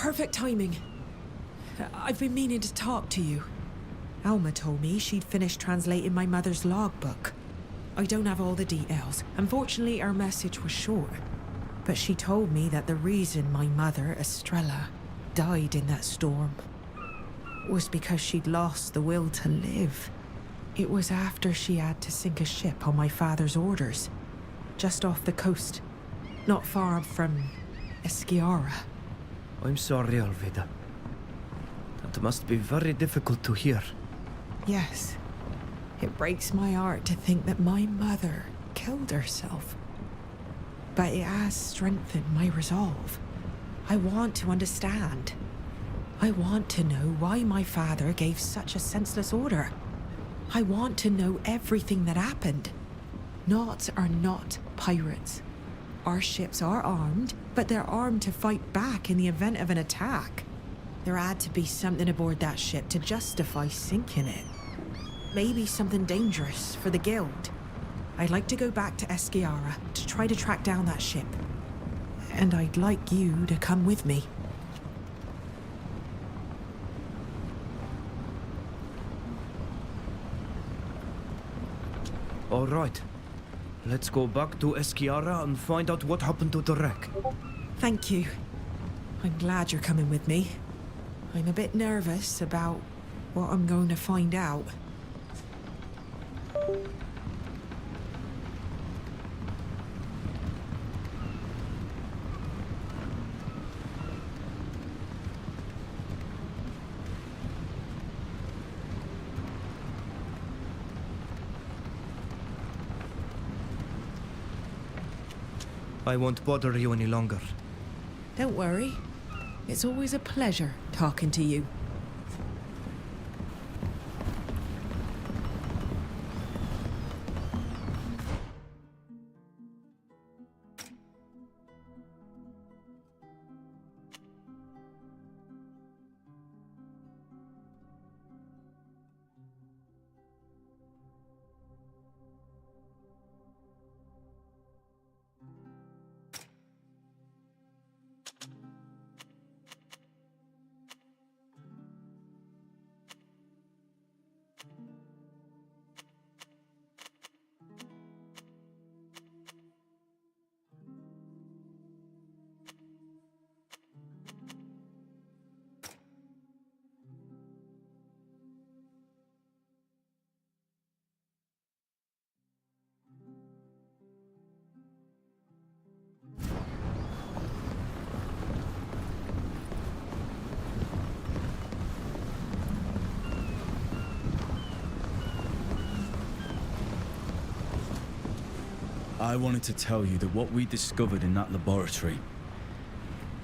Perfect timing. I've been meaning to talk to you. Alma told me she'd finished translating my mother's logbook. I don't have all the details. Unfortunately, her message was short. But she told me that the reason my mother, Estrella, died in that storm was because she'd lost the will to live. It was after she had to sink a ship on my father's orders, just off the coast, not far from Esquiara. I'm sorry, Alvida. That must be very difficult to hear. Yes. It breaks my heart to think that my mother killed herself. But it has strengthened my resolve. I want to understand. I want to know why my father gave such a senseless order. I want to know everything that happened. Knots are not pirates. Our ships are armed, but they're armed to fight back in the event of an attack. There had to be something aboard that ship to justify sinking it. Maybe something dangerous for the Guild. I'd like to go back to Esquiara to try to track down that ship. And I'd like you to come with me. All right. Let's go back to Esquiara and find out what happened to the wreck. Thank you. I'm glad you're coming with me. I'm a bit nervous about what I'm going to find out. I won't bother you any longer. Don't worry. It's always a pleasure talking to you. I wanted to tell you that what we discovered in that laboratory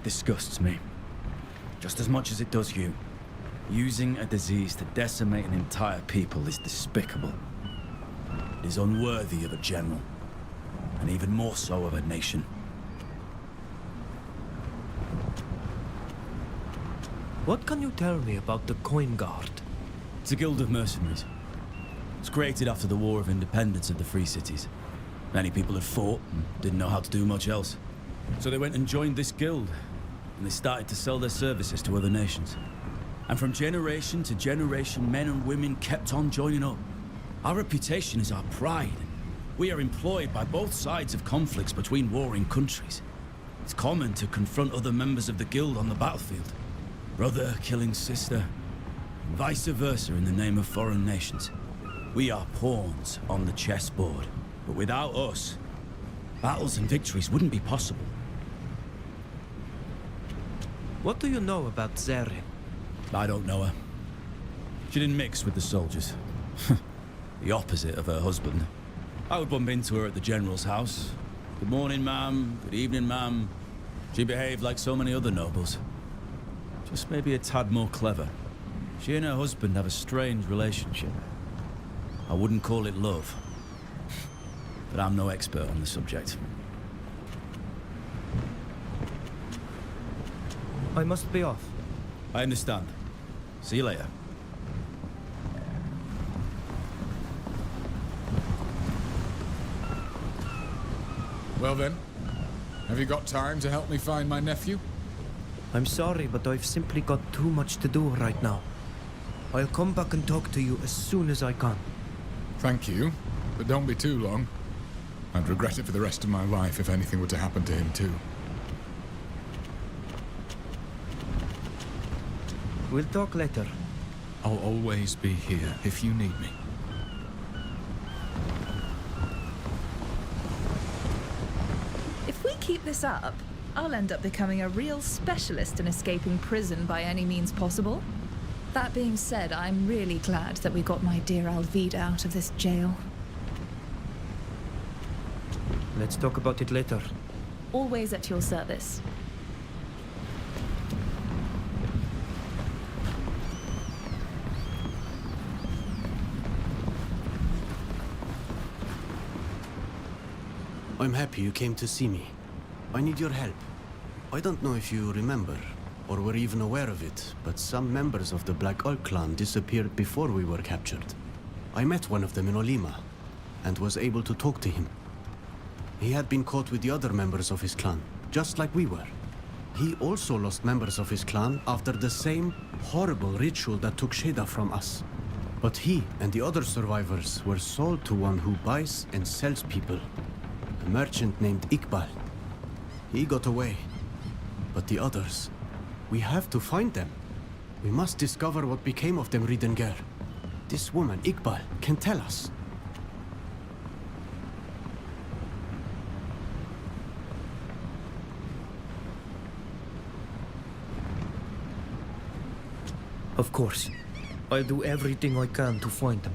disgusts me. Just as much as it does you. Using a disease to decimate an entire people is despicable. It is unworthy of a general, and even more so of a nation. What can you tell me about the Coin Guard? It's a guild of mercenaries. It was created after the War of Independence of the Free Cities. Many people had fought and didn't know how to do much else. So they went and joined this guild, and they started to sell their services to other nations. And from generation to generation, men and women kept on joining up. Our reputation is our pride. We are employed by both sides of conflicts between warring countries. It's common to confront other members of the guild on the battlefield. Brother killing sister, and vice versa in the name of foreign nations. We are pawns on the chessboard. But without us, battles and victories wouldn't be possible. What do you know about Zere? I don't know her. She didn't mix with the soldiers. The opposite of her husband. I would bump into her at the general's house. Good morning, ma'am. Good evening, ma'am. She behaved like so many other nobles. Just maybe a tad more clever. She and her husband have a strange relationship. I wouldn't call it love. But I'm no expert on the subject. I must be off. I understand. See you later. Well then, have you got time to help me find my nephew? I'm sorry, but I've simply got too much to do right now. I'll come back and talk to you as soon as I can. Thank you, but don't be too long. I'd regret it for the rest of my life if anything were to happen to him too. We'll talk later. I'll always be here if you need me. If we keep this up, I'll end up becoming a real specialist in escaping prison by any means possible. That being said, I'm really glad that we got my dear Alvida out of this jail. Let's talk about it later. Always at your service. I'm happy you came to see me. I need your help. I don't know if you remember, or were even aware of it, but some members of the Black Oak clan disappeared before we were captured. I met one of them in Olima, and was able to talk to him. He had been caught with the other members of his clan, just like we were. He also lost members of his clan after the same horrible ritual that took Sheda from us. But he and the other survivors were sold to one who buys and sells people. A merchant named Iqbal. He got away. But the others, we have to find them. We must discover what became of them, Ridengar. This woman, Iqbal, can tell us. Of course. I'll do everything I can to find them.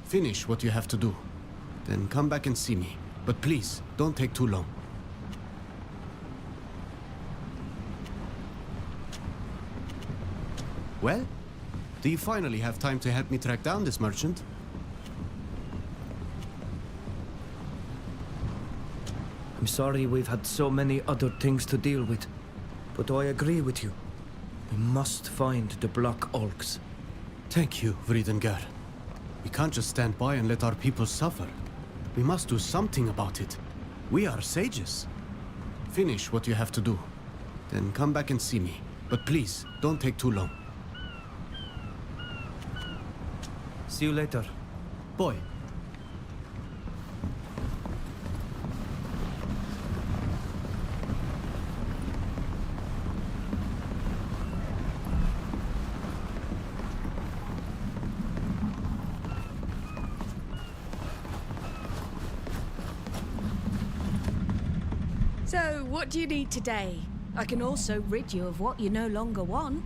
Finish what you have to do. Then come back and see me. But please, don't take too long. Well, do you finally have time to help me track down this merchant? I'm sorry we've had so many other things to deal with, but I agree with you. We must find the Black Orcs. Thank you, Vridengar. We can't just stand by and let our people suffer. We must do something about it. We are sages. Finish what you have to do. Then come back and see me. But please, don't take too long. See you later. Boy. So, what do you need today? I can also rid you of what you no longer want.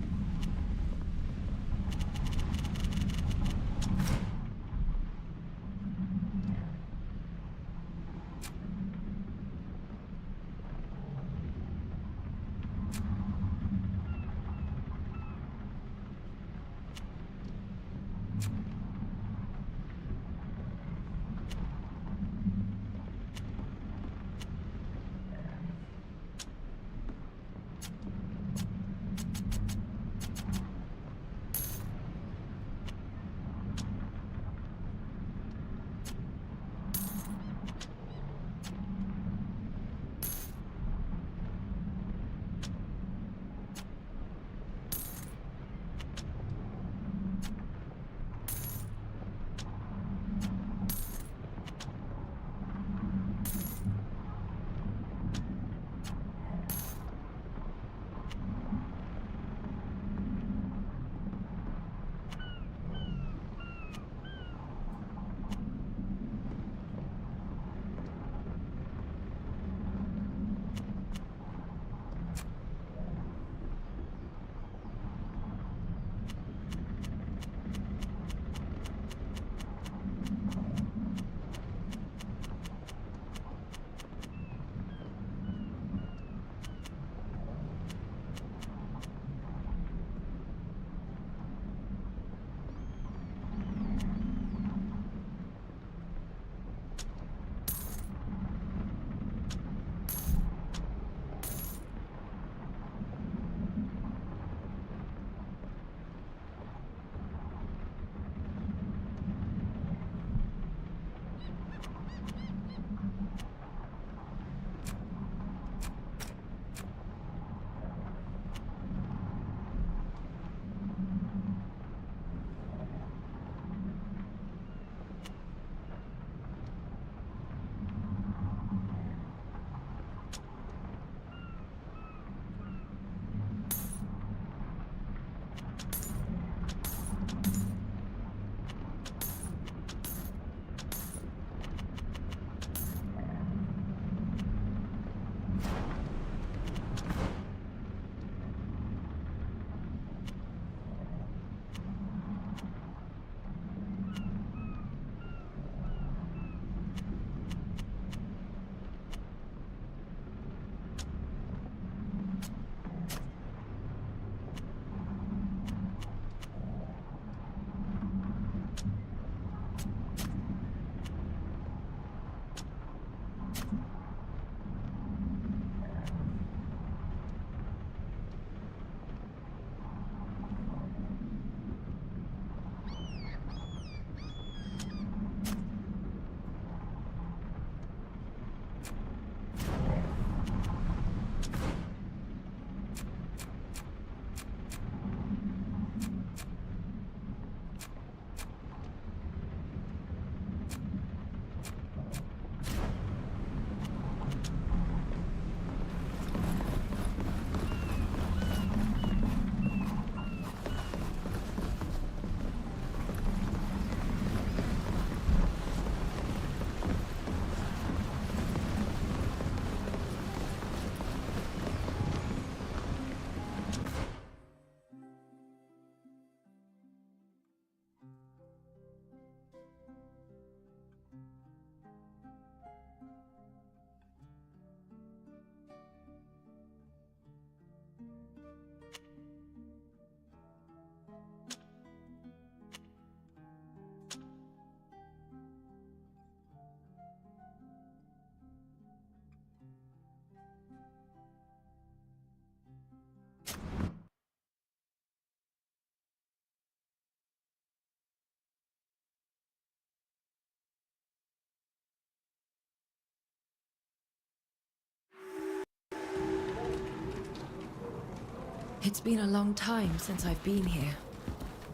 It's been a long time since I've been here.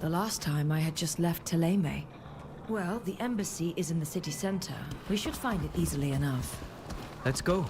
The last time I had just left Teleme. Well, the embassy is in the city center. We should find it easily enough. Let's go.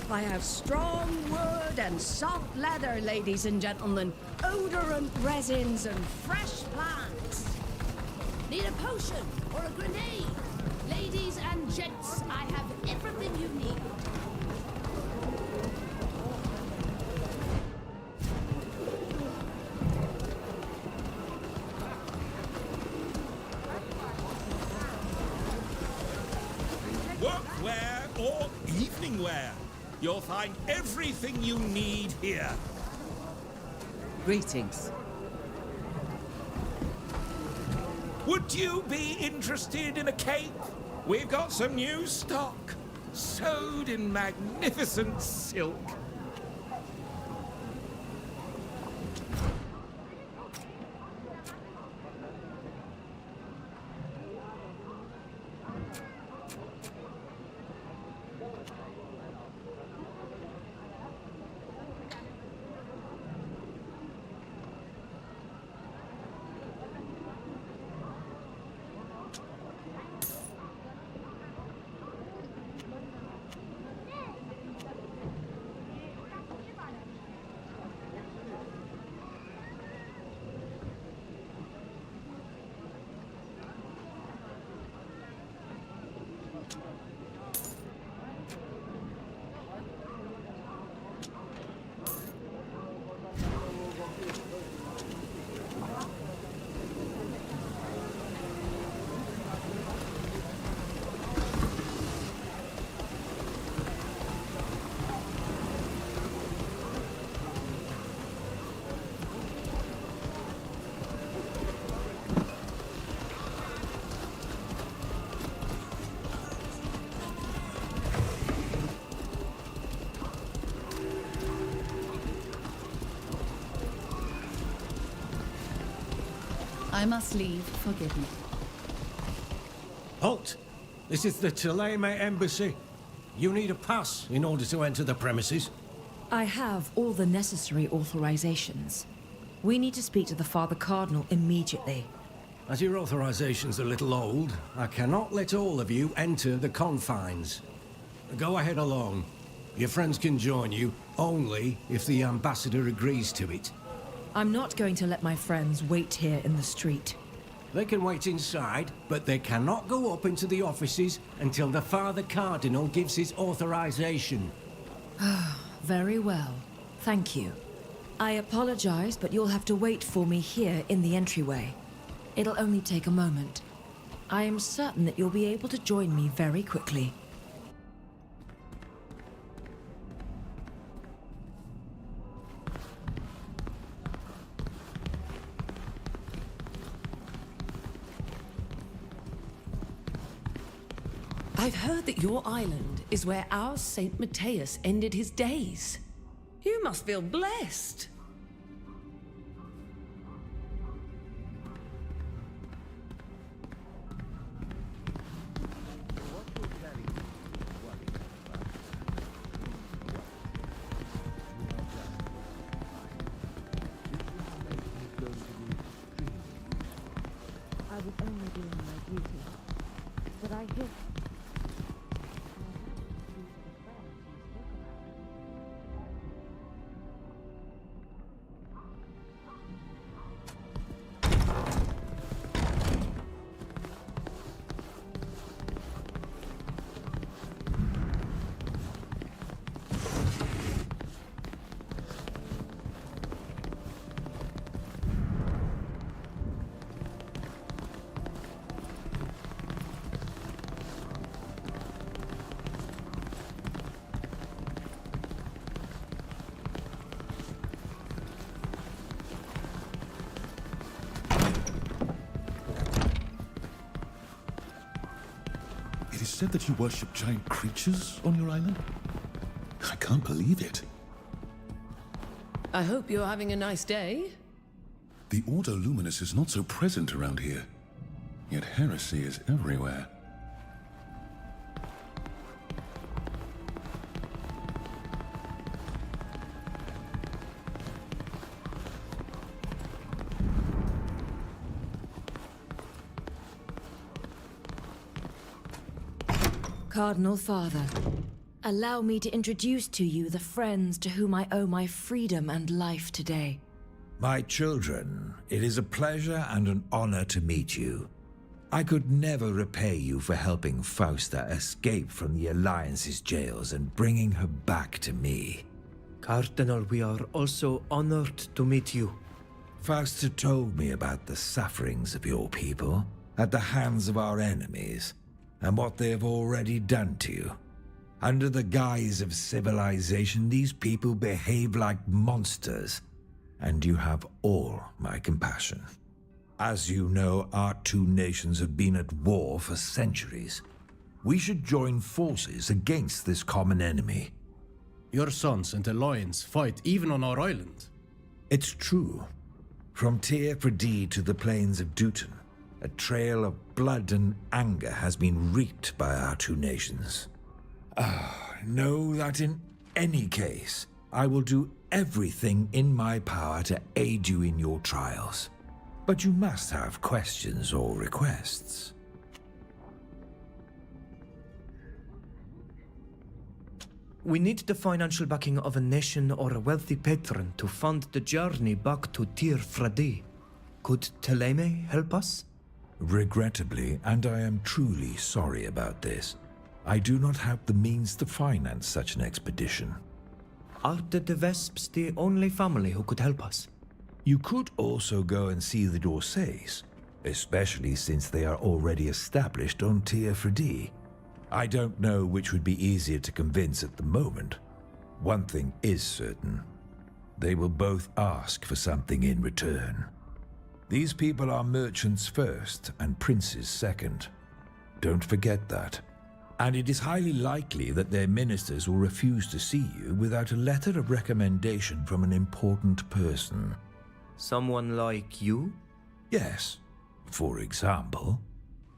I have strong wood and soft leather, ladies and gentlemen. Odorant resins and fresh plants. Need a potion or a grenade? Ladies and gents, I have everything you need. Workwear or evening wear. You'll find everything you need here. Greetings. Would you be interested in a cape? We've got some new stock, sewed in magnificent silk. I must leave. Forgive me. Halt! This is the Thélème Embassy. You need a pass in order to enter the premises. I have all the necessary authorizations. We need to speak to the Father Cardinal immediately. As your authorization's a little old, I cannot let all of you enter the confines. Go ahead along. Your friends can join you, only if the ambassador agrees to it. I'm not going to let my friends wait here in the street. They can wait inside, but they cannot go up into the offices until the Father Cardinal gives his authorization. Very well. Thank you. I apologize, but you'll have to wait for me here in the entryway. It'll only take a moment. I am certain that you'll be able to join me very quickly. I've heard that your island is where our Saint Matthias ended his days. You must feel blessed. I was only doing my duty, but I hear... It is said that you worship giant creatures on your island? I can't believe it. I hope you're having a nice day. The Ordo Luminous is not so present around here, yet heresy is everywhere. Cardinal Father, allow me to introduce to you the friends to whom I owe my freedom and life today. My children, it is a pleasure and an honor to meet you. I could never repay you for helping Fausta escape from the Alliance's jails and bringing her back to me. Cardinal, we are also honored to meet you. Fausta told me about the sufferings of your people at the hands of our enemies and what they have already done to you. Under the guise of civilization, these people behave like monsters, and you have all my compassion. As you know, our two nations have been at war for centuries. We should join forces against this common enemy. Your sons and Alliance fight even on our island. It's true. From Tir Pradee to the plains of Duton, a trail of blood and anger has been reaped by our two nations. Know that in any case, I will do everything in my power to aid you in your trials. But you must have questions or requests. We need the financial backing of a nation or a wealthy patron to fund the journey back to Tir Pradee. Could Teleme help us? Regrettably, and I am truly sorry about this, I do not have the means to finance such an expedition. Are the De Vesps the only family who could help us? You could also go and see the Dorsays, especially since they are already established on Tir Pradee. I don't know which would be easier to convince at the moment. One thing is certain. They will both ask for something in return. These people are merchants first and princes second. Don't forget that. And it is highly likely that their ministers will refuse to see you without a letter of recommendation from an important person. Someone like you? Yes, for example.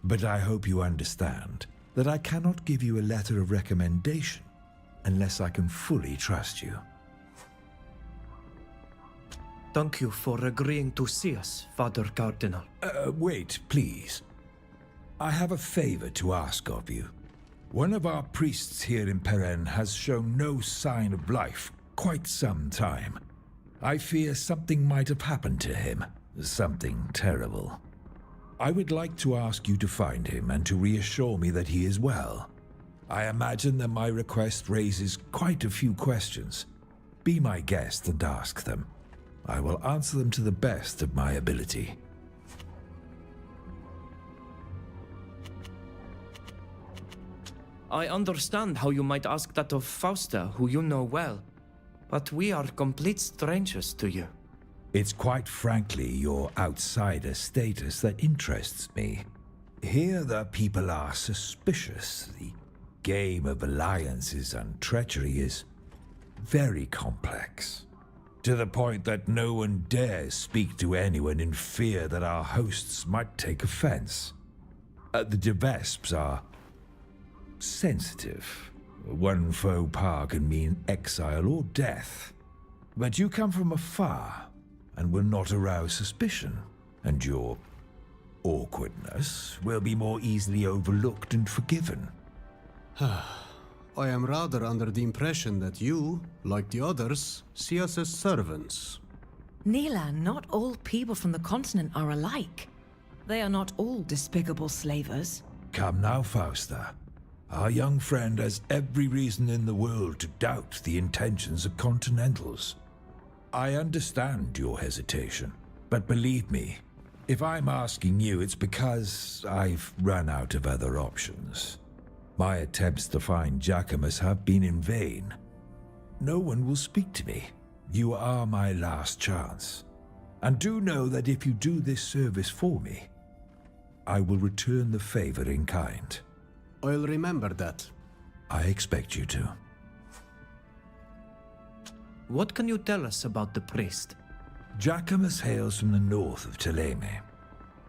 But I hope you understand that I cannot give you a letter of recommendation unless I can fully trust you. Thank you for agreeing to see us, Father Cardinal. Wait, please. I have a favor to ask of you. One of our priests here in Peren has shown no sign of life quite some time. I fear something might have happened to him, something terrible. I would like to ask you to find him and to reassure me that he is well. I imagine that my request raises quite a few questions. Be my guest and ask them. I will answer them to the best of my ability. I understand how you might ask that of Fausta, who you know well, but we are complete strangers to you. It's quite frankly your outsider status that interests me. Here the people are suspicious. The game of alliances and treachery is very complex, to the point that no one dares speak to anyone in fear that our hosts might take offense. The De Vesps are sensitive. One faux pas can mean exile or death. But you come from afar and will not arouse suspicion, and your awkwardness will be more easily overlooked and forgiven. I am rather under the impression that you, like the others, see us as servants. Neelan, not all people from the continent are alike. They are not all despicable slavers. Come now, Fausta. Our young friend has every reason in the world to doubt the intentions of Continentals. I understand your hesitation, but believe me, if I'm asking you, it's because I've run out of other options. My attempts to find Jacquemus have been in vain. No one will speak to me. You are my last chance. And do know that if you do this service for me, I will return the favor in kind. I'll remember that. I expect you to. What can you tell us about the priest? Jacquemus hails from the north of Teleme.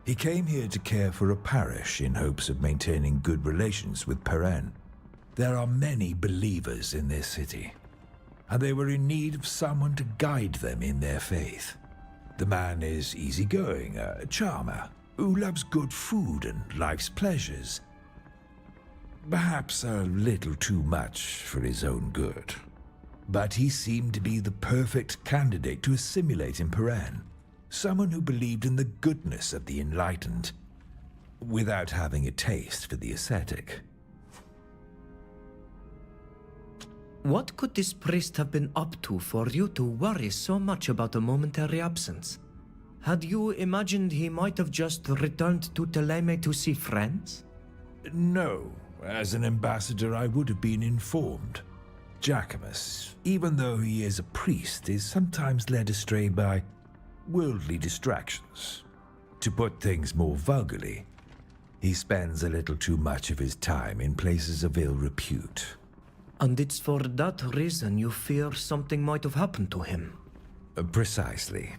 He came here to care for a parish in hopes of maintaining good relations with Peren. There are many believers in this city, and they were in need of someone to guide them in their faith. The man is easygoing, a charmer, who loves good food and life's pleasures. Perhaps a little too much for his own good. But he seemed to be the perfect candidate to assimilate in Peren. Someone who believed in the goodness of the enlightened. without having a taste for the ascetic. What could this priest have been up to for you to worry so much about a momentary absence? Had you imagined he might have just returned to Teleme to see friends? No. As an ambassador, I would have been informed. Jacquemus, even though he is a priest, is sometimes led astray by worldly distractions. To put things more vulgarly, he spends a little too much of his time in places of ill repute. And it's for that reason you fear something might have happened to him? Precisely.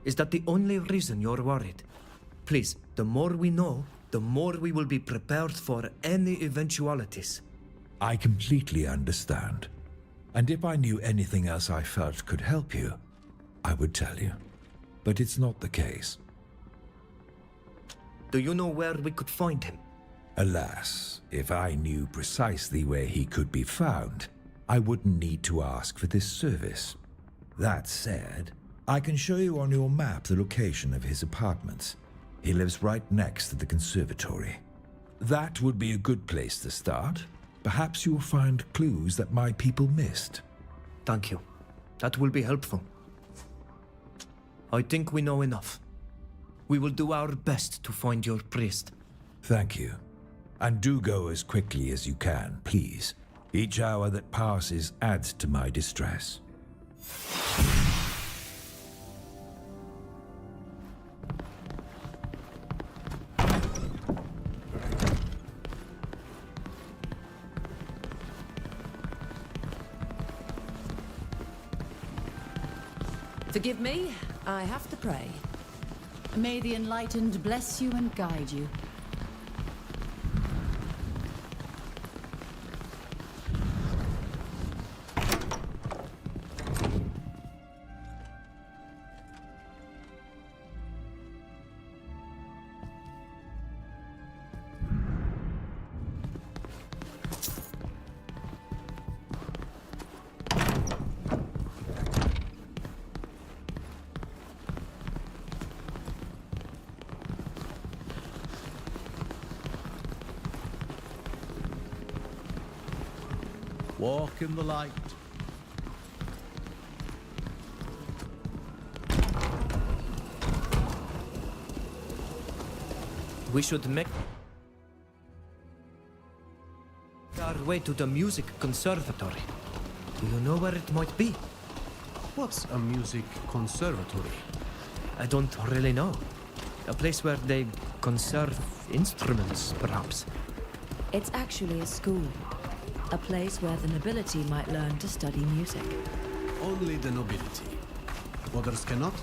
Is that the only reason you're worried? Please, the more we know, the more we will be prepared for any eventualities. I completely understand. And if I knew anything else I felt could help you, I would tell you. But it's not the case. Do you know where we could find him? Alas, if I knew precisely where he could be found, I wouldn't need to ask for this service. That said, I can show you on your map the location of his apartments. He lives right next to the conservatory. That would be a good place to start. Perhaps you'll find clues that my people missed. Thank you. That will be helpful. I think we know enough. We will do our best to find your priest. Thank you. And do go as quickly as you can, please. Each hour that passes adds to my distress. Forgive me, I have to pray. May the Enlightened bless you and guide you. Walk in the light. We should make our way to the music conservatory. Do you know where it might be? What's a music conservatory? I don't really know. A place where they conserve instruments, perhaps. It's actually a school. A place where the nobility might learn to study music. Only the nobility. Others cannot?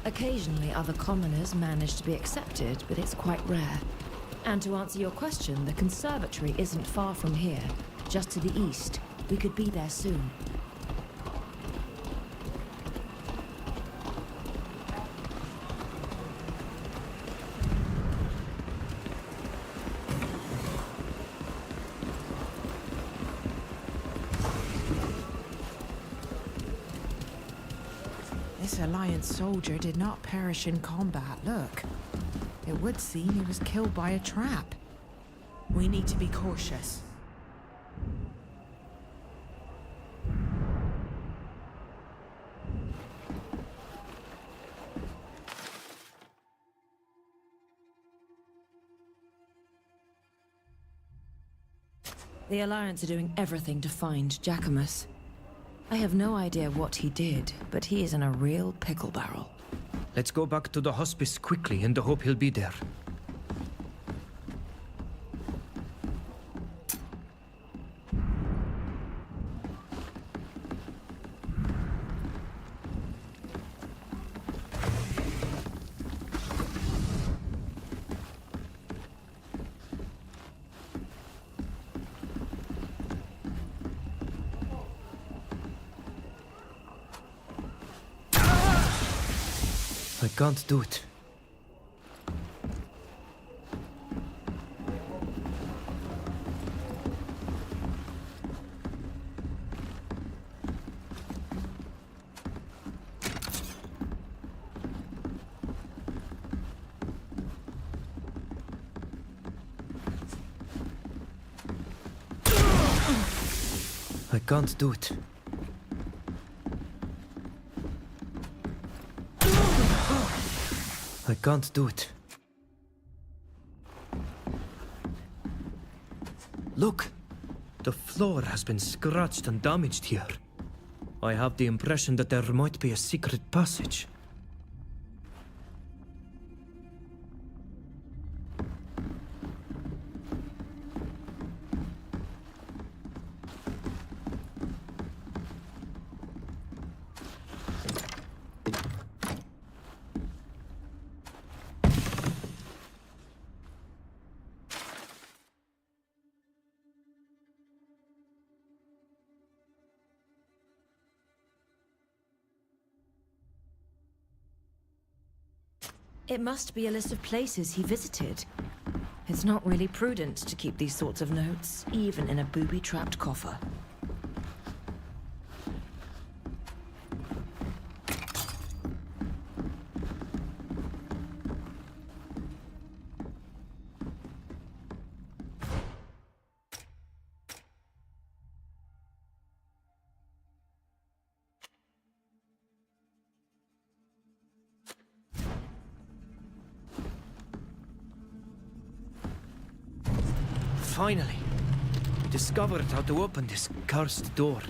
Occasionally, other commoners manage to be accepted, but it's quite rare. And to answer your question, the conservatory isn't far from here, just to the east. We could be there soon. This Alliance soldier did not perish in combat, look. It would seem he was killed by a trap. We need to be cautious. The Alliance are doing everything to find Jacquemus. I have no idea what he did, but he is in a real pickle barrel. Let's go back to the hospice quickly in the hope he'll be there. I can't do it. I can't do it. I can't do it. Look! The floor has been scratched and damaged here. I have the impression that there might be a secret passage. It must be a list of places he visited. It's not really prudent to keep these sorts of notes, even in a booby-trapped coffer. Finally! We discovered how to open this cursed door.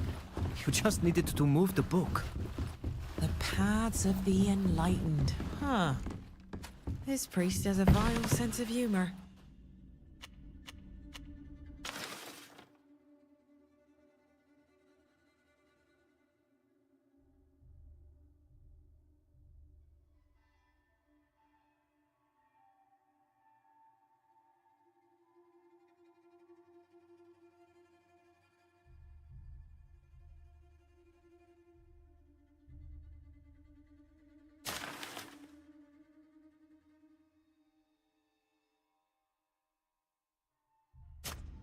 You just needed to move the book. The paths of the enlightened. Huh. This priest has a vile sense of humor.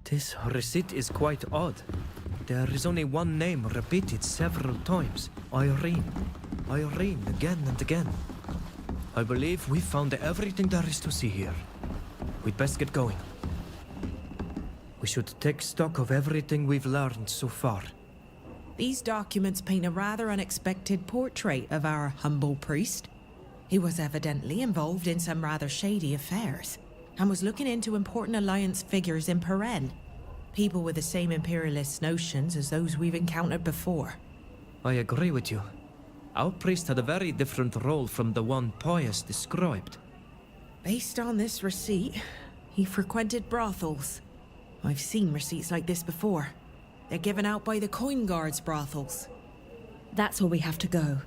This receipt is quite odd. There is only one name repeated several times. Irene. Irene, again and again. I believe we've found everything there is to see here. We'd best get going. We should take stock of everything we've learned so far. These documents paint a rather unexpected portrait of our humble priest. He was evidently involved in some rather shady affairs, and was looking into important alliance figures in Peren. People with the same imperialist notions as those we've encountered before. I agree with you. Our priest had a very different role from the one Pius described. Based on this receipt, he frequented brothels. I've seen receipts like this before. They're given out by the coin guards' brothels. That's where we have to go.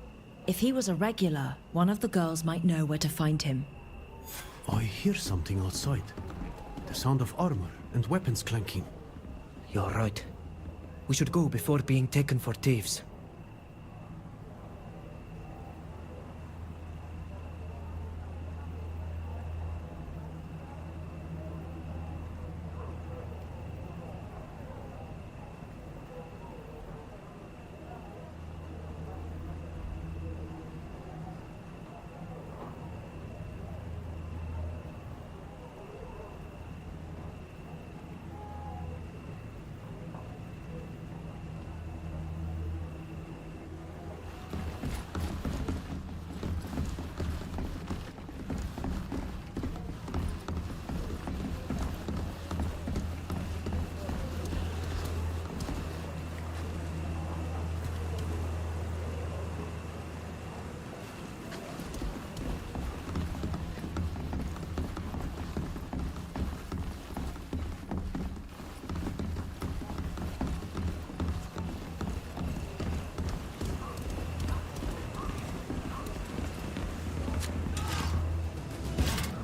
If he was a regular, one of the girls might know where to find him. I hear something outside. The sound of armor and weapons clanking. You're right. We should go before being taken for thieves.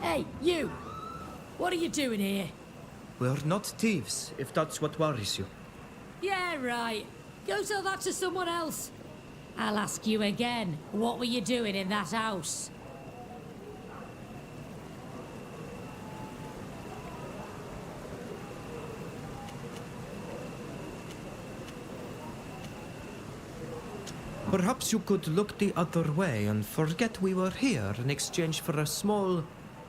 Hey, you! What are you doing here? We're not thieves, if that's what worries you. Yeah, right. Go tell that to someone else. I'll ask you again. What were you doing in that house? Perhaps you could look the other way and forget we were here in exchange for a small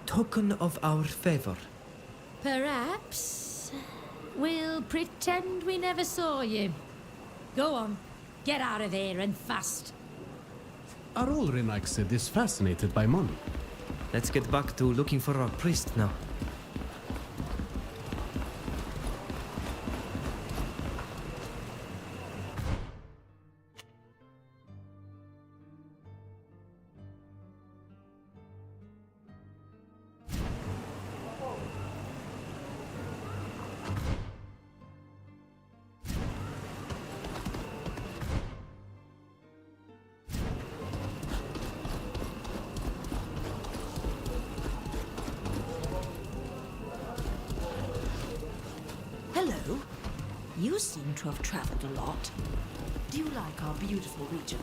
token of our favor. Perhaps. We'll pretend we never saw you. Go on. Get out of here and fast. Are all Renaigse this fascinated by money? Let's get back to looking for our priest now. Hello. You seem to have traveled a lot. Do you like our beautiful region?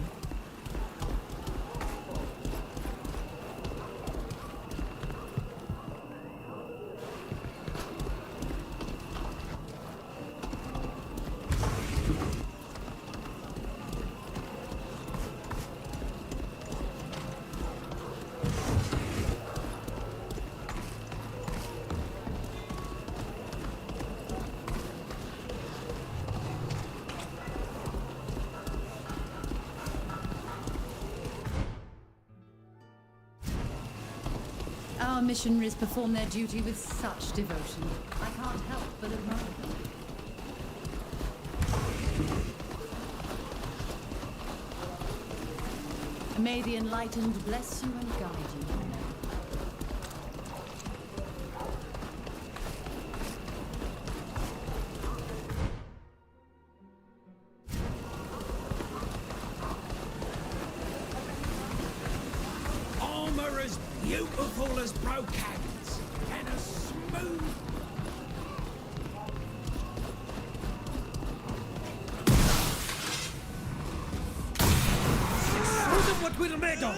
Our missionaries perform their duty with such devotion. I can't help but admire them. May the Enlightened bless you and guide you. Armor as beautiful as brocades, and as smooth. Show them what we're made of!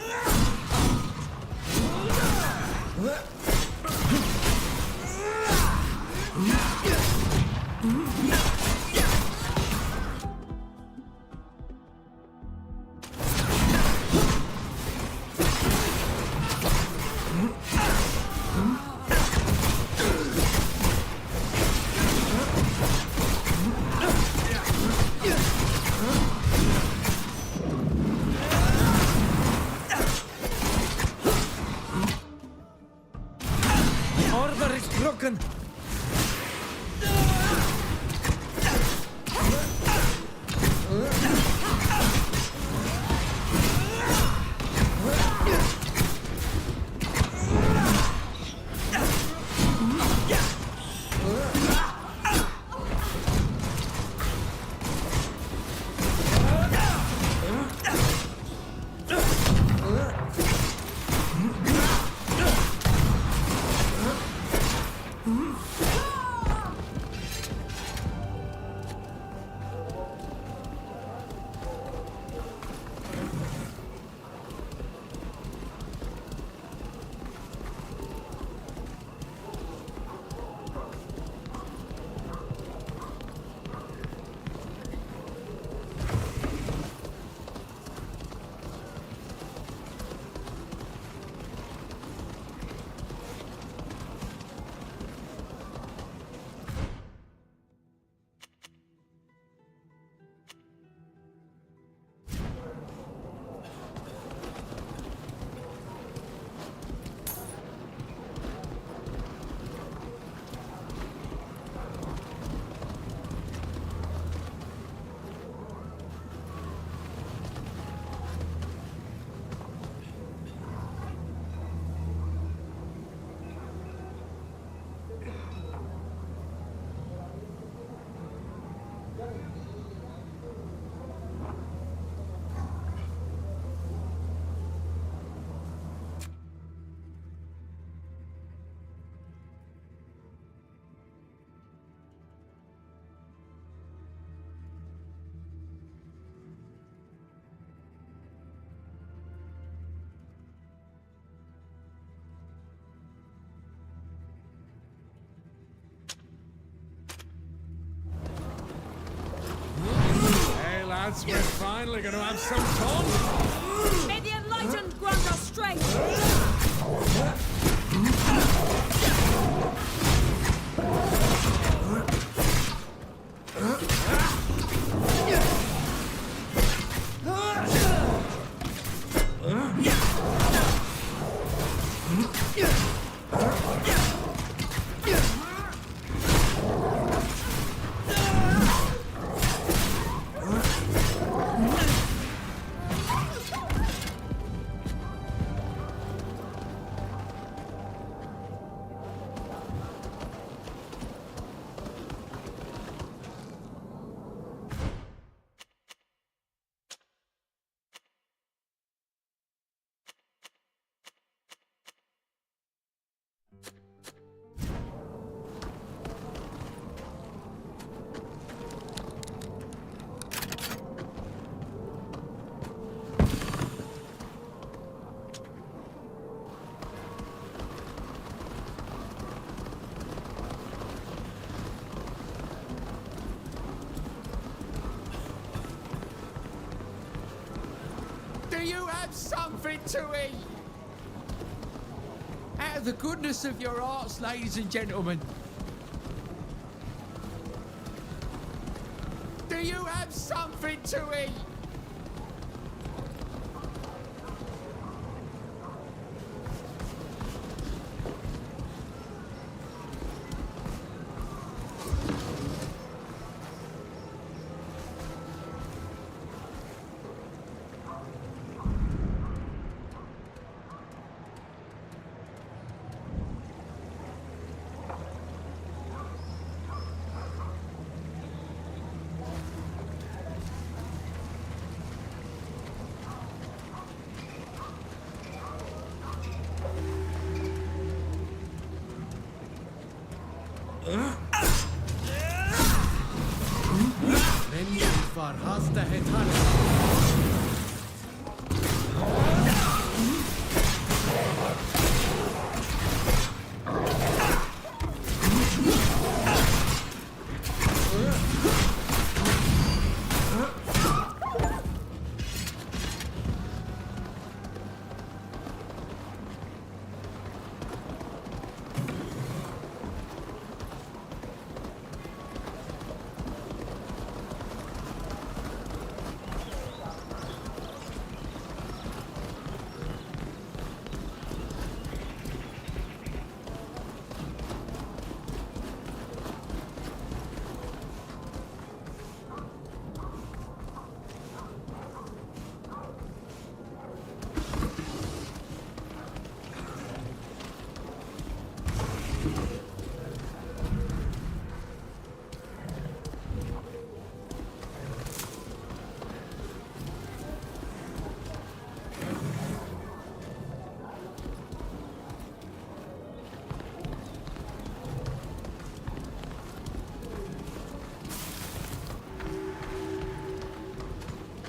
Order is broken. Lads, we're finally going to have some fun. May the Enlightened grant us strength. have something to eat? Out of the goodness of your hearts, ladies and gentlemen. Do you have something to eat?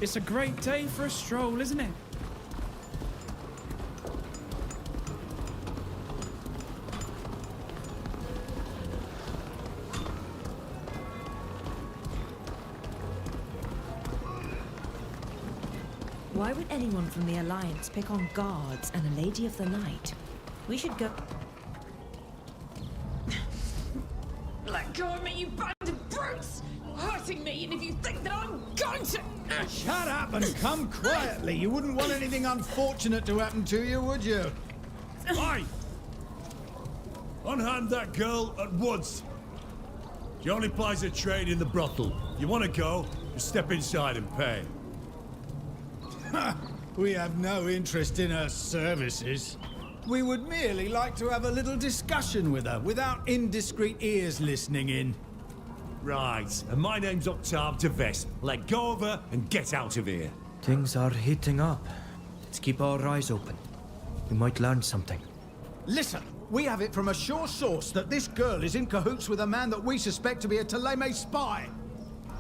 It's a great day for a stroll, isn't it? Why would anyone from the Alliance pick on guards and a Lady of the Night? We should go... Let go of me, you band of brutes! Hurting me, and if you think that I'm going to... Shut up and come quietly. You wouldn't want anything unfortunate to happen to you, would you? Aye! Unhand that girl at once. She only plies her trade in the brothel. If you want to go, just step inside and pay. We have no interest in her services. We would merely like to have a little discussion with her without indiscreet ears listening in. Right, and my name's Octave de Vest. Let go of her and get out of here. Things are heating up. Let's keep our eyes open. We might learn something. Listen, we have it from a sure source that this girl is in cahoots with a man that we suspect to be a Thélème spy.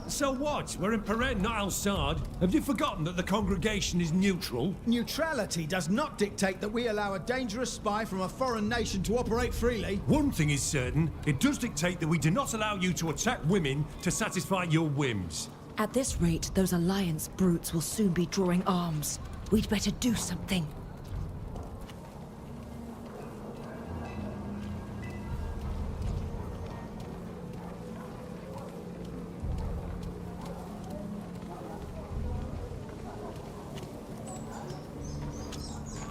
So what? We're in Peren, not outside. Have you forgotten that the congregation is neutral? Neutrality does not dictate that we allow a dangerous spy from a foreign nation to operate freely. One thing is certain, it does dictate that we do not allow you to attack women to satisfy your whims. At this rate, those Alliance brutes will soon be drawing arms. We'd better do something.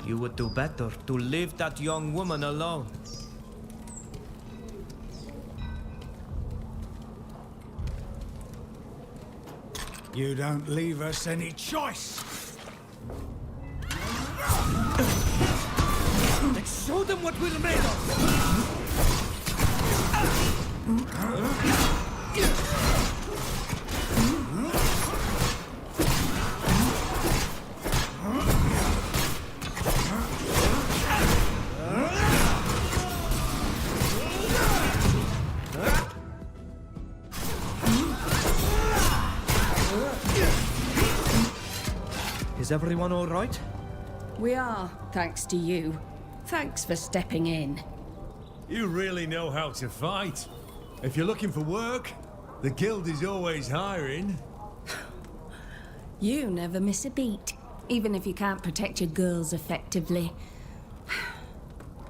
You would do better to leave that young woman alone. You don't leave us any choice. Let's show them what we're made of! Is everyone all right? We are, thanks to you. Thanks for stepping in. You really know how to fight. If you're looking for work, the guild is always hiring. You never miss a beat. even if you can't protect your girls effectively.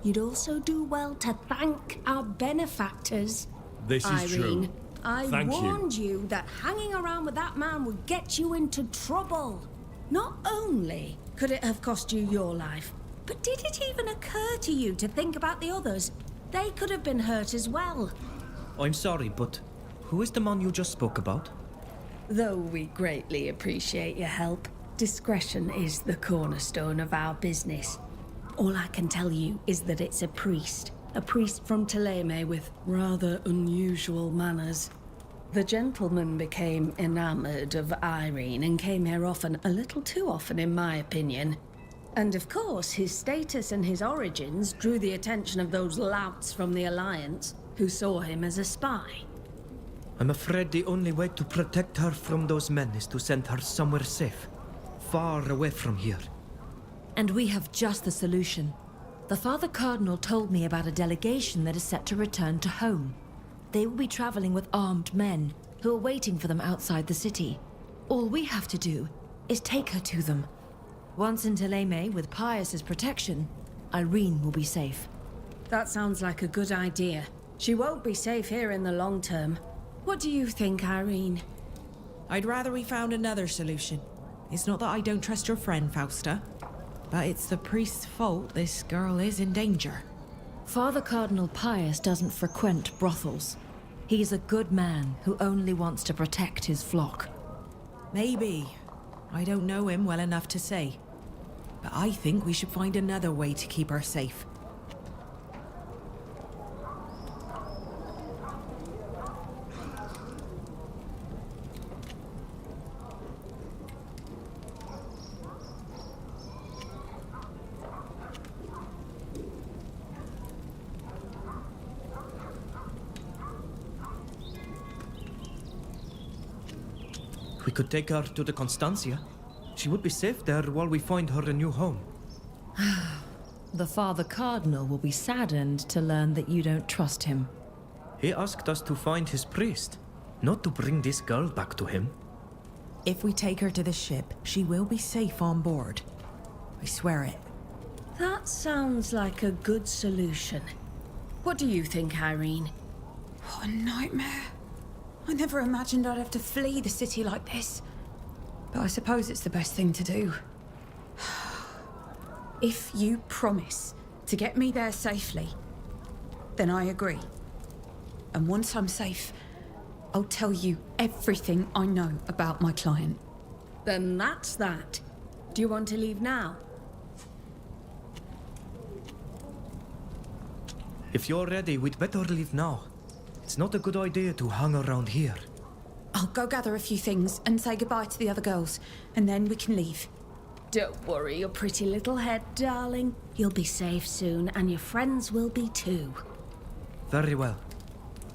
You'd also do well to thank our benefactors. This is Irene, true. I Thank you. warned you that hanging around with that man would get you into trouble. Not only could it have cost you your life, but did it even occur to you to think about the others? They could have been hurt as well. I'm sorry, but who is the man you just spoke about? Though we greatly appreciate your help, discretion is the cornerstone of our business. All I can tell you is that it's a priest from Teleme with rather unusual manners. The gentleman became enamored of Irene and came here often, a little too often in my opinion. And of course, his status and his origins drew the attention of those louts from the Alliance who saw him as a spy. I'm afraid the only way to protect her from those men is to send her somewhere safe, far away from here. And we have just the solution. The Father Cardinal told me about a delegation that is set to return to home. They will be traveling with armed men who are waiting for them outside the city. All we have to do is take her to them. Once in Teleme, with Pius's protection, Irene will be safe. That sounds like a good idea. She won't be safe here in the long term. What do you think, Irene? I'd rather we found another solution. It's not that I don't trust your friend, Fausta, but it's the priest's fault this girl is in danger. Father Cardinal Pius doesn't frequent brothels. He's a good man who only wants to protect his flock. Maybe. I don't know him well enough to say. But I think we should find another way to keep her safe. We could take her to the Constancia. She would be safe there while we find her a new home. The Father Cardinal will be saddened to learn that you don't trust him. He asked us to find his priest, not to bring this girl back to him. If we take her to the ship, she will be safe on board. I swear it. That sounds like a good solution. What do you think, Irene? What a nightmare. I never imagined I'd have to flee the city like this. But I suppose it's the best thing to do. If you promise to get me there safely, then I agree. And once I'm safe, I'll tell you everything I know about my client. Then that's that. Do you want to leave now? If you're ready, we'd better leave now. It's not a good idea to hang around here. I'll go gather a few things and say goodbye to the other girls, and then we can leave. Don't worry your pretty little head, darling. You'll be safe soon, and your friends will be too. Very well.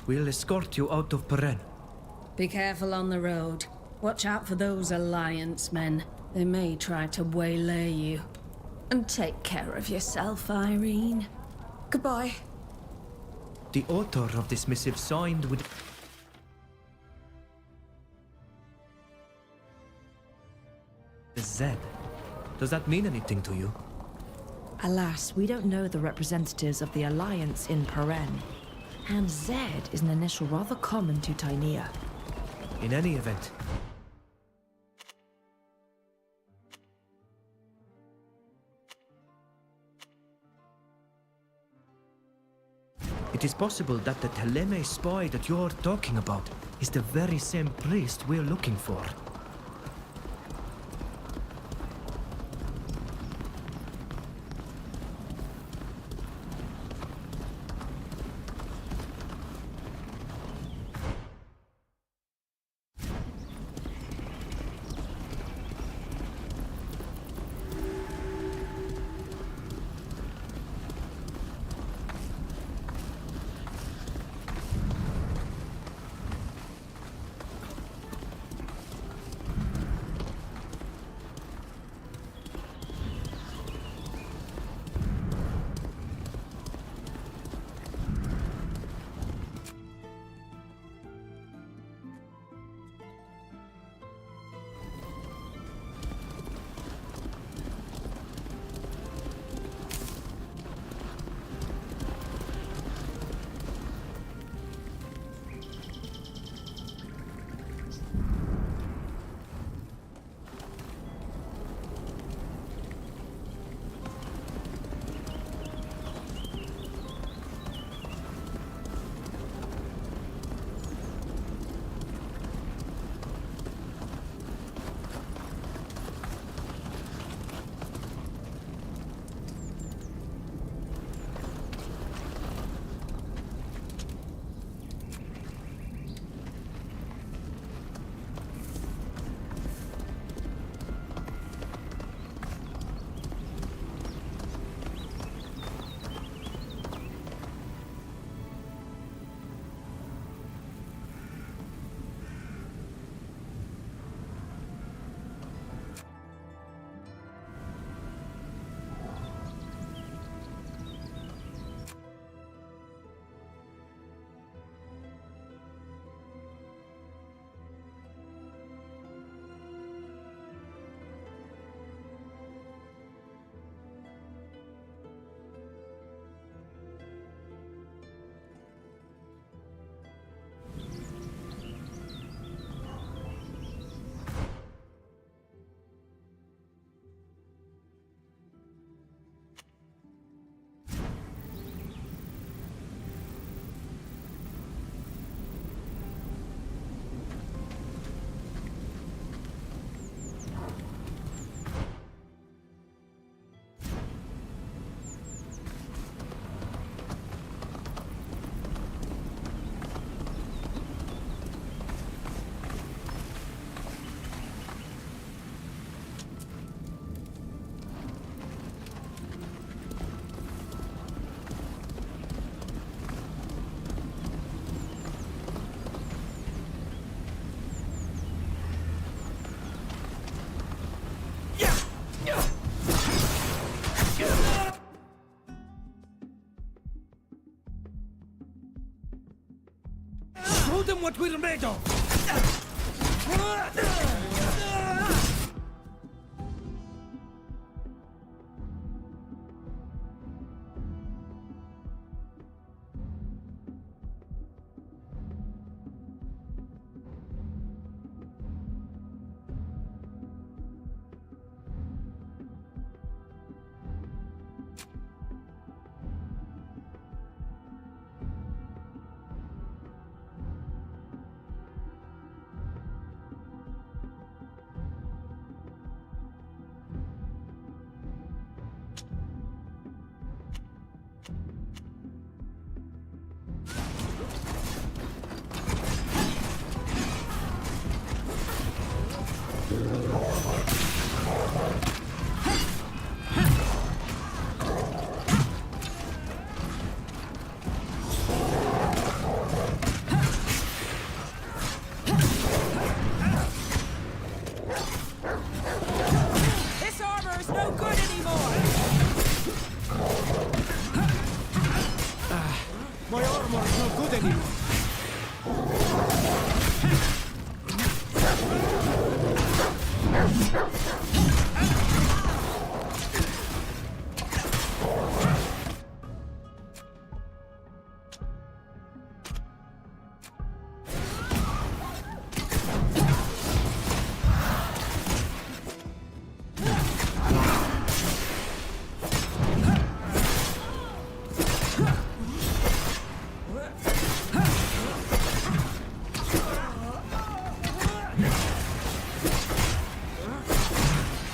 We'll escort you out of Peren. Be careful on the road. Watch out for those Alliance men. They may try to waylay you. And take care of yourself, Irene. Goodbye. The author of this missive signed with... Z. Does that mean anything to you? Alas, we don't know the representatives of the Alliance in Peren. And Z is an initial rather common to Tainea. In any event, it is possible that the Teleme spy that you're talking about is the very same priest we're looking for. Show them what we're made of! This armor is no good anymore! My armor is no good anymore.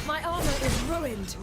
My armor is ruined.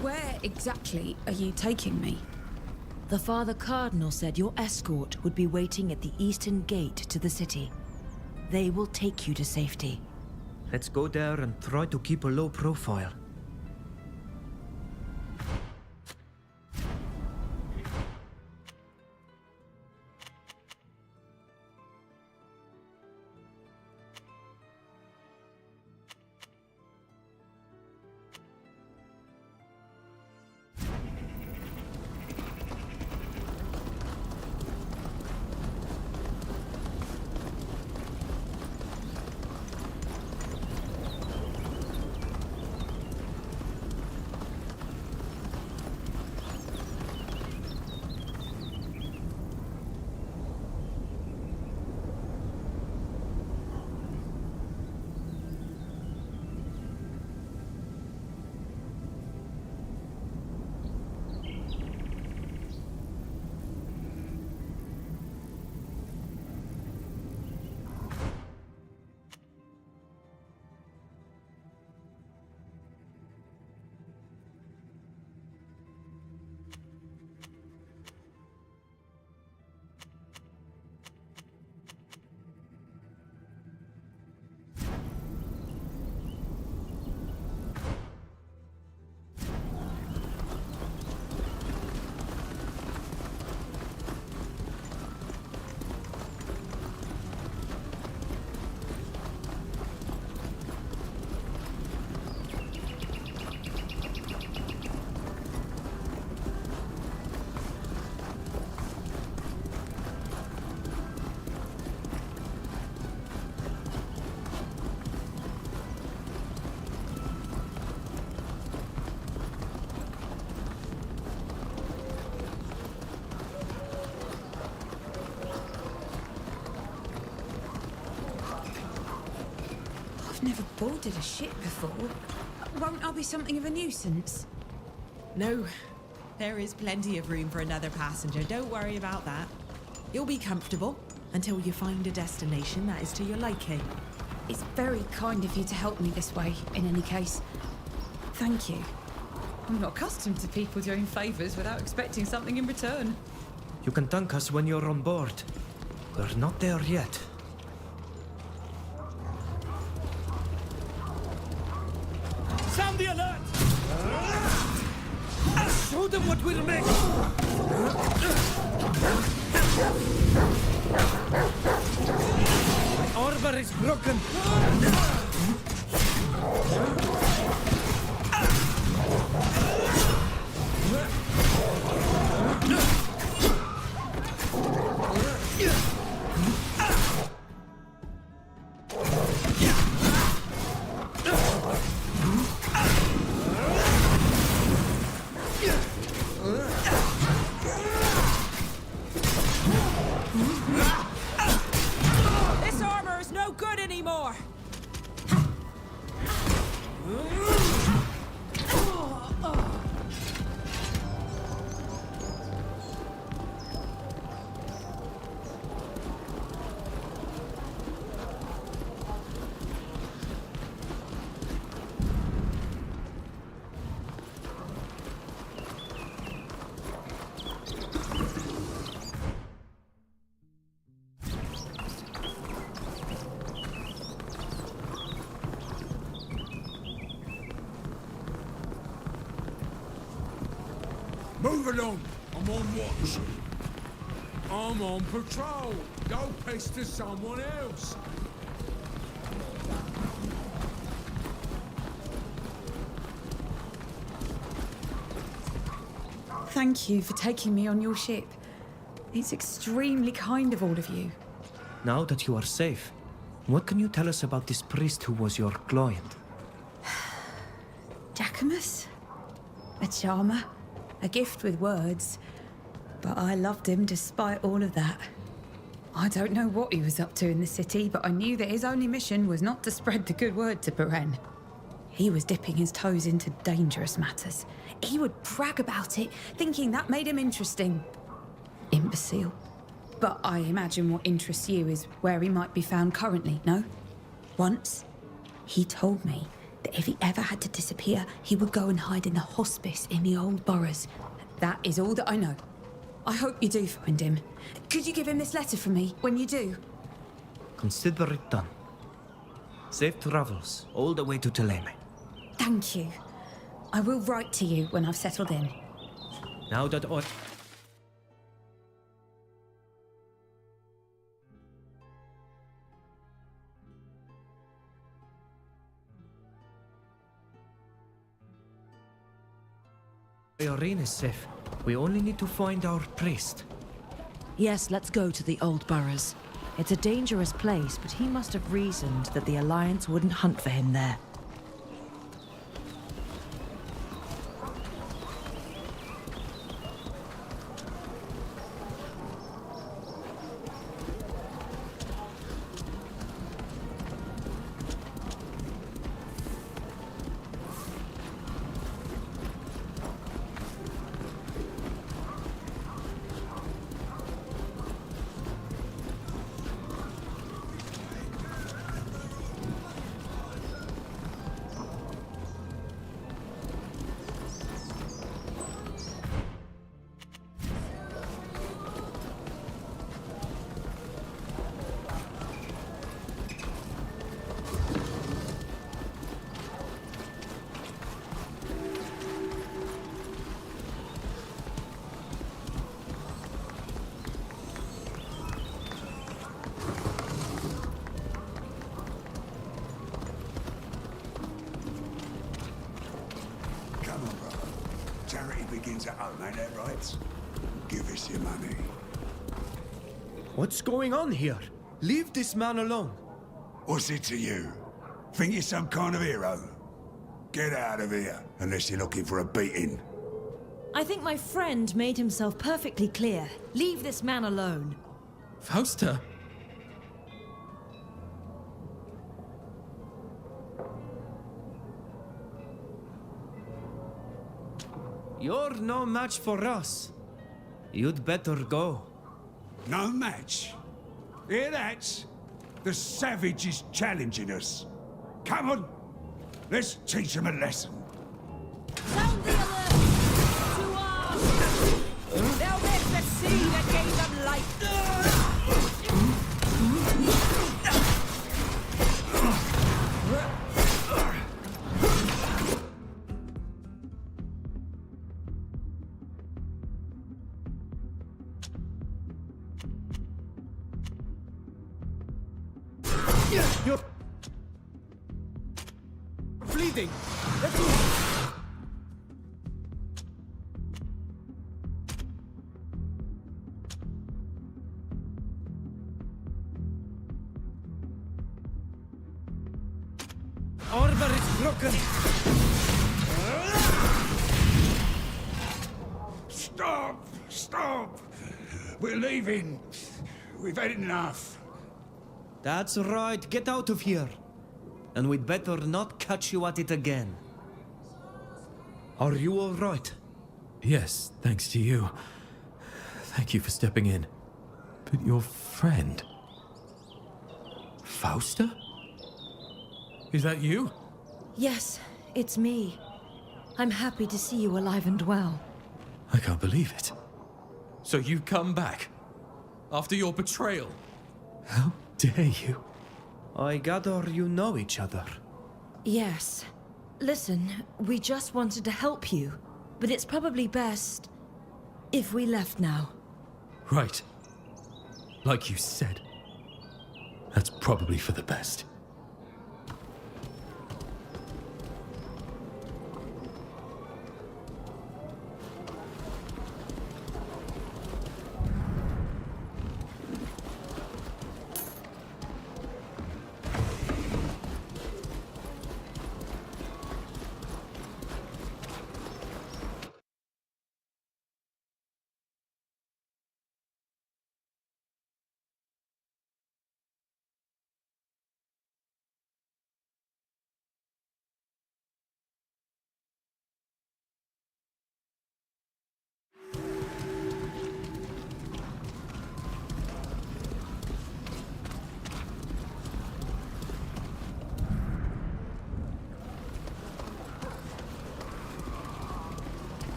Where exactly are you taking me? The Father Cardinal said your escort would be waiting at the eastern gate to the city. They will take you to safety. Let's go there and try to keep a low profile. boarded a ship before. Won't I be something of a nuisance? No. There is plenty of room for another passenger. Don't worry about that. You'll be comfortable until you find a destination that is to your liking. It's very kind of you to help me this way, in any case. Thank you. I'm not accustomed to people doing favours without expecting something in return. You can thank us when you're on board. We're not there yet. Sound the alert! Show them what we'll make! My arbor is broken! This armor is no good anymore! Move along! I'm on watch. I'm on patrol. Go pester someone else. Thank you for taking me on your ship. It's extremely kind of all of you. Now that you are safe, what can you tell us about this priest who was your client? Jacquemus? A charmer. A gift with words. But I loved him despite all of that. I don't know what he was up to in the city, but I knew that his only mission was not to spread the good word to Beren. He was dipping his toes into dangerous matters. He would brag about it, thinking that made him interesting. Imbecile. But I imagine what interests you is where he might be found currently, no? Once, he told me that if he ever had to disappear, he would go and hide in the hospice in the old boroughs. That is all that I know. I hope you do find him. Could you give him this letter from me when you do? Consider it done. Safe travels all the way to Thélème. Thank you. I will write to you when I've settled in. Now that Irene is safe. We only need to find our priest. Yes, let's go to the old boroughs. It's a dangerous place, but he must have reasoned that the Alliance wouldn't hunt for him there. At home, ain't that right? Give us your money. What's going on here? Leave this man alone. What's it to you? Think you're some kind of hero? Get out of here, unless you're looking for a beating. I think my friend made himself perfectly clear. Leave this man alone. Fausta? You're no match for us. You'd better go. No match? Hear that? The savage is challenging us. Come on, let's teach him a lesson. Sound the alert! To arms! They'll miss the sea that gave them life! You're bleeding. Arbor is broken. Stop! Stop! We're leaving. We've had enough. That's right. Get out of here. And we'd better not catch you at it again. Are you all right? Yes, thanks to you. Thank you for stepping in. But your friend... Fausta? Is that you? Yes, it's me. I'm happy to see you alive and well. I can't believe it. So you've come back? After your betrayal? How dare you? I gather you know each other. Yes. Listen, we just wanted to help you, but it's probably best if we left now. Right. Like you said. That's probably for the best.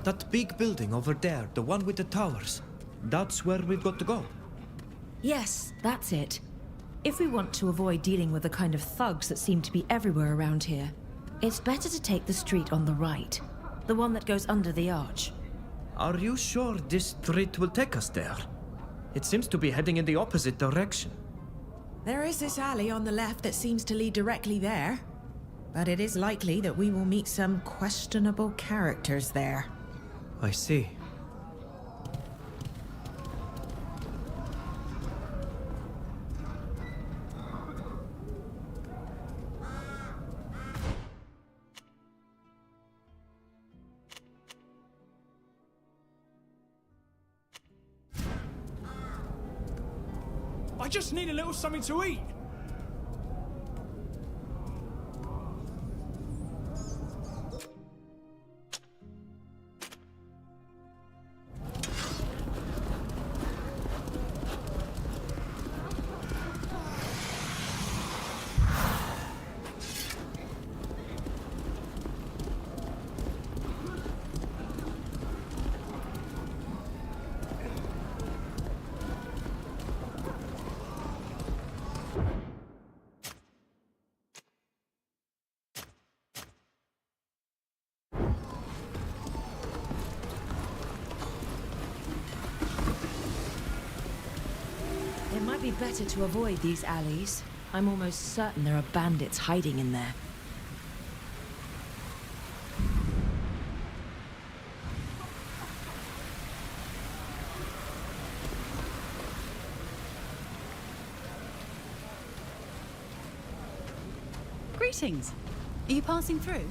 That big building over there, the one with the towers. That's where we've got to go. Yes, that's it. If we want to avoid dealing with the kind of thugs that seem to be everywhere around here, it's better to take the street on the right. The one that goes under the arch. Are you sure this street will take us there? It seems to be heading in the opposite direction. There is this alley on the left that seems to lead directly there. But it is likely that we will meet some questionable characters there. I see. I just need a little something to eat. It might be better to avoid these alleys. I'm almost certain there are bandits hiding in there. Greetings. Are you passing through?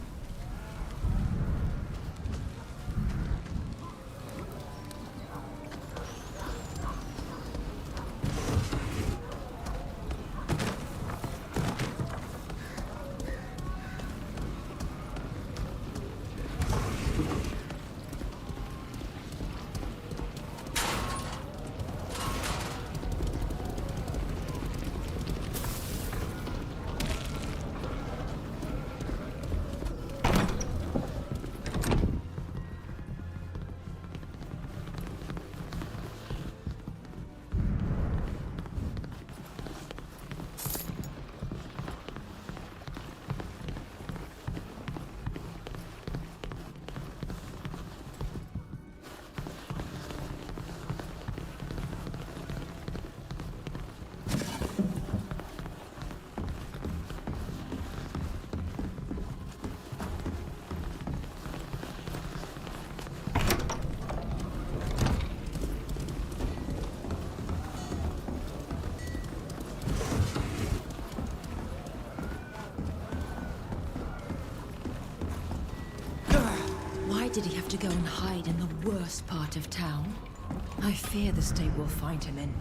Did he have to go and hide in the worst part of town? I fear the state will find him in.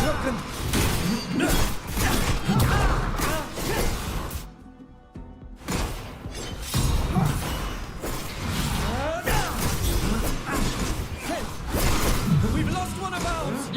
Help! We've lost one of ours!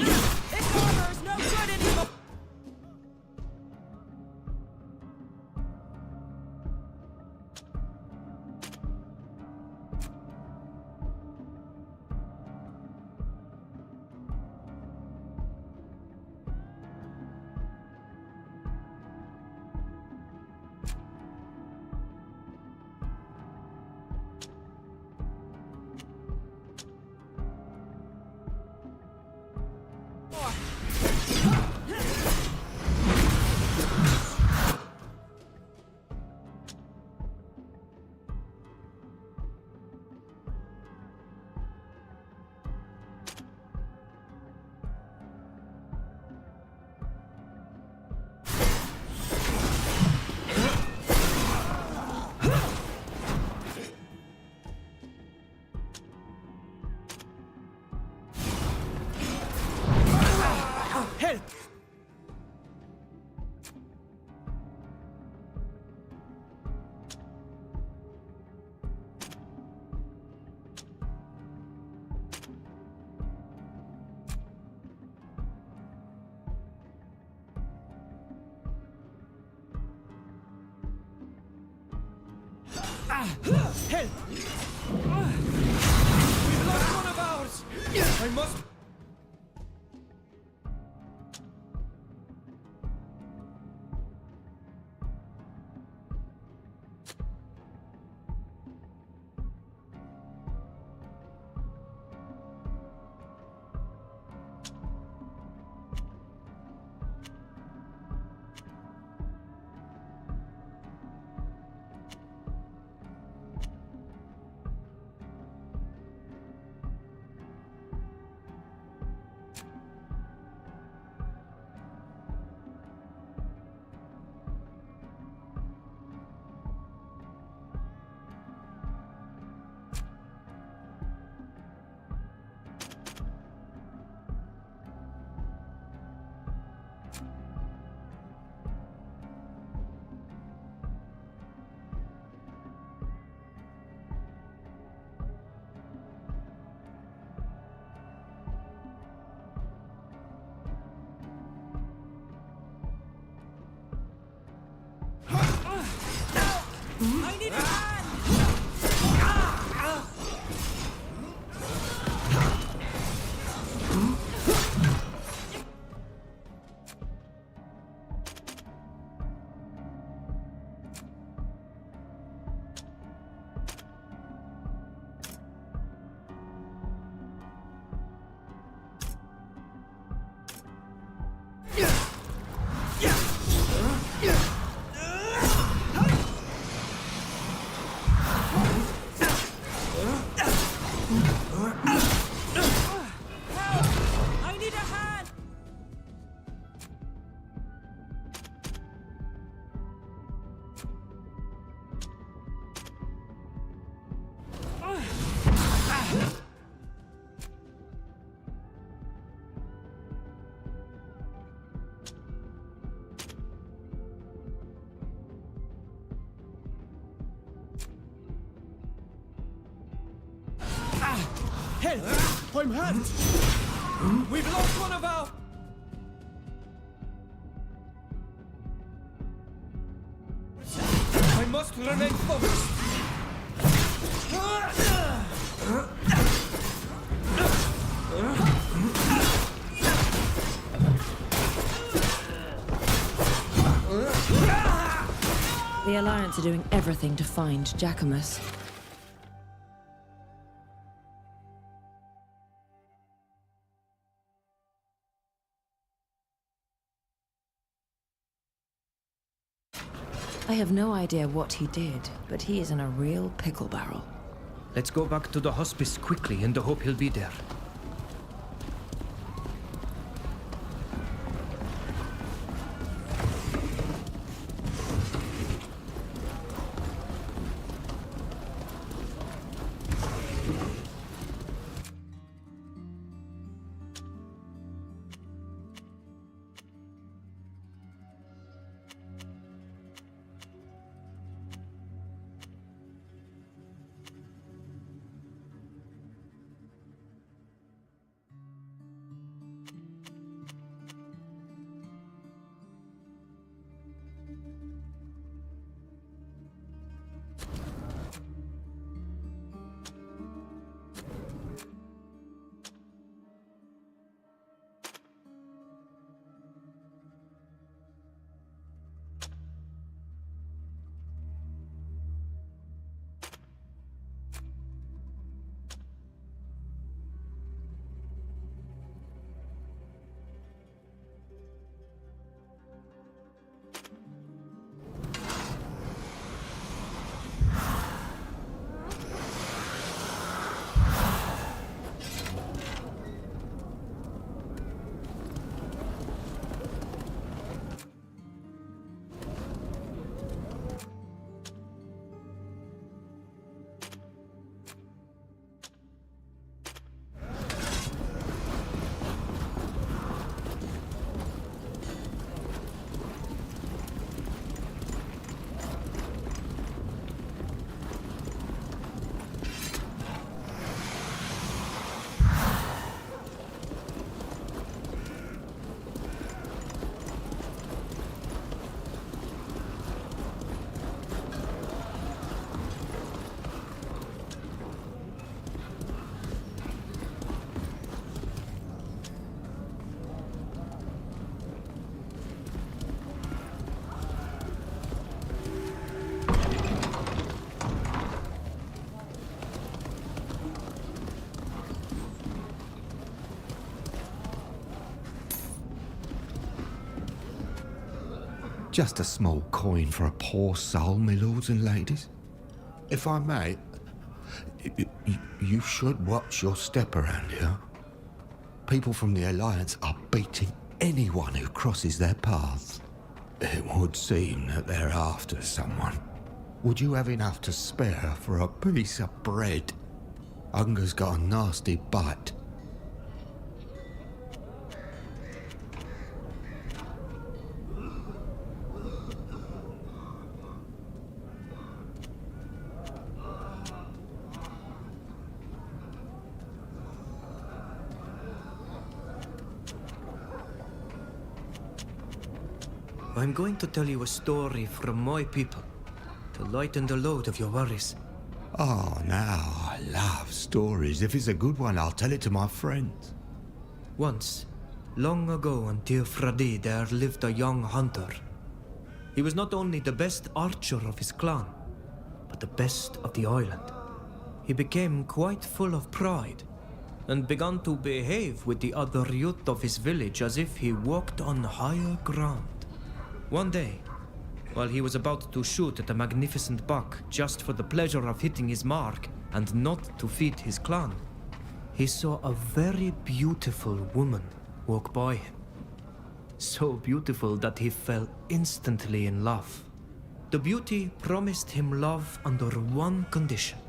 I must... I need a hand! Help! I'm hurt! We've lost one of our... I must remain focused! The Alliance are doing everything to find Jacquemus. I have no idea what he did, but he is in a real pickle barrel. Let's go back to the hospice quickly in the hope he'll be there. Just a small coin for a poor soul, my lords and ladies. If I may, you should watch your step around here. People from the Alliance are beating anyone who crosses their paths. It would seem that they're after someone. Would you have enough to spare for a piece of bread? Hunger's got a nasty bite. I'm going to tell you a story from my people to lighten the load of your worries. Oh, now, I love stories. If it's a good one, I'll tell it to my friends. Once, long ago on Tir Fradi, there lived a young hunter. He was not only the best archer of his clan, but the best of the island. He became quite full of pride, and began to behave with the other youth of his village as if he walked on higher ground. One day, while he was about to shoot at a magnificent buck just for the pleasure of hitting his mark and not to feed his clan, he saw a very beautiful woman walk by him. So beautiful that he fell instantly in love. The beauty promised him love under one condition.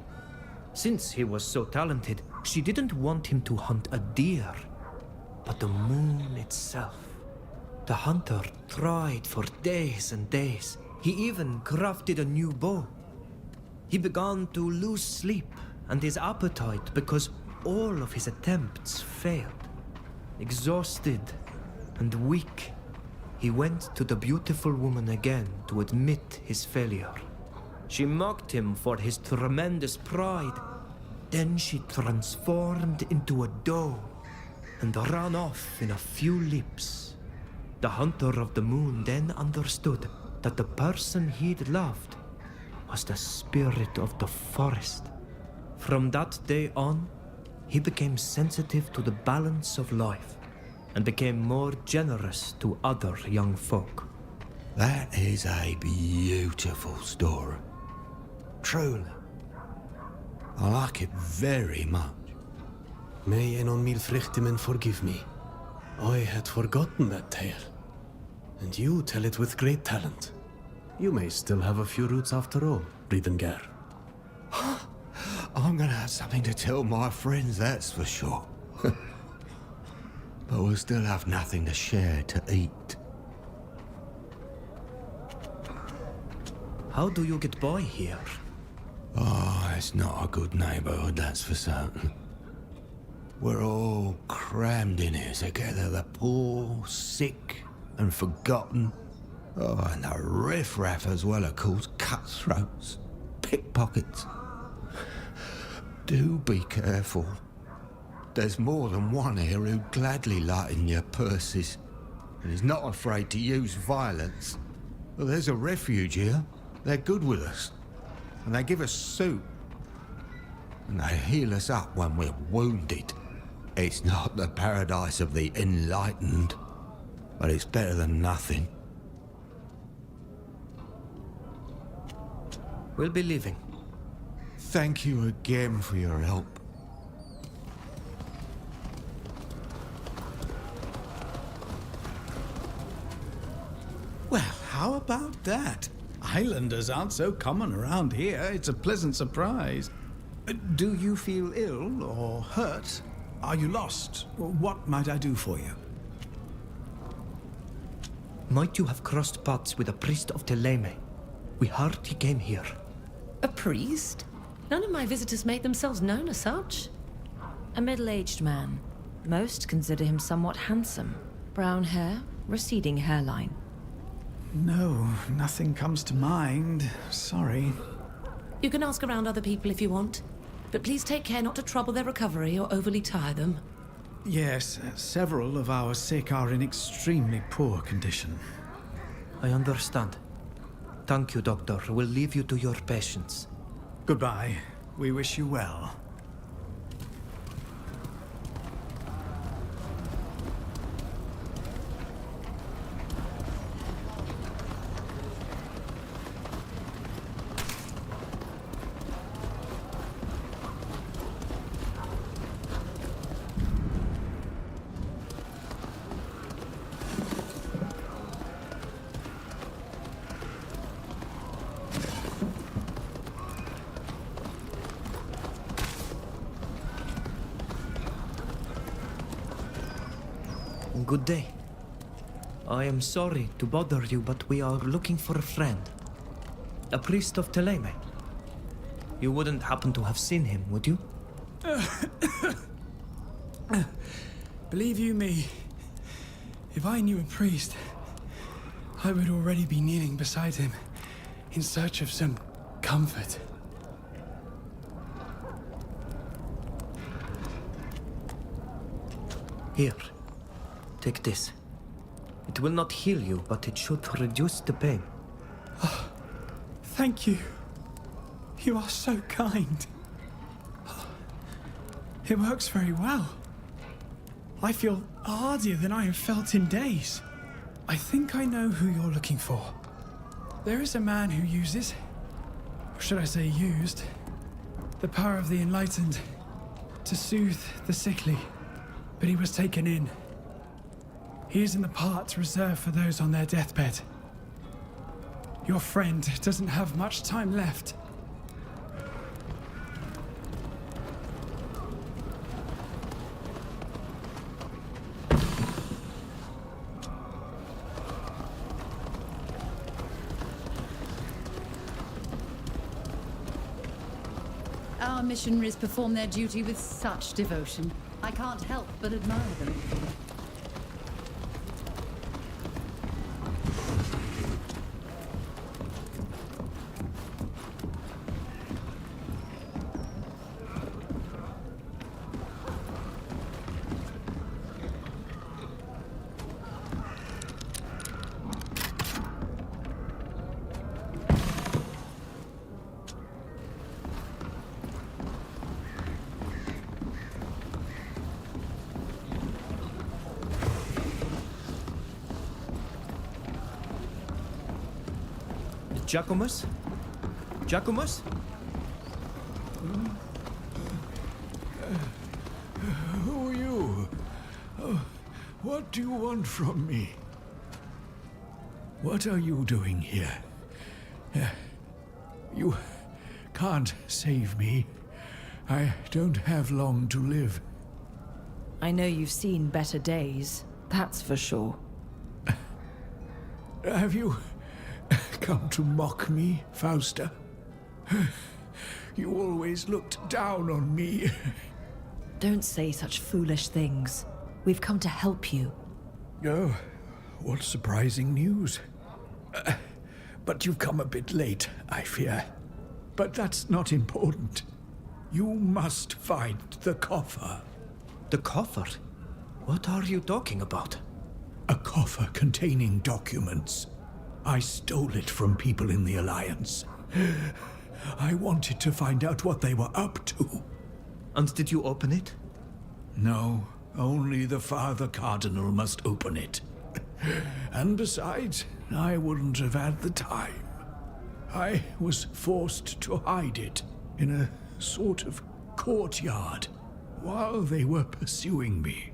Since he was so talented, she didn't want him to hunt a deer, but the moon itself. The hunter tried for days and days. He even crafted a new bow. He began to lose sleep and his appetite because all of his attempts failed. Exhausted and weak, he went to the beautiful woman again to admit his failure. She mocked him for his tremendous pride. Then she transformed into a doe and ran off in a few leaps. The hunter of the moon then understood that the person he'd loved was the spirit of the forest. From that day on, he became sensitive to the balance of life and became more generous to other young folk. That is a beautiful story. Truly. I like it very much. May Enon Milfrichtimen forgive me. I had forgotten that tale. And you tell it with great talent. You may still have a few roots after all, Ridengar. I'm gonna have something to tell my friends, that's for sure. But we'll still have nothing to share to eat. How do you get by here? Oh, it's not a good neighborhood, that's for certain. We're all crammed in here together, the poor, sick, and forgotten. Oh, and the riffraff as well, of course, cutthroats, pickpockets. Do be careful. There's more than one here who'd gladly lighten your purses, and is not afraid to use violence. Well, there's a refuge here. They're good with us, and they give us soup, and they heal us up when we're wounded. It's not the paradise of the enlightened, but it's better than nothing. We'll be leaving. Thank you again for your help. Well, how about that? Islanders aren't so common around here. It's a pleasant surprise. Do you feel ill or hurt? Are you lost? What might I do for you? Might you have crossed paths with a priest of Teleme? We heard he came here. A priest? None of my visitors make themselves known as such. A middle-aged man. Most consider him somewhat handsome. Brown hair, receding hairline. No, nothing comes to mind. Sorry. You can ask around other people if you want, but please take care not to trouble their recovery or overly tire them. Yes, several of our sick are in extremely poor condition. I understand. Thank you, Doctor. We'll leave you to your patients. Goodbye. We wish you well. Good day. I am sorry to bother you, but we are looking for a friend. A priest of Teleme. You wouldn't happen to have seen him, would you? Believe you me, if I knew a priest, I would already be kneeling beside him in search of some comfort. Here. Take this. It will not heal you, but it should reduce the pain. Oh, thank you. You are so kind. It works very well. I feel hardier than I have felt in days. I think I know who you're looking for. There is a man who uses, or should I say used, the power of the enlightened to soothe the sickly, but he was taken in. He is in the parts reserved for those on their deathbed. Your friend doesn't have much time left. Our missionaries perform their duty with such devotion. I can't help but admire them. Giacomus? Giacomus? Who are you? What do you want from me? What are you doing here? You can't save me. I don't have long to live. I know you've seen better days, that's for sure. Have you come to mock me, Fausta? You always looked down on me. Don't say such foolish things. We've come to help you. Oh, what surprising news. But you've come a bit late, I fear. But that's not important. You must find the coffer. The coffer? What are you talking about? A coffer containing documents. I stole it from people in the Alliance. I wanted to find out what they were up to. And did you open it? No, only the Father Cardinal must open it. And besides, I wouldn't have had the time. I was forced to hide it in a sort of courtyard while they were pursuing me.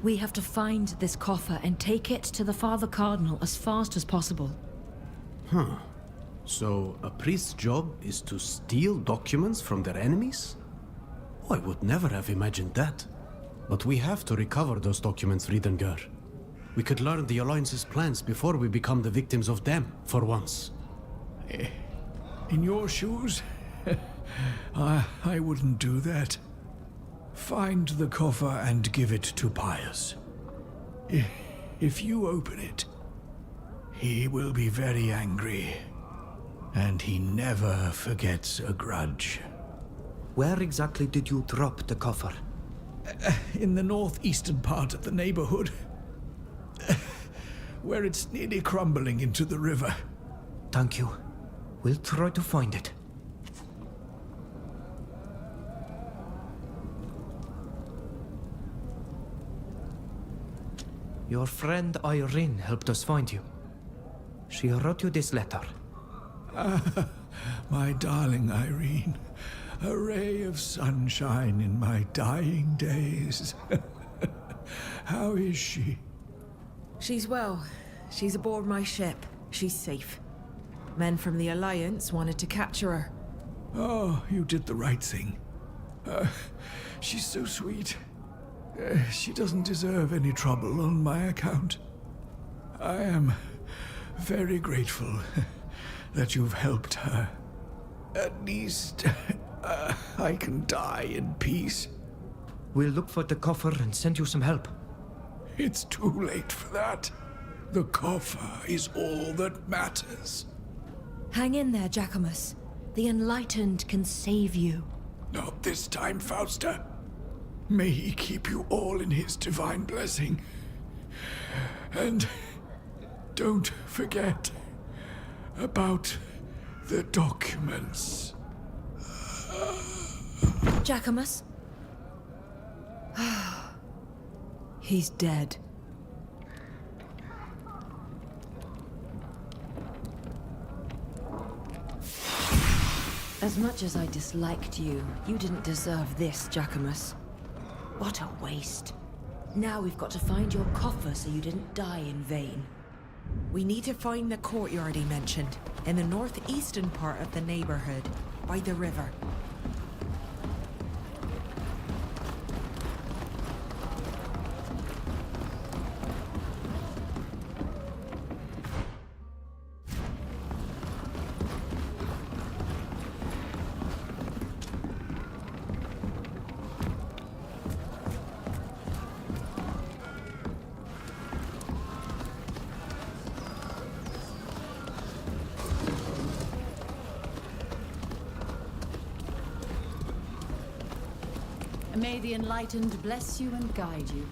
We have to find this coffer and take it to the Father Cardinal as fast as possible. Huh. So, a priest's job is to steal documents from their enemies? Oh, I would never have imagined that. But we have to recover those documents, Riedengar. We could learn the Alliance's plans before we become the victims of them, for once. In your shoes? I wouldn't do that. Find the coffer and give it to Pius. If you open it, he will be very angry. And he never forgets a grudge. Where exactly did you drop the coffer? In the northeastern part of the neighborhood. Where it's nearly crumbling into the river. Thank you. We'll try to find it. Your friend Irene helped us find you. She wrote you this letter. My darling Irene. A ray of sunshine in my dying days. How is she? She's well. She's aboard my ship. She's safe. Men from the Alliance wanted to capture her. Oh, you did the right thing. She's so sweet. She doesn't deserve any trouble on my account. I am very grateful that you've helped her. At least, I can die in peace. We'll look for the coffer and send you some help. It's too late for that. The coffer is all that matters. Hang in there, Giacomus. The Enlightened can save you. Not this time, Fausta. May he keep you all in his divine blessing. And don't forget about the documents. Giacomus? He's dead. As much as I disliked you, you didn't deserve this, Jacquemus. What a waste. Now we've got to find your coffer so you didn't die in vain. We need to find the courtyard he mentioned, in the northeastern part of the neighborhood, by the river. May the enlightened bless you and guide you.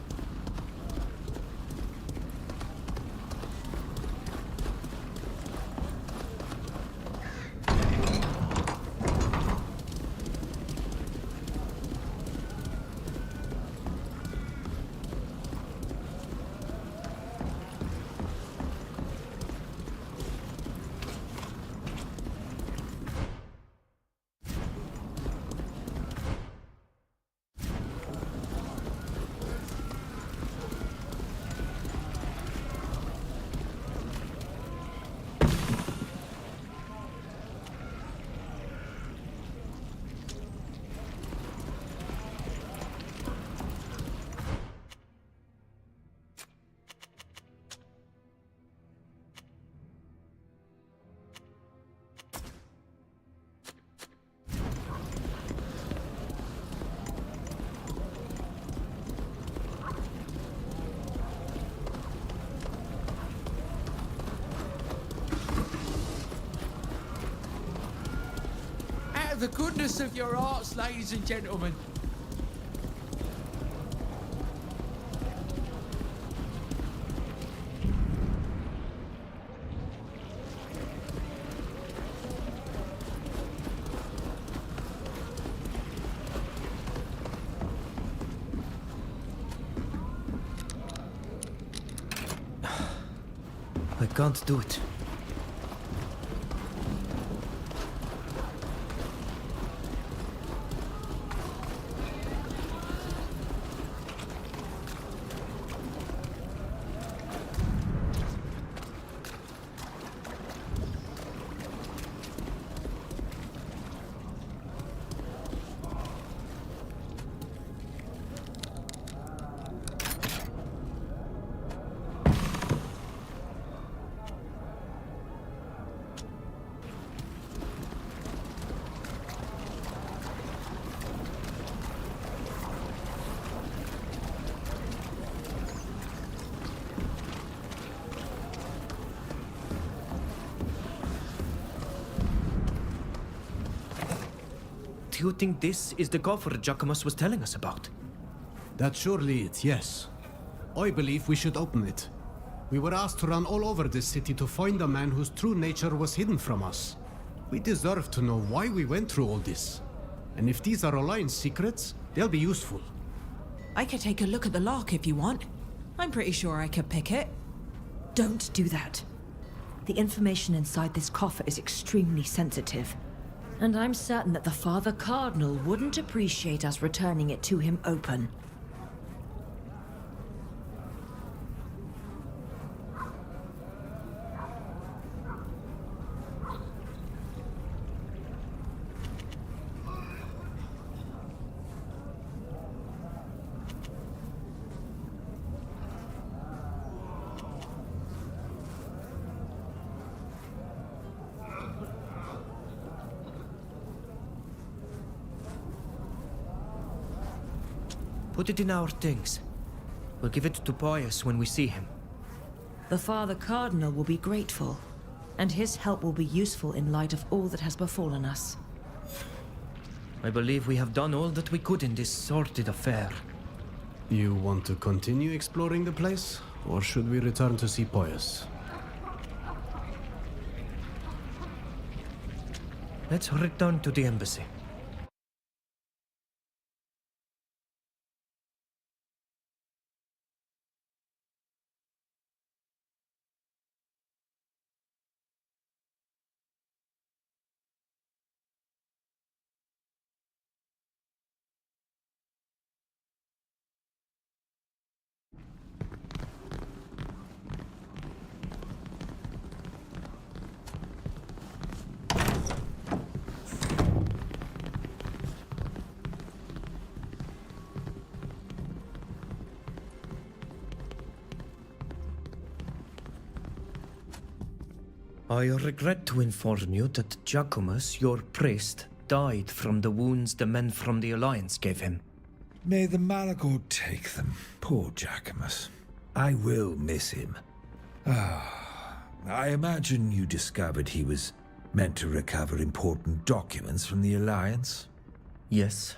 Out of the goodness of your hearts, ladies and gentlemen. I can't do it. Do you think this is the coffer Jacquemus was telling us about? That's surely it, yes. I believe we should open it. We were asked to run all over this city to find a man whose true nature was hidden from us. We deserve to know why we went through all this. And if these are Alliance secrets, they'll be useful. I could take a look at the lock if you want. I'm pretty sure I could pick it. Don't do that. The information inside this coffer is extremely sensitive. And I'm certain that the Father Cardinal wouldn't appreciate us returning it to him open. Put it in our things. We'll give it to Pius when we see him. The Father Cardinal will be grateful, and his help will be useful in light of all that has befallen us. I believe we have done all that we could in this sordid affair. You want to continue exploring the place? Or should we return to see Pius? Let's return to the embassy. I regret to inform you that Giacomus, your priest, died from the wounds the men from the Alliance gave him. May the Malachor take them. Poor Giacomus. I will miss him. I imagine you discovered he was meant to recover important documents from the Alliance? Yes.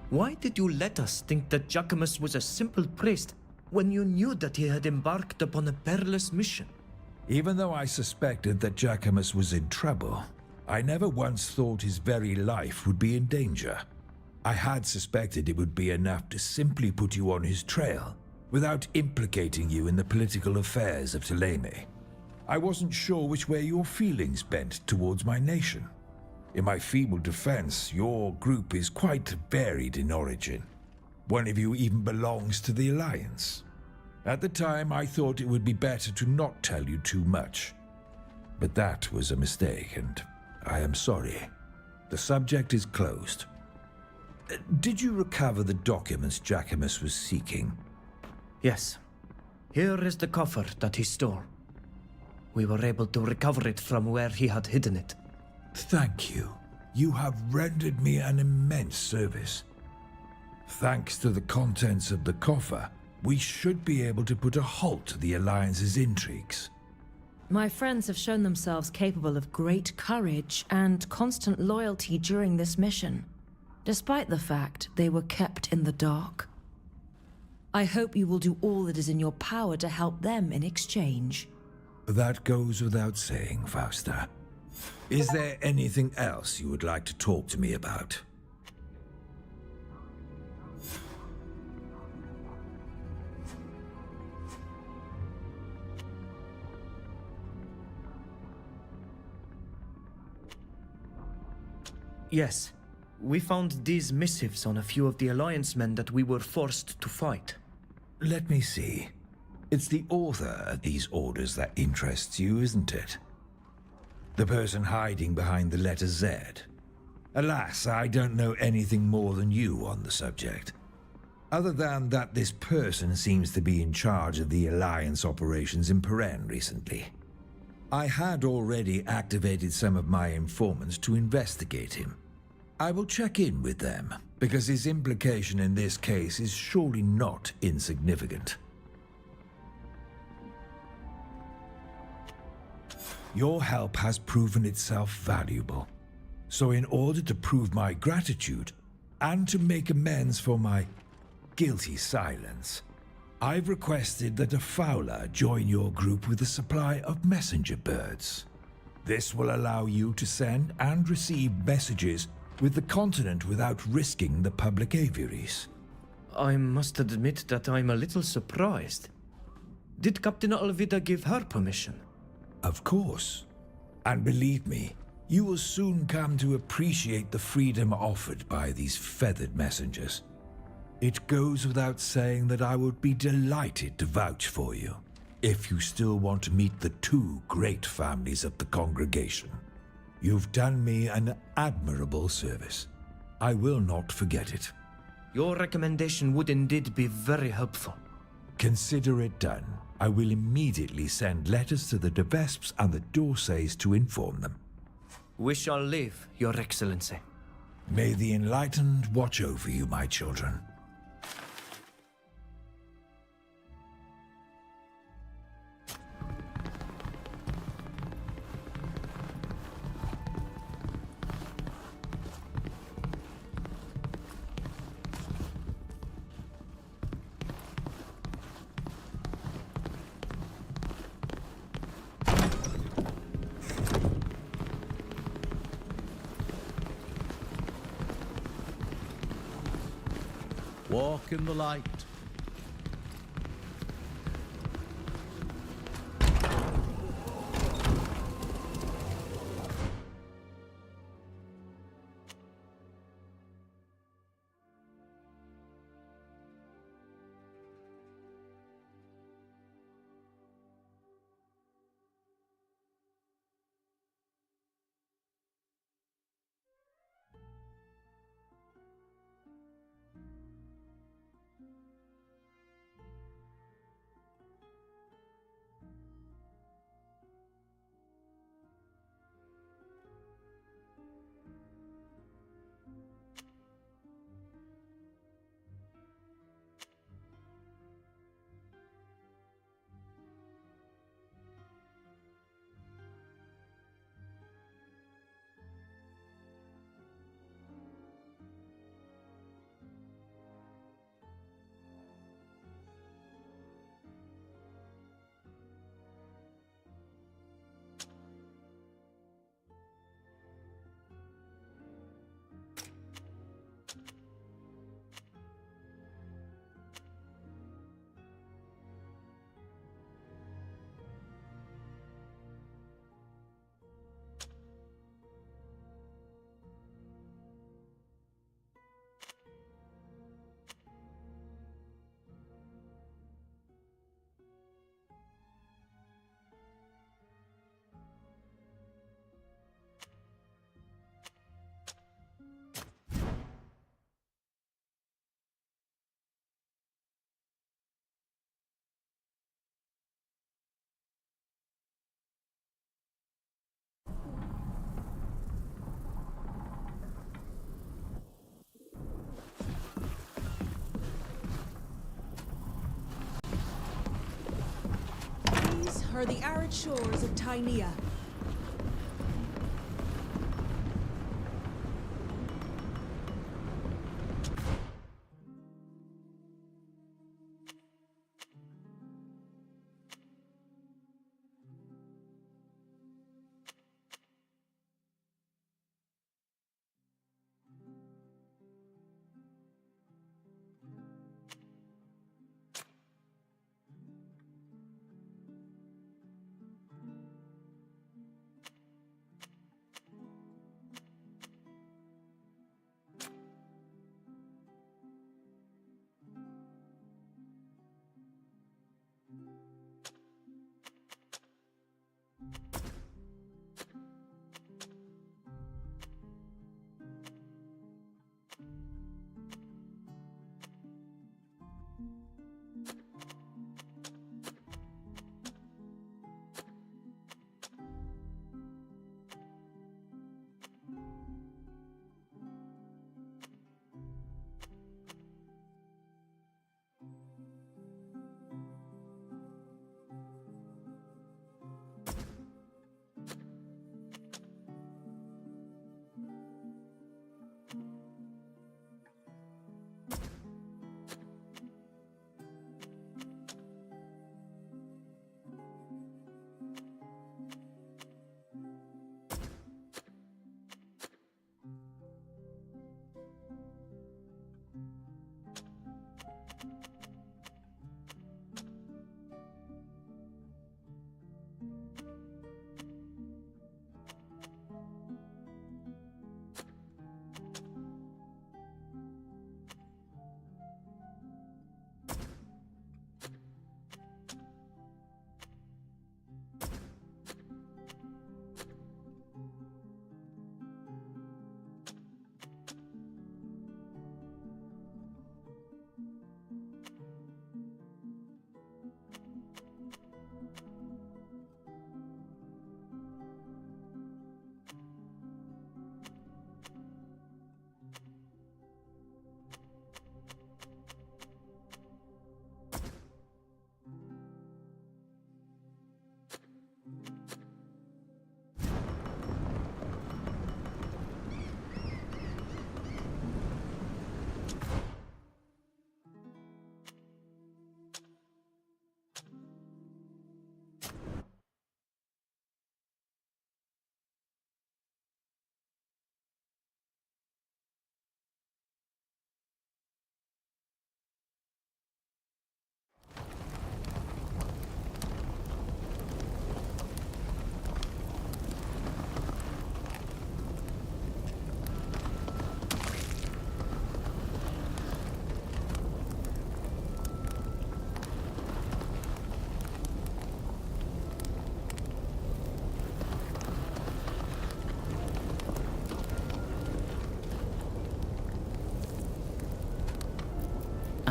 Why did you let us think that Giacomus was a simple priest when you knew that he had embarked upon a perilous mission? Even though I suspected that Giacomus was in trouble, I never once thought his very life would be in danger. I had suspected it would be enough to simply put you on his trail, without implicating you in the political affairs of Thélème. I wasn't sure which way your feelings bent towards my nation. In my feeble defense, your group is quite varied in origin. One of you even belongs to the Alliance. At the time, I thought it would be better to not tell you too much. But that was a mistake, and I am sorry. The subject is closed. Did you recover the documents Giacomus was seeking? Yes. Here is the coffer that he stole. We were able to recover it from where he had hidden it. Thank you. You have rendered me an immense service. Thanks to the contents of the coffer, we should be able to put a halt to the Alliance's intrigues. My friends have shown themselves capable of great courage and constant loyalty during this mission, despite the fact they were kept in the dark. I hope you will do all that is in your power to help them in exchange. That goes without saying, Fausta. Is there anything else you would like to talk to me about? Yes. We found these missives on a few of the Alliance men that we were forced to fight. Let me see. It's the author of these orders that interests you, isn't it? The person hiding behind the letter Z. Alas, I don't know anything more than you on the subject. Other than that this person seems to be in charge of the Alliance operations in Peren recently. I had already activated some of my informants to investigate him. I will check in with them, because his implication in this case is surely not insignificant. Your help has proven itself valuable. So in order to prove my gratitude, and to make amends for my guilty silence, I've requested that a Fowler join your group with a supply of messenger birds. This will allow you to send and receive messages with the continent without risking the public aviaries. I must admit that I'm a little surprised. Did Captain Alvida give her permission? Of course. And believe me, you will soon come to appreciate the freedom offered by these feathered messengers. It goes without saying that I would be delighted to vouch for you, if you still want to meet the two great families of the congregation. You've done me an admirable service. I will not forget it. Your recommendation would indeed be very helpful. Consider it done. I will immediately send letters to the De Vesps and the Dorsays to inform them. We shall leave, Your Excellency. May the Enlightened watch over you, my children. Walk in the light. her the arid shores of Tynea.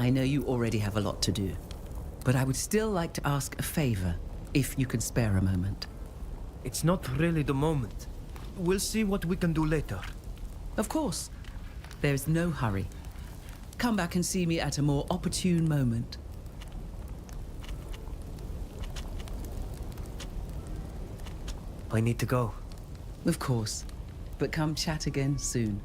I know you already have a lot to do, but I would still like to ask a favor, if you can spare a moment. It's not really the moment. We'll see what we can do later. Of course. There's no hurry. Come back and see me at a more opportune moment. I need to go. Of course. But come chat again soon.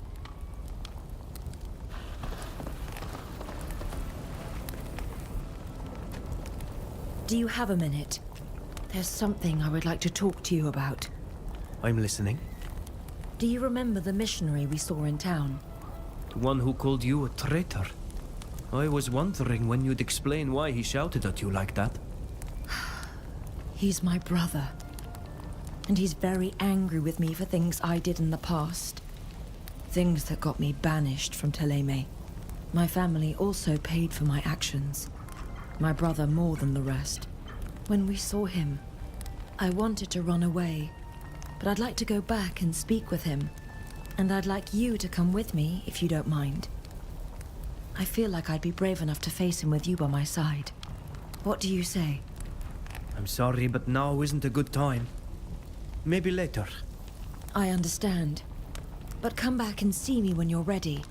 Do you have a minute? There's something I would like to talk to you about. I'm listening. Do you remember the missionary we saw in town? The one who called you a traitor. I was wondering when you'd explain why he shouted at you like that. He's my brother. And he's very angry with me for things I did in the past. Things that got me banished from Teleme. My family also paid for my actions. My brother more than the rest. When we saw him, I wanted to run away, but I'd like to go back and speak with him. And I'd like you to come with me, if you don't mind. I feel like I'd be brave enough to face him with you by my side. What do you say? I'm sorry, but now isn't a good time. Maybe later. I understand. But come back and see me when you're ready.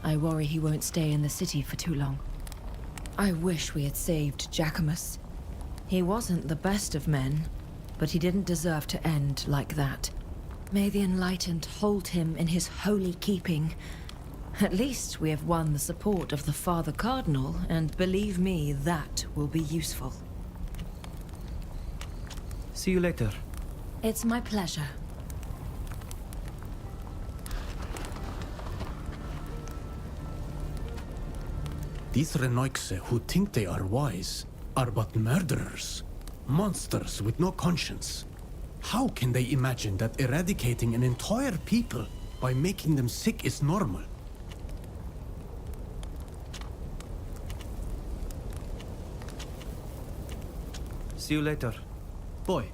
I worry he won't stay in the city for too long. I wish we had saved Jacquemus. He wasn't the best of men, but he didn't deserve to end like that. May the Enlightened hold him in his holy keeping. At least we have won the support of the Father Cardinal, and believe me, that will be useful. See you later. It's my pleasure. These Renoixe who think they are wise are but murderers. Monsters with no conscience. How can they imagine that eradicating an entire people by making them sick is normal? See you later. Boy.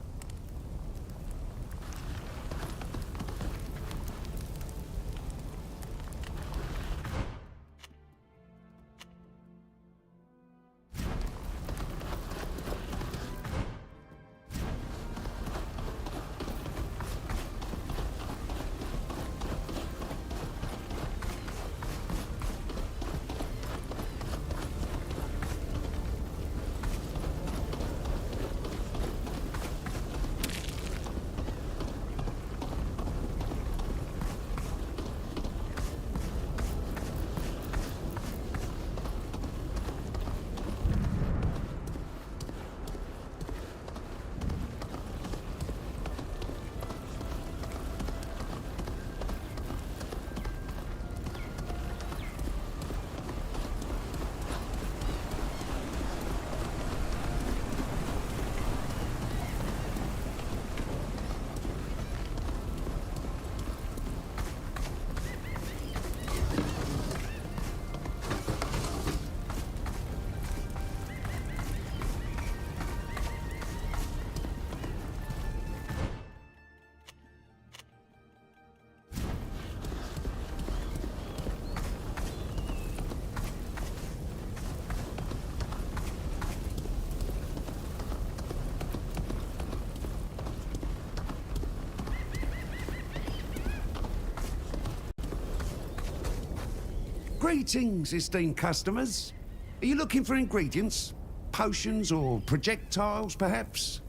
Greetings, esteemed customers. Are you looking for ingredients? Potions or projectiles, perhaps?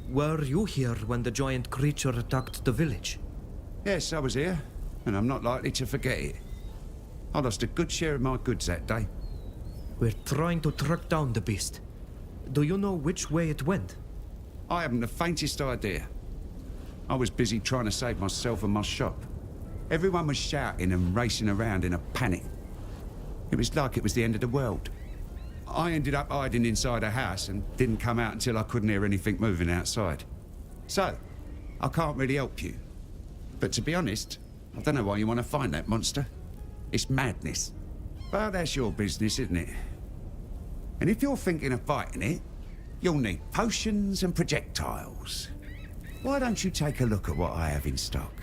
Were you here when the giant creature attacked the village? Yes, I was here, and I'm not likely to forget it. I lost a good share of my goods that day. We're trying to track down the beast. Do you know which way it went? I haven't the faintest idea. I was busy trying to save myself and my shop. Everyone was shouting and racing around in a panic. It was like it was the end of the world. I ended up hiding inside a house and didn't come out until I couldn't hear anything moving outside. So, I can't really help you. But to be honest, I don't know why you want to find that monster. It's madness. But that's your business, isn't it? And if you're thinking of fighting it, you'll need potions and projectiles. Why don't you take a look at what I have in stock?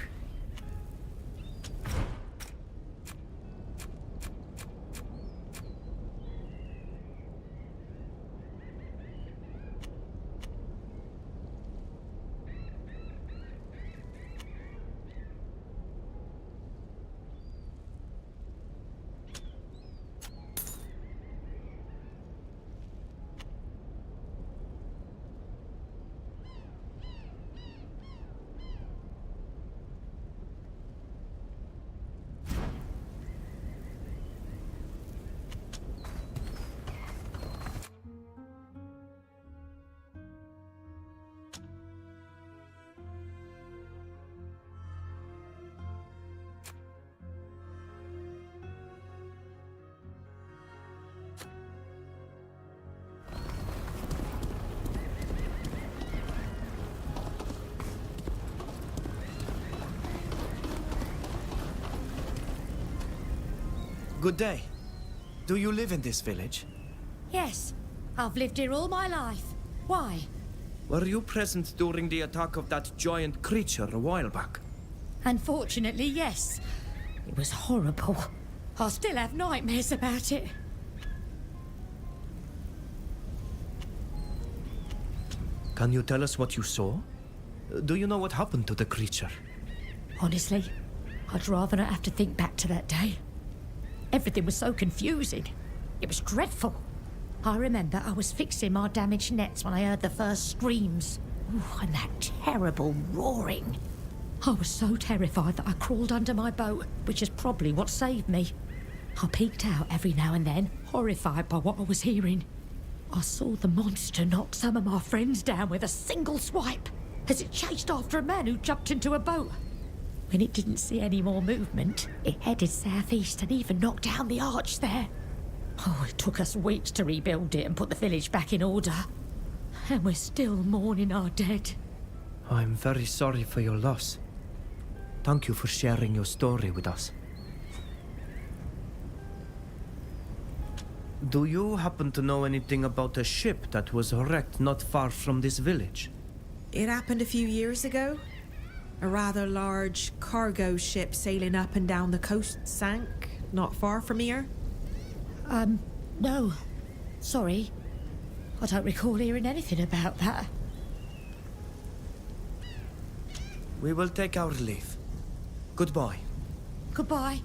Good day. Do you live in this village? Yes, I've lived here all my life. Why? Were you present during the attack of that giant creature a while back? Unfortunately, yes. It was horrible. I still have nightmares about it. Can you tell us what you saw? Do you know what happened to the creature? Honestly, I'd rather not have to think back to that day. Everything was so confusing. It was dreadful. I remember I was fixing my damaged nets when I heard the first screams. Ooh, and that terrible roaring. I was so terrified that I crawled under my boat, which is probably what saved me. I peeked out every now and then, horrified by what I was hearing. I saw the monster knock some of my friends down with a single swipe as it chased after a man who jumped into a boat. When it didn't see any more movement, it headed southeast and even knocked down the arch there. Oh, it took us weeks to rebuild it and put the village back in order. And we're still mourning our dead. I'm very sorry for your loss. Thank you for sharing your story with us. Do you happen to know anything about a ship that was wrecked not far from this village? It happened a few years ago. A rather large cargo ship sailing up and down the coast sank, not far from here. No. Sorry. I don't recall hearing anything about that. We will take our leave. Goodbye. Goodbye.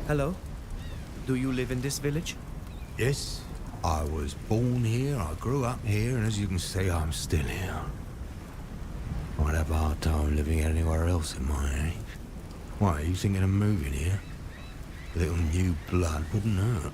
Hello? Do you live in this village? Yes, I was born here, I grew up here, and as you can see, I'm still here. I'd have a hard time living anywhere else at my age. Why, are you thinking of moving here? A little new blood wouldn't hurt.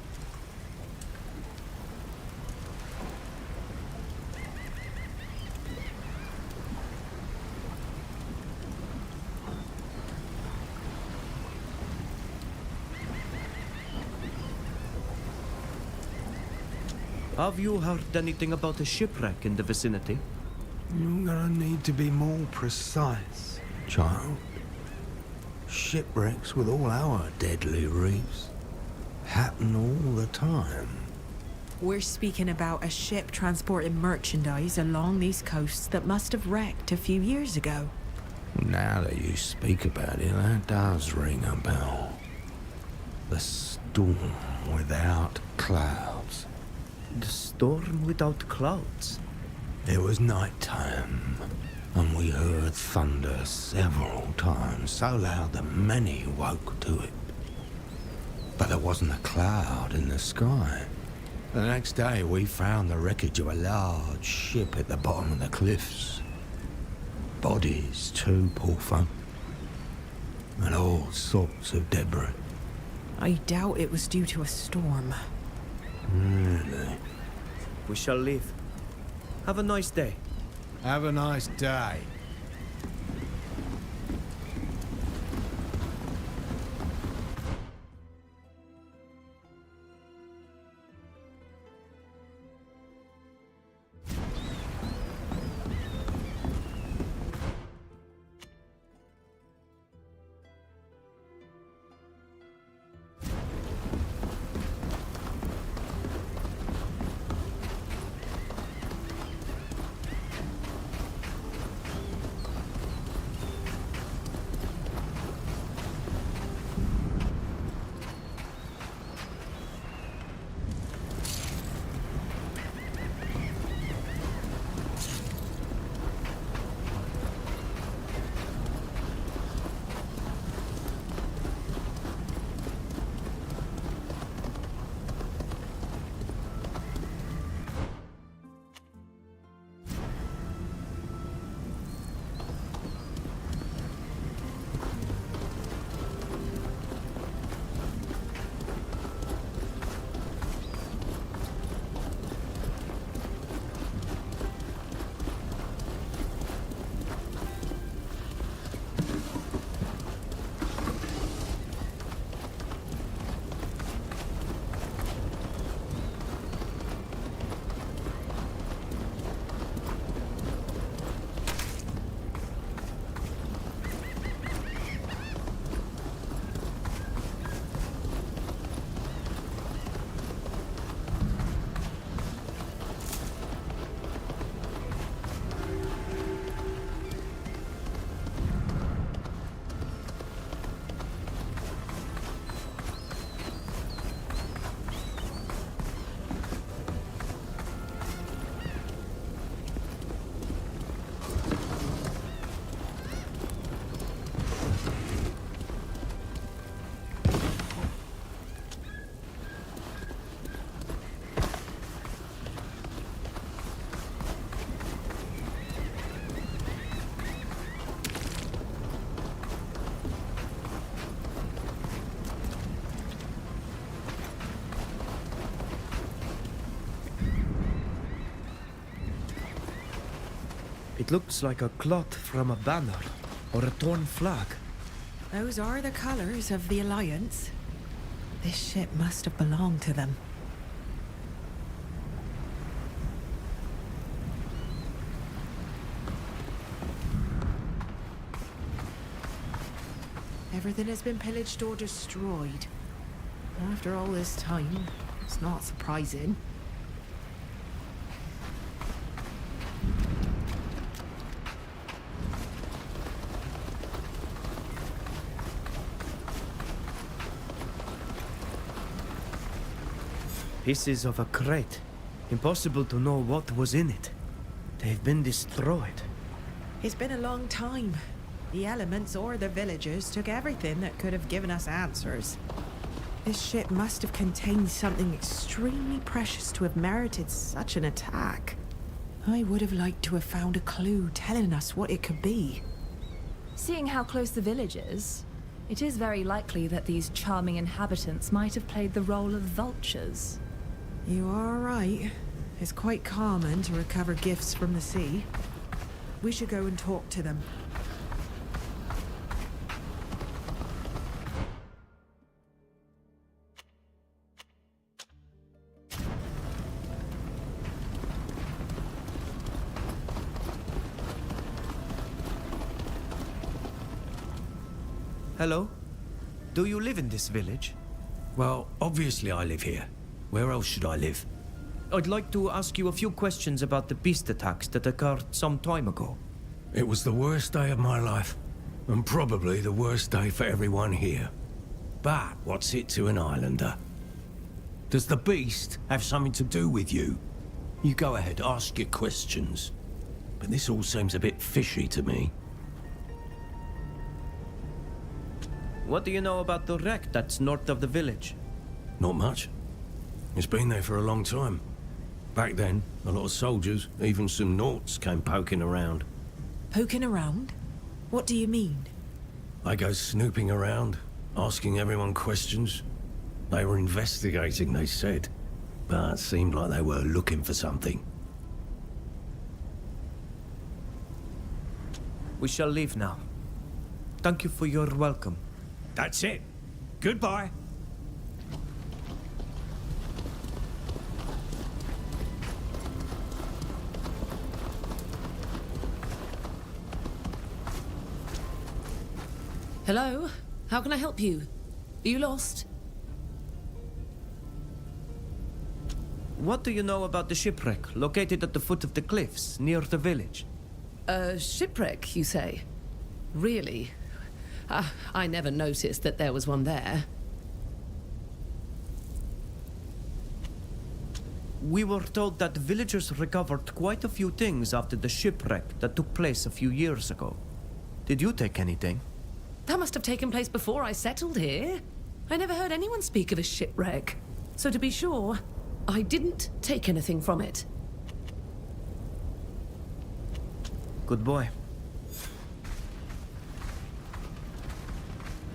Have you heard anything about a shipwreck in the vicinity? You're gonna need to be more precise, child. Shipwrecks with all our deadly reefs happen all the time. We're speaking about a ship transporting merchandise along these coasts that must have wrecked a few years ago. Now that you speak about it, that does ring a bell. The storm without clouds. The storm without clouds? It was night time, and we heard thunder several times, so loud that many woke to it. But there wasn't a cloud in the sky. The next day we found the wreckage of a large ship at the bottom of the cliffs. Bodies too, poor folk. And all sorts of debris. I doubt it was due to a storm. Really? We shall leave. Have a nice day. Have a nice day. It looks like a cloth from a banner or a torn flag. Those are the colors of the Alliance. This ship must have belonged to them. Everything has been pillaged or destroyed. After all this time, it's not surprising. Pieces of a crate. Impossible to know what was in it. They've been destroyed. It's been a long time. The elements or the villagers took everything that could have given us answers. This ship must have contained something extremely precious to have merited such an attack. I would have liked to have found a clue telling us what it could be. Seeing how close the village is, it is very likely that these charming inhabitants might have played the role of vultures. You are right. It's quite common to recover gifts from the sea. We should go and talk to them. Hello? Do you live in this village? Well, obviously I live here. Where else should I live? I'd like to ask you a few questions about the beast attacks that occurred some time ago. It was the worst day of my life, and probably the worst day for everyone here. But what's it to an islander? Does the beast have something to do with you? You go ahead, ask your questions. But this all seems a bit fishy to me. What do you know about the wreck that's north of the village? Not much. It's been there for a long time. Back then, a lot of soldiers, even some Nauts, came poking around. Poking around? What do you mean? They go snooping around, asking everyone questions. They were investigating, they said. But it seemed like they were looking for something. We shall leave now. Thank you for your welcome. That's it. Goodbye. Hello? How can I help you? Are you lost? What do you know about the shipwreck located at the foot of the cliffs near the village? A shipwreck, you say? Really? I never noticed that there was one there. We were told that villagers recovered quite a few things after the shipwreck that took place a few years ago. Did you take anything? That must have taken place before I settled here. I never heard anyone speak of a shipwreck. So to be sure, I didn't take anything from it. Good boy.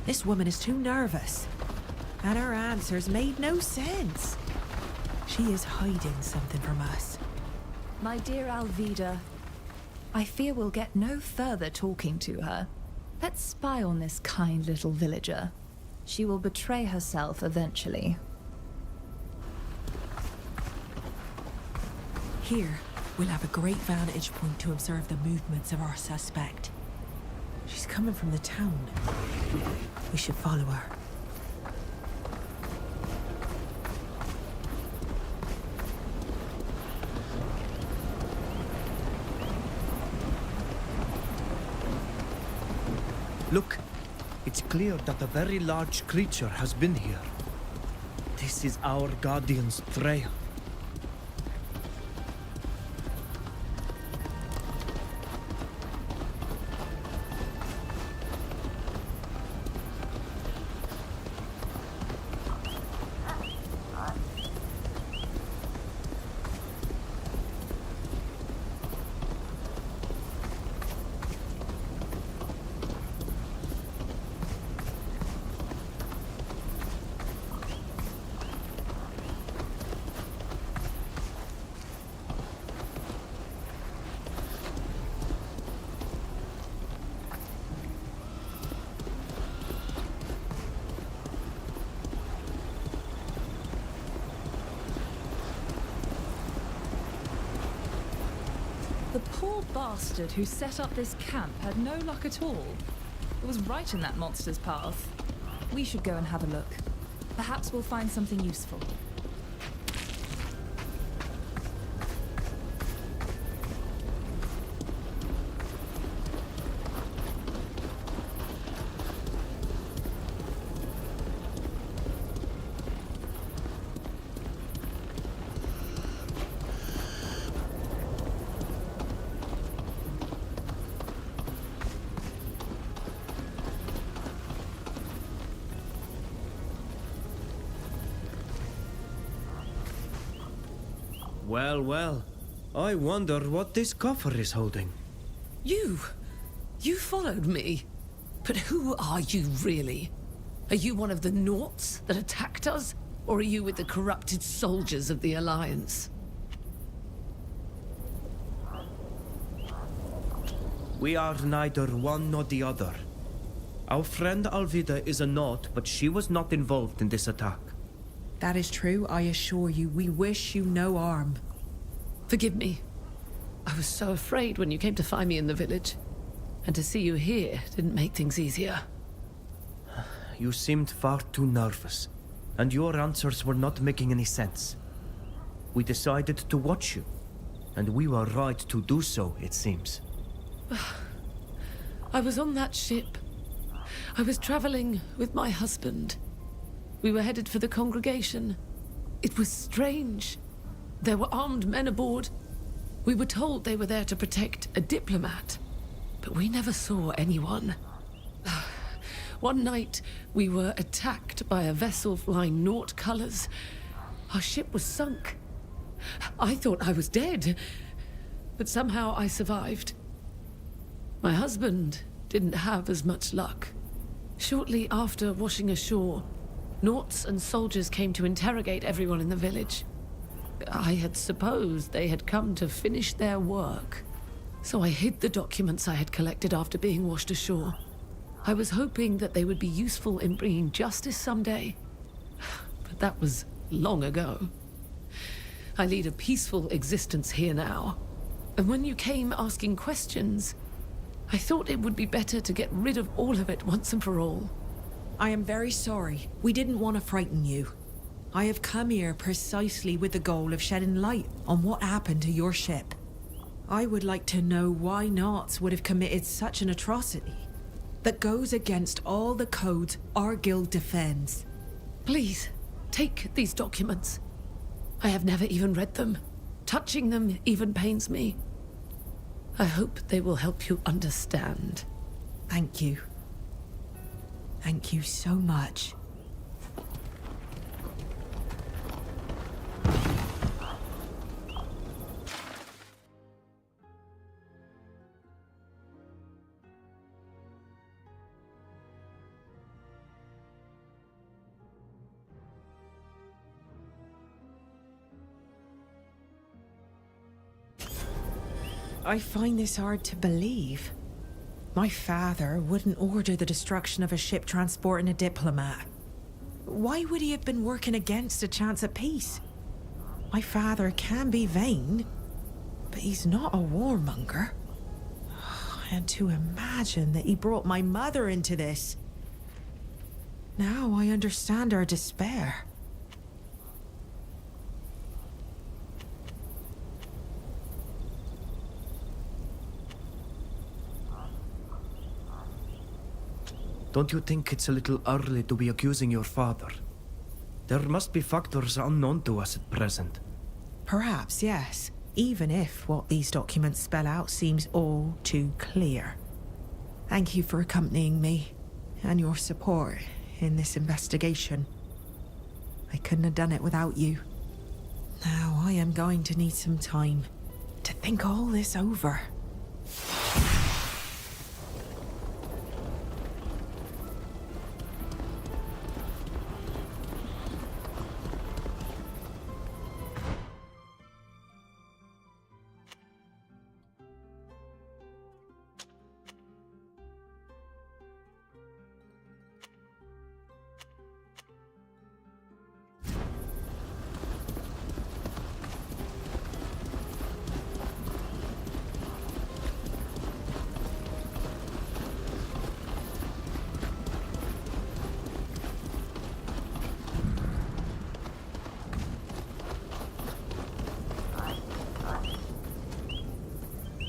This woman is too nervous. And her answers made no sense. She is hiding something from us. My dear Alvida, I fear we'll get no further talking to her. Let's spy on this kind little villager. She will betray herself eventually. Here, we'll have a great vantage point to observe the movements of our suspect. She's coming from the town. We should follow her. Look, it's clear that a very large creature has been here. This is our guardian's trail. The poor bastard who set up this camp had no luck at all. It was right in that monster's path. We should go and have a look. Perhaps we'll find something useful. Well, well. I wonder what this coffer is holding. You followed me. But who are you really? Are you one of the Naughts that attacked us? Or are you with the corrupted soldiers of the Alliance? We are neither one nor the other. Our friend Alvida is a Naut, but she was not involved in this attack. That is true, I assure you. We wish you no harm. Forgive me. I was so afraid when you came to find me in the village. And to see you here didn't make things easier. You seemed far too nervous, and your answers were not making any sense. We decided to watch you, and we were right to do so, it seems. I was on that ship. I was traveling with my husband. We were headed for the congregation. It was strange. There were armed men aboard. We were told they were there to protect a diplomat, but we never saw anyone. One night, we were attacked by a vessel flying Naut colors. Our ship was sunk. I thought I was dead, but somehow I survived. My husband didn't have as much luck. Shortly after washing ashore, Nauts and soldiers came to interrogate everyone in the village. I had supposed they had come to finish their work, so I hid the documents I had collected after being washed ashore. I was hoping that they would be useful in bringing justice someday, but that was long ago. I lead a peaceful existence here now, and when you came asking questions, I thought it would be better to get rid of all of it once and for all. I am very sorry. We didn't want to frighten you. I have come here precisely with the goal of shedding light on what happened to your ship. I would like to know why Nauts would have committed such an atrocity that goes against all the codes our guild defends. Please, take these documents. I have never even read them. Touching them even pains me. I hope they will help you understand. Thank you. Thank you so much. I find this hard to believe. My father wouldn't order the destruction of a ship transporting a diplomat. Why would he have been working against a chance at peace? My father can be vain, but he's not a warmonger. And to imagine that he brought my mother into this. Now I understand our despair. Don't you think it's a little early to be accusing your father? There must be factors unknown to us at present. Perhaps, yes. Even if what these documents spell out seems all too clear. Thank you for accompanying me and your support in this investigation. I couldn't have done it without you. Now I am going to need some time to think all this over.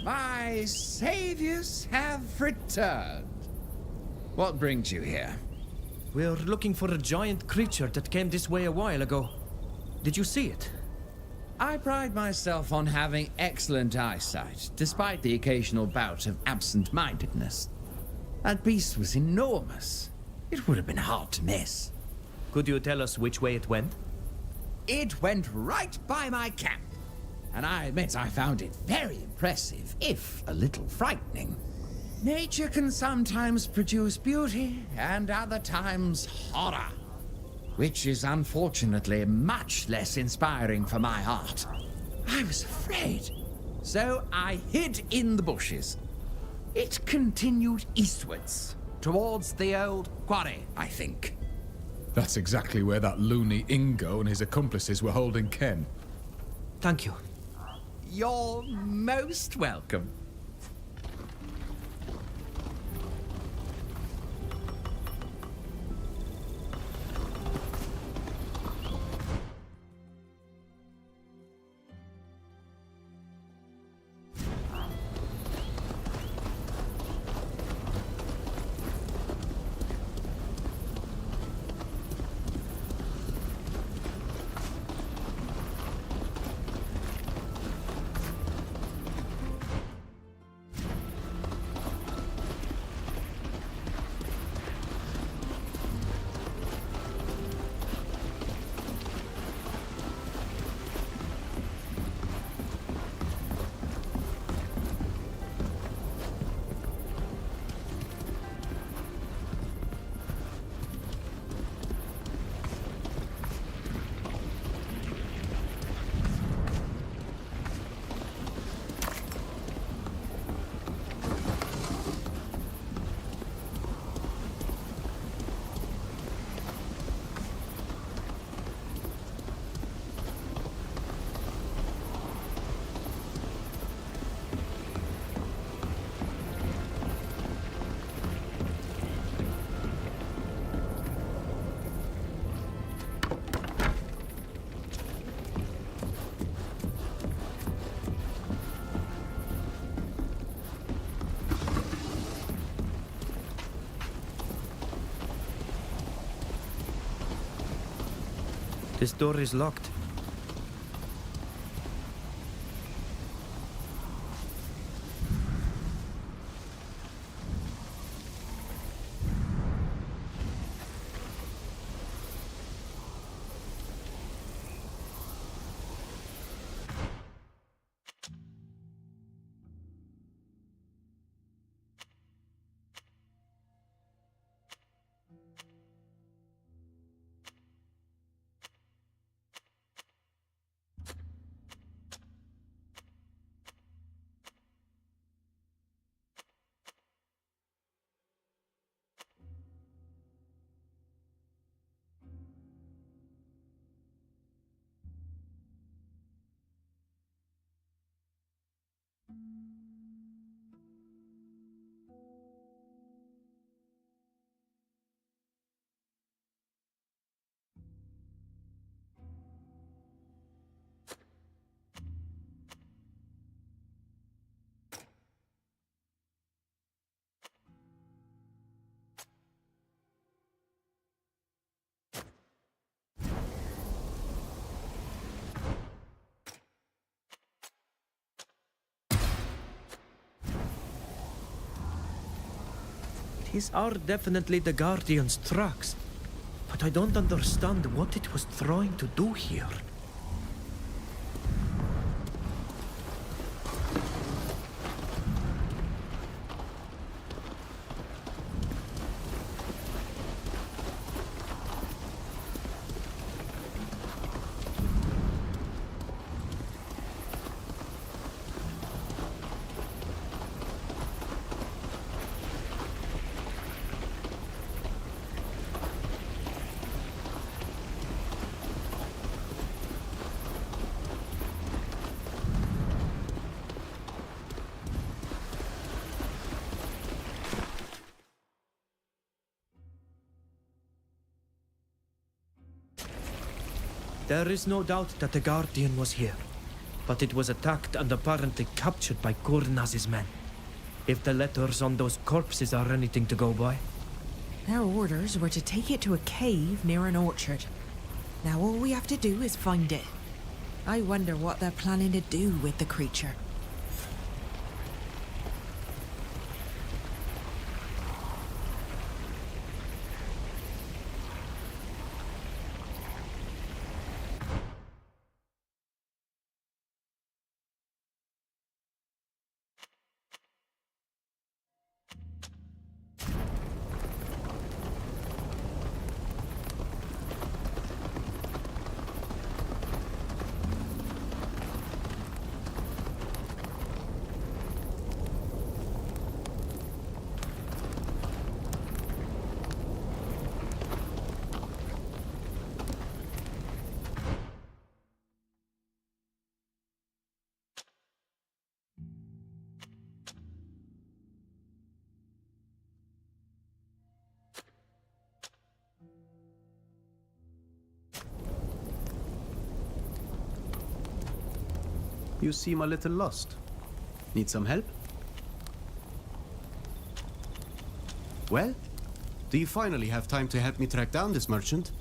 My saviors have returned. What brings you here? We're looking for a giant creature that came this way a while ago. Did you see it? I pride myself on having excellent eyesight, despite the occasional bout of absent-mindedness. That beast was enormous. It would have been hard to miss. Could you tell us which way it went? It went right by my camp, and I admit I found it very impressive, if a little frightening. Nature can sometimes produce beauty, and other times horror, which is unfortunately much less inspiring for my art. I was afraid, so I hid in the bushes. It continued eastwards, towards the old quarry, I think. That's exactly where that loony Ingo and his accomplices were holding Ken. Thank you. You're most welcome. This door is locked. These are definitely the Guardian's tracks, but I don't understand what it was trying to do here. There is no doubt that the Guardian was here. but it was attacked and apparently captured by Gurnaz's men. If the letters on those corpses are anything to go by. Their orders were to take it to a cave near an orchard. Now all we have to do is find it. I wonder what they're planning to do with the creature. You seem a little lost. Need some help? Well, do you finally have time to help me track down this merchant?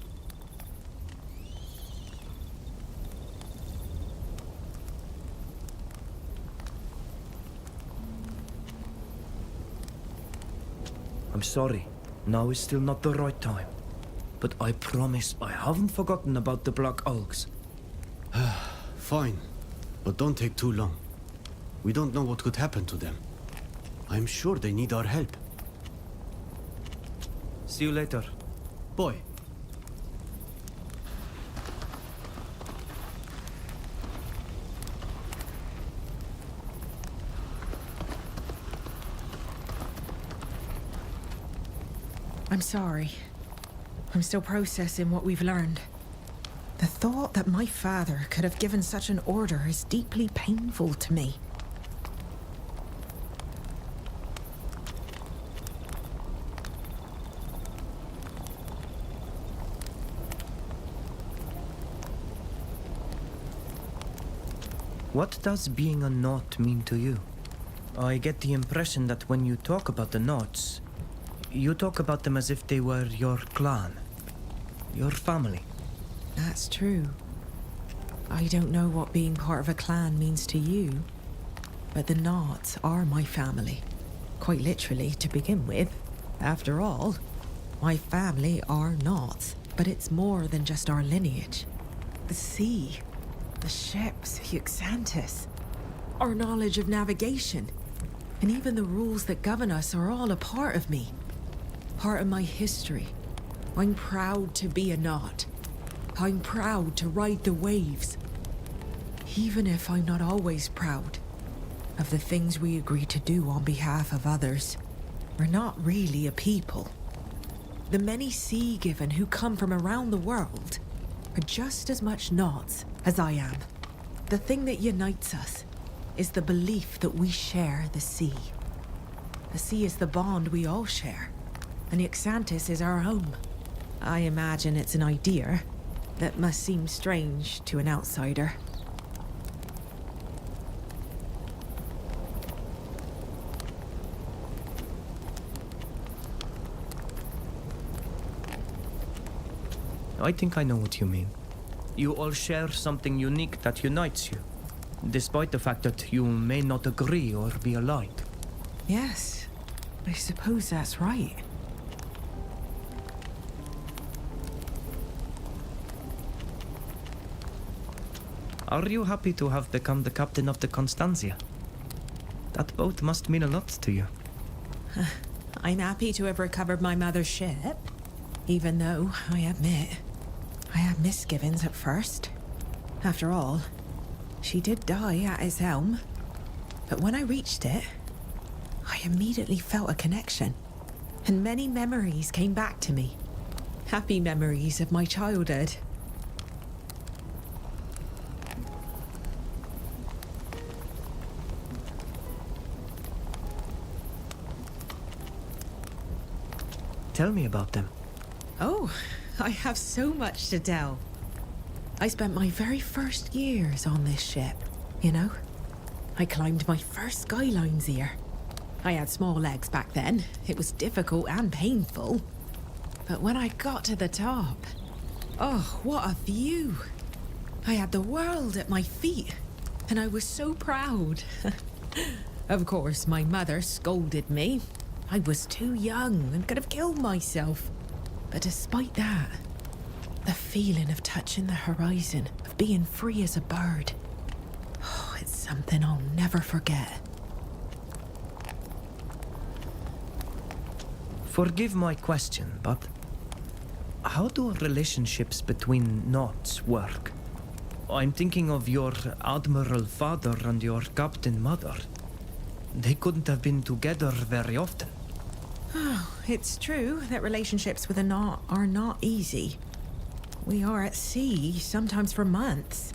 I'm sorry. Now is still not the right time. But I promise I haven't forgotten about the Black Algs. Fine, but don't take too long. We don't know what could happen to them. I'm sure they need our help. See you later. Boy. I'm sorry. I'm still processing what we've learned. The thought that my father could have given such an order is deeply painful to me. What does being a Knot mean to you? I get the impression that when you talk about the Knots, you talk about them as if they were your clan, your family. That's true. I don't know what being part of a clan means to you, but the Knots are my family. Quite literally, to begin with. After all, my family are Knots, but it's more than just our lineage. The sea, the ships, Huxantis, our knowledge of navigation, and even the rules that govern us are all a part of me. Part of my history. I'm proud to be a Knot. I'm proud to ride the waves. Even if I'm not always proud of the things we agree to do on behalf of others. We're not really a people. The many Sea-Given who come from around the world are just as much Knots as I am. The thing that unites us is the belief that we share the sea. The sea is the bond we all share, and Huxantis is our home. I imagine it's an idea that must seem strange to an outsider. I think I know what you mean. You all share something unique that unites you, despite the fact that you may not agree or be aligned. Yes, I suppose that's right. Are you happy to have become the captain of the Constantia? That boat must mean a lot to you. I'm happy to have recovered my mother's ship, even though, I admit, I had misgivings at first. After all, she did die at its helm. But when I reached it, I immediately felt a connection, and many memories came back to me. Happy memories of my childhood. Tell me about them. Oh, I have so much to tell. I spent my very first years on this ship. You know, I climbed my first skylines here. I had small legs back then. It was difficult and painful. But when I got to the top, oh, what a view! I had the world at my feet, and I was so proud. Of course, my mother scolded me. I was too young and could have killed myself. But despite that, the feeling of touching the horizon, of being free as a bird, oh, it's something I'll never forget. Forgive my question, but how do relationships between knots work? I'm thinking of your Admiral father and your Captain mother. They couldn't have been together very often. Oh, it's true that relationships with a knot are not easy. We are at sea, sometimes for months.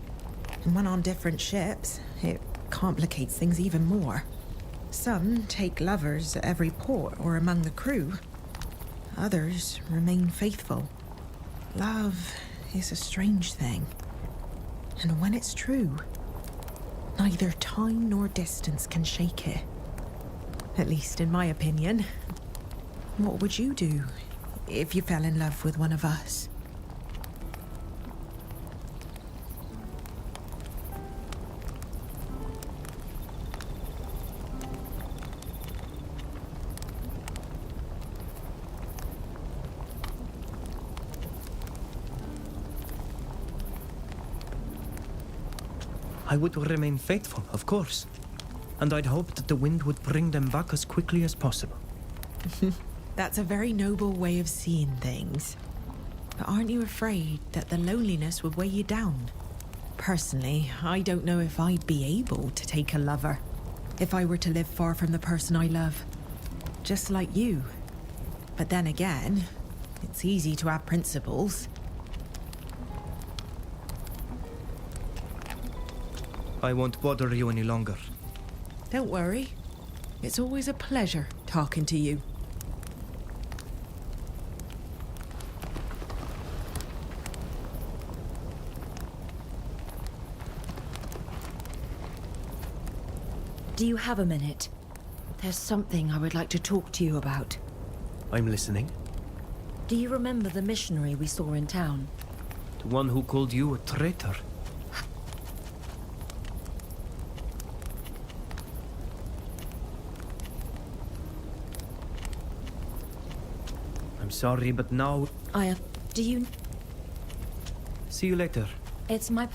And when on different ships, it complicates things even more. Some take lovers at every port or among the crew. Others remain faithful. Love is a strange thing. And when it's true, neither time nor distance can shake it. At least in my opinion. What would you do if you fell in love with one of us? I would remain faithful, of course. And I'd hope that the wind would bring them back as quickly as possible. That's a very noble way of seeing things. But aren't you afraid that the loneliness would weigh you down? Personally, I don't know if I'd be able to take a lover if I were to live far from the person I love. Just like you. But then again, it's easy to have principles. I won't bother you any longer. Don't worry. It's always a pleasure talking to you. Do you have a minute? There's something I would like to talk to you about. I'm listening. Do you remember the missionary we saw in town? The one who called you a traitor. I'm sorry, but now... do you... See you later. It's my...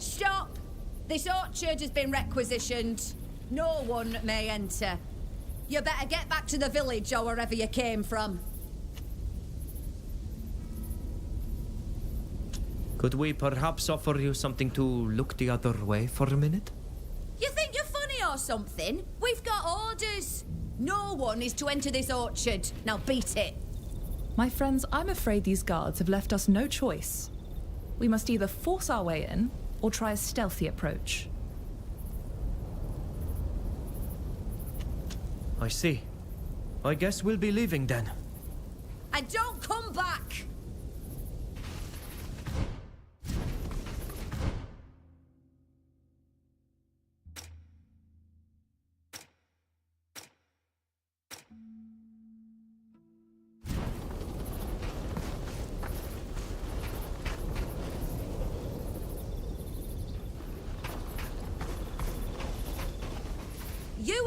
Stop! This orchard has been requisitioned. No one may enter. You better get back to the village or wherever you came from. Could we perhaps offer you something to look the other way for a minute? You think you're funny or something? We've got orders. No one is to enter this orchard. Now beat it. My friends, I'm afraid these guards have left us no choice. We must either force our way in, or try a stealthy approach. I see. I guess we'll be leaving then. And don't come back!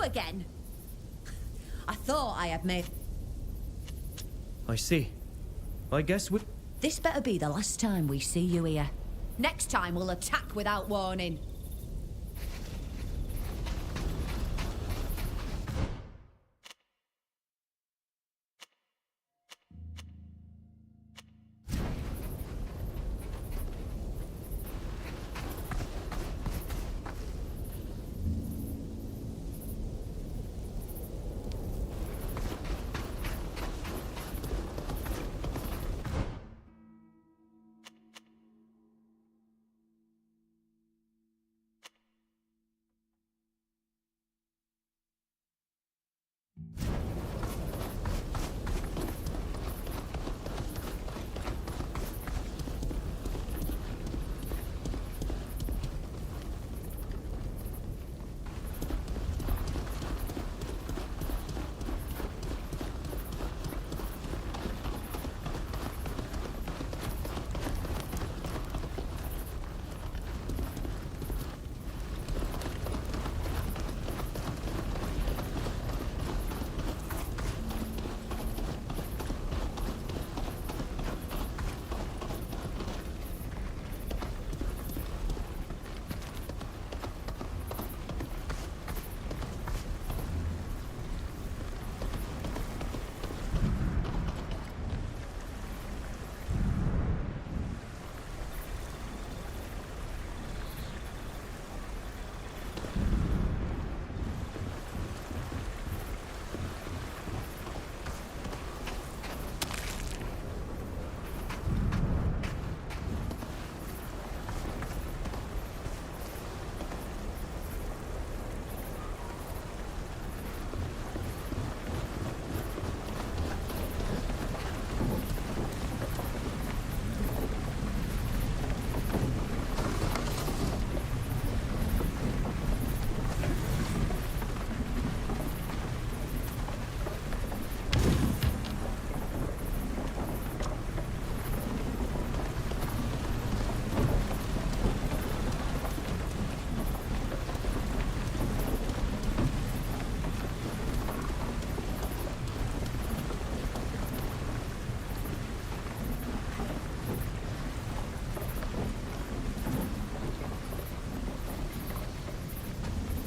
you again? I thought I had made... I see. I guess we... This better be the last time we see you here. Next time we'll attack without warning.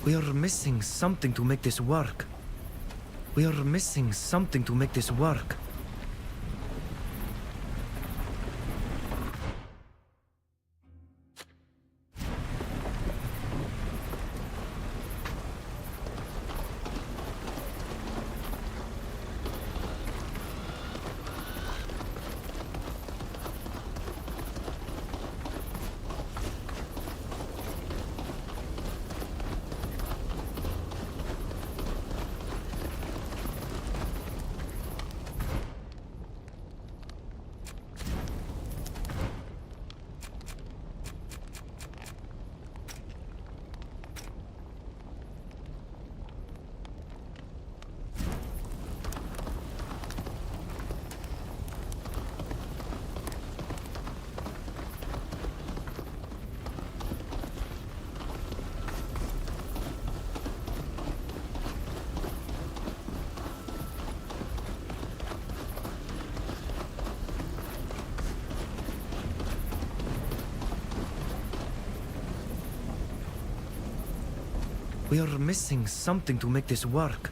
We are missing something to make this work. We are missing something to make this work. We are missing something to make this work.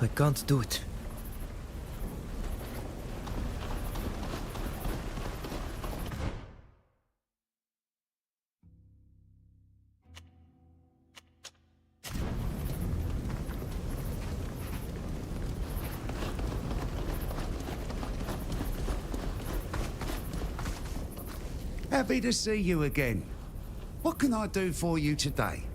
I can't do it. Happy to see you again. What can I do for you today?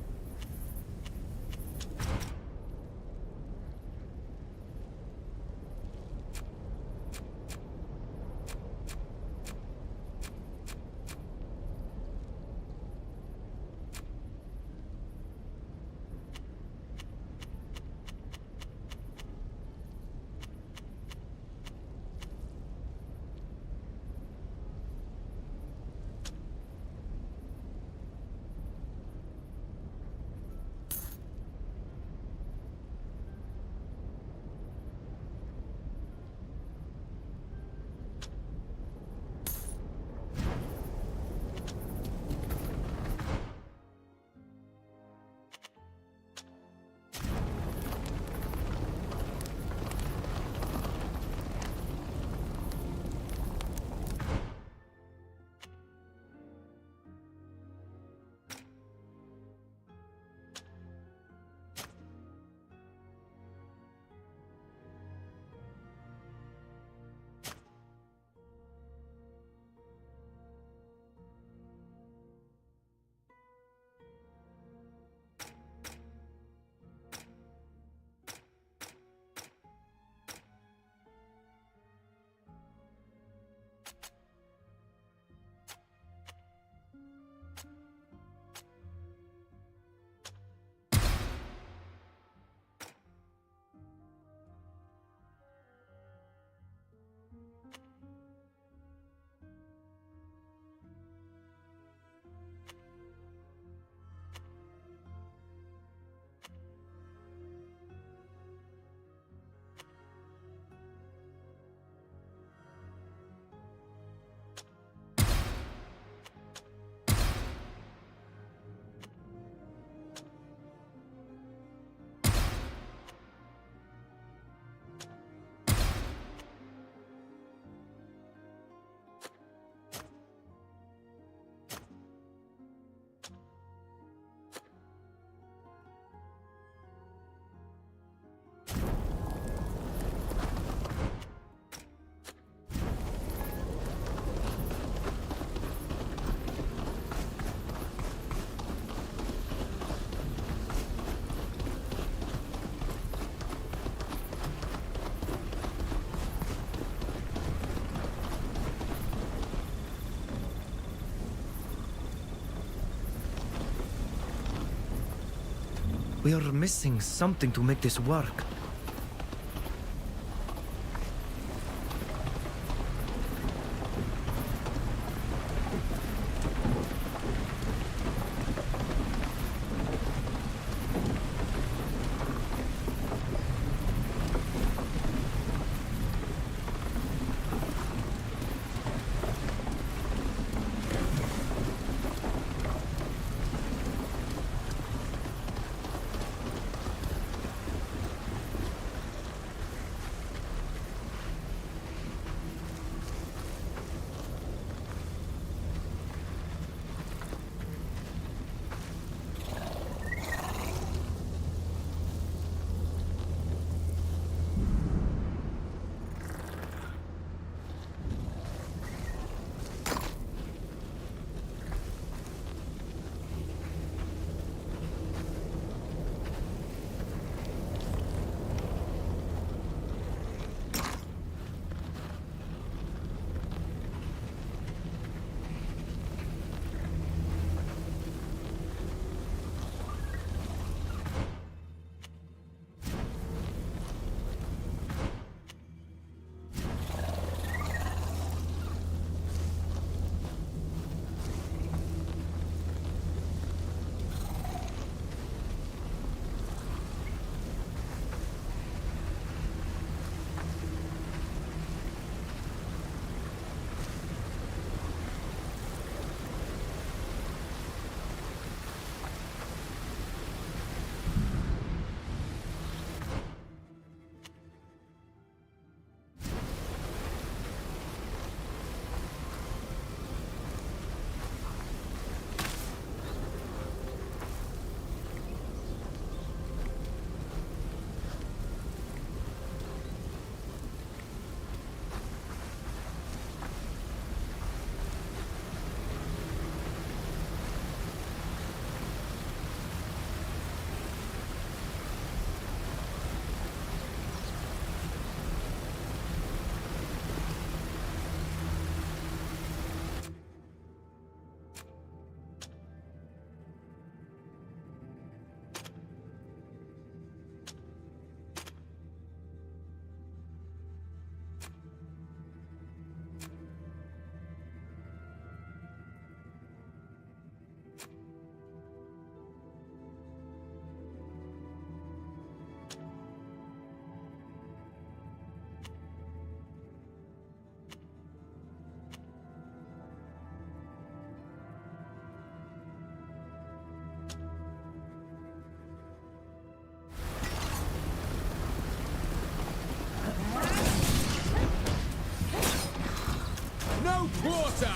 We are missing something to make this work. No quarter!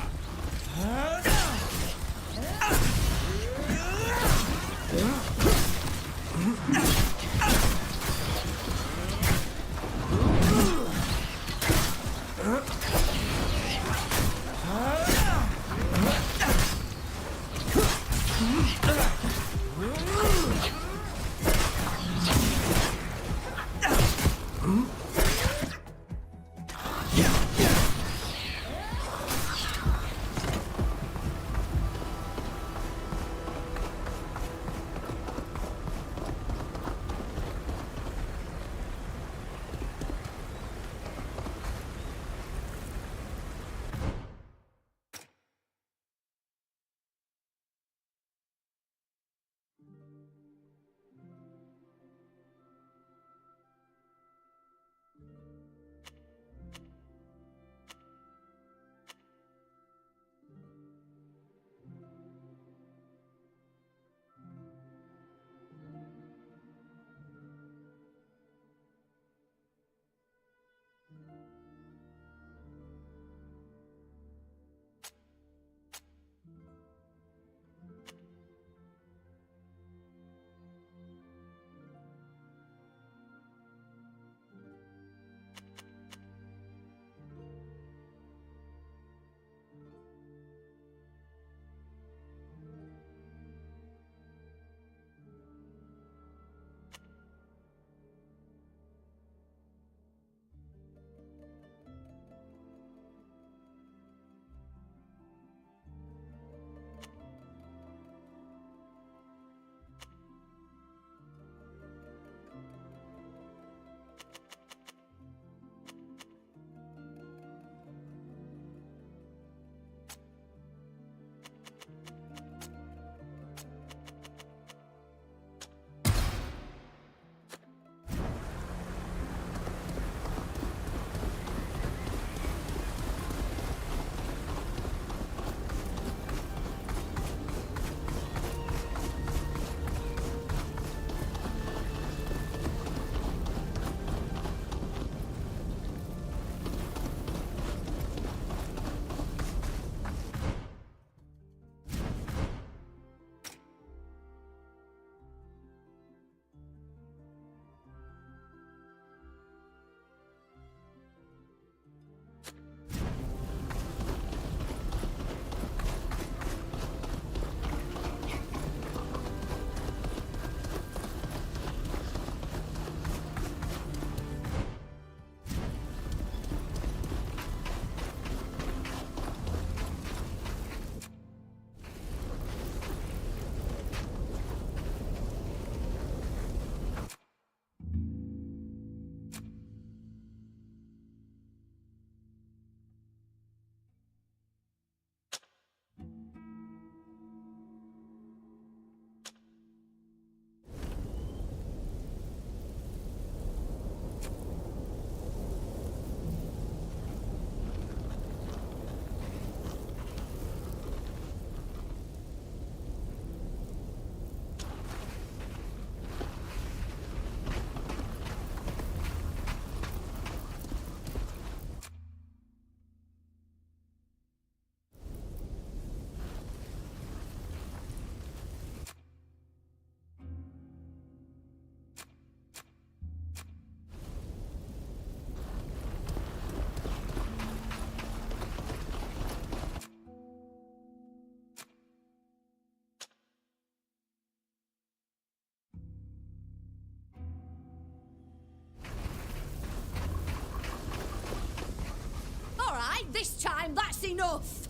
This time, that's enough!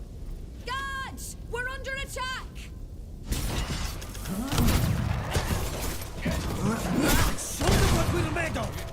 Guards! We're under attack! Show them what we're made of!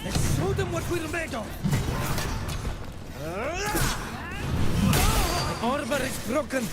Let's show them what we're made of! My armor is broken!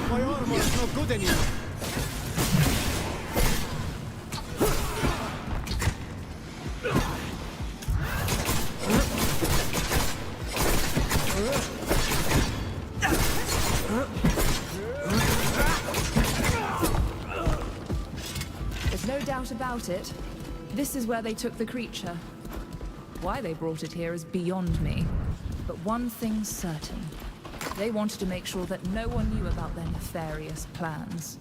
My armor's no good anymore. There's no doubt about it. This is where they took the creature. Why they brought it here is beyond me. But one thing's certain. They wanted to make sure that no one knew about their nefarious plans.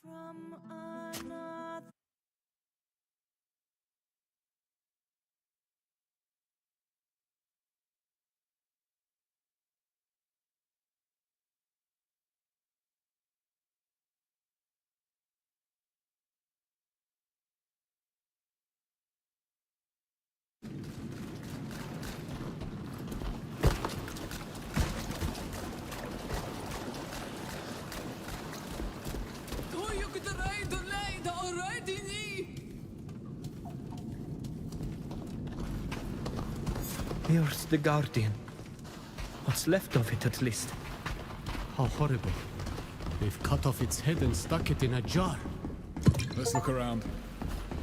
From another. Here's the Guardian. What's left of it, at least. How horrible. They've cut off its head and stuck it in a jar. Let's look around.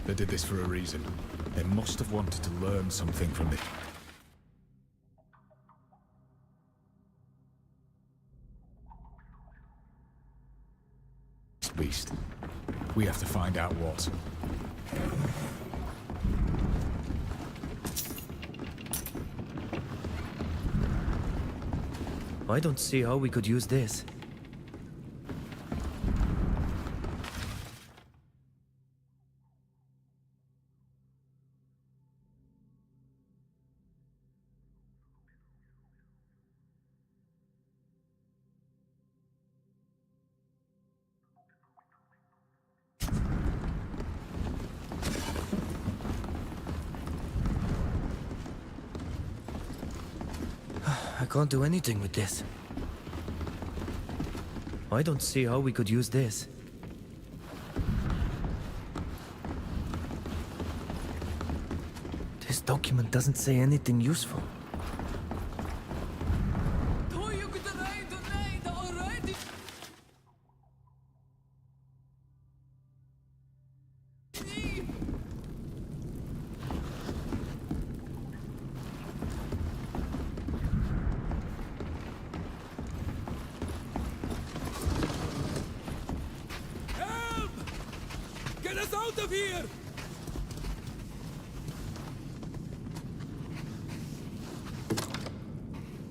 They did this for a reason. They must have wanted to learn something from it. This beast. We have to find out what. I don't see how we could use this. can't do anything with this. I don't see how we could use this. This document doesn't say anything useful. Get us out of here!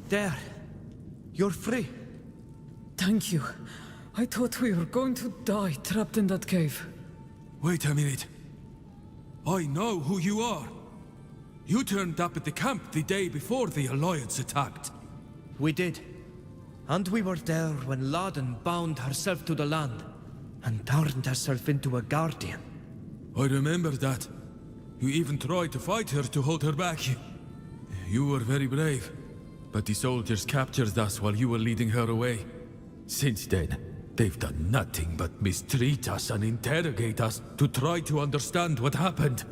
There. You're free. Thank you. I thought we were going to die trapped in that cave. Wait a minute. I know who you are. You turned up at the camp the day before the Alliance attacked. We did. And we were there when Laden bound herself to the land and turned herself into a guardian. I remember that. You even tried to fight her to hold her back. You were very brave. But the soldiers captured us while you were leading her away. Since then, they've done nothing but mistreat us and interrogate us to try to understand what happened.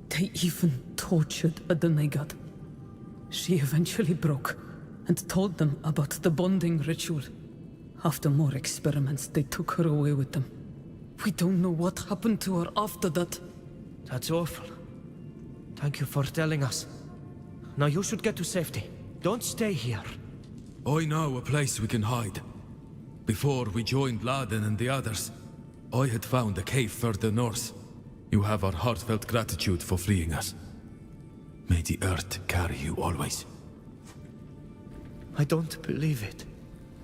They even tortured Adenegat. She eventually broke and told them about the bonding ritual. After more experiments, they took her away with them. We don't know what happened to her after that. That's awful. Thank you for telling us. Now you should get to safety. Don't stay here. I know a place we can hide. Before we joined Laden and the others, I had found a cave further north. You have our heartfelt gratitude for freeing us. May the earth carry you always. I don't believe it.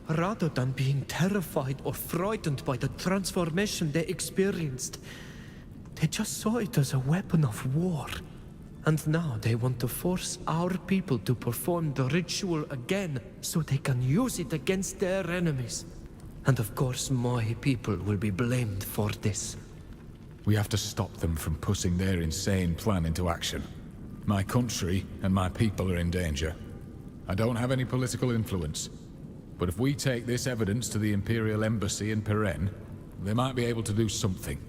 Rather than being terrified or frightened by the transformation they experienced, they just saw it as a weapon of war. And now they want to force our people to perform the ritual again so they can use it against their enemies. And of course, my people will be blamed for this. We have to stop them from putting their insane plan into action. My country and my people are in danger. I don't have any political influence. But if we take this evidence to the Imperial Embassy in Peren, they might be able to do something.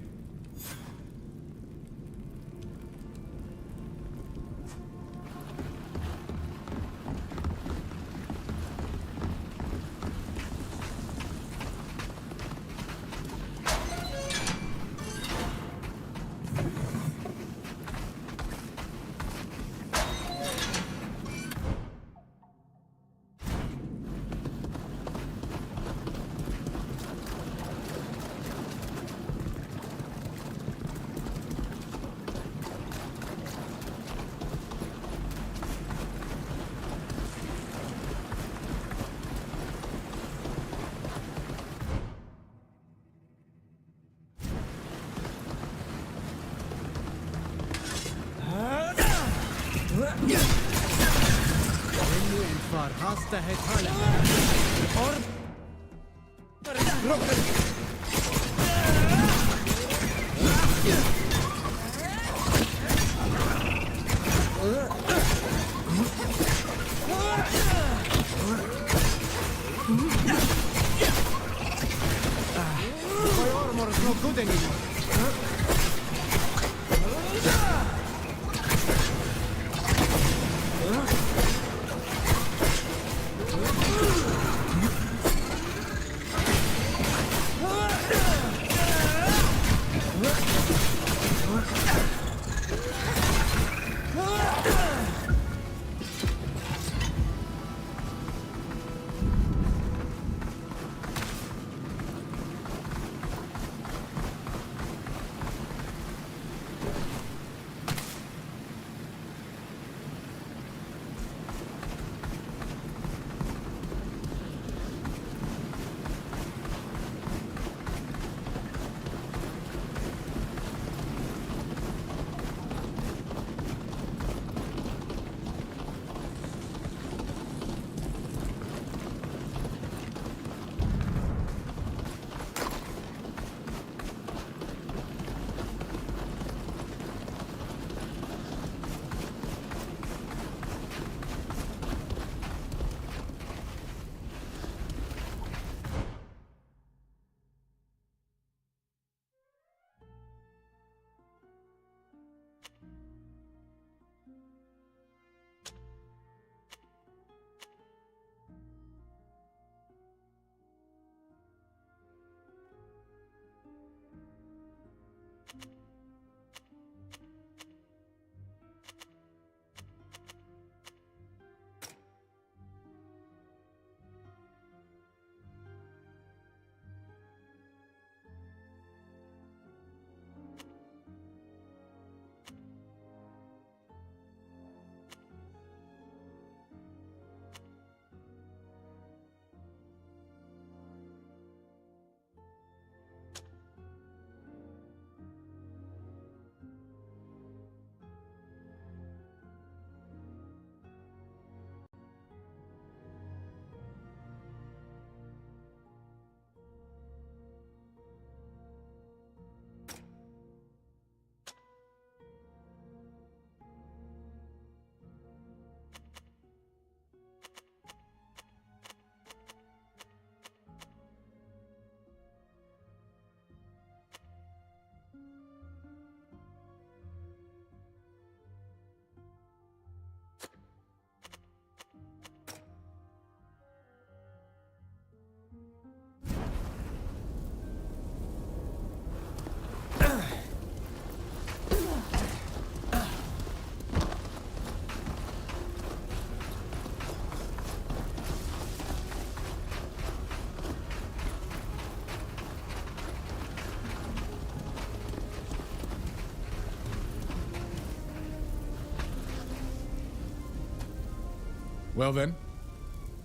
Well then,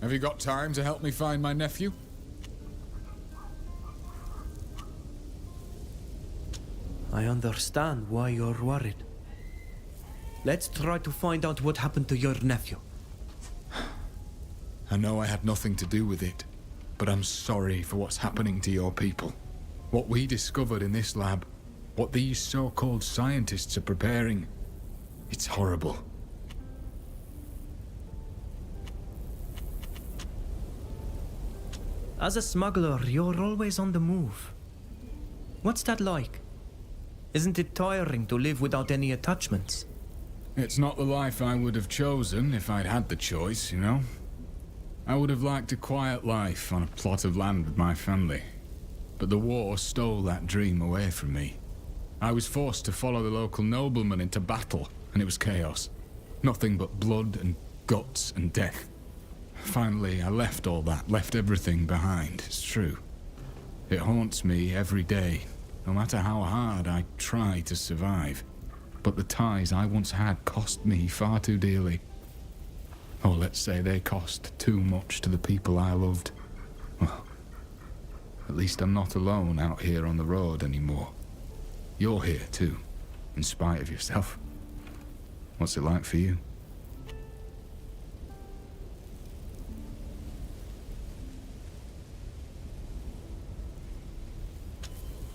have you got time to help me find my nephew? I understand why you're worried. Let's try to find out what happened to your nephew. I know I had nothing to do with it, but I'm sorry for what's happening to your people. What we discovered in this lab, what these so-called scientists are preparing, it's horrible. As a smuggler, you're always on the move. What's that like? Isn't it tiring to live without any attachments? It's not the life I would have chosen if I'd had the choice, you know? I would have liked a quiet life on a plot of land with my family. But the war stole that dream away from me. I was forced to follow the local nobleman into battle, and it was chaos. Nothing but blood and guts and death. Finally, I left all that, left everything behind, it's true. It haunts me every day, no matter how hard I try to survive. But the ties I once had cost me far too dearly. Or let's say they cost too much to the people I loved. Well, at least I'm not alone out here on the road anymore. You're here too, in spite of yourself. What's it like for you?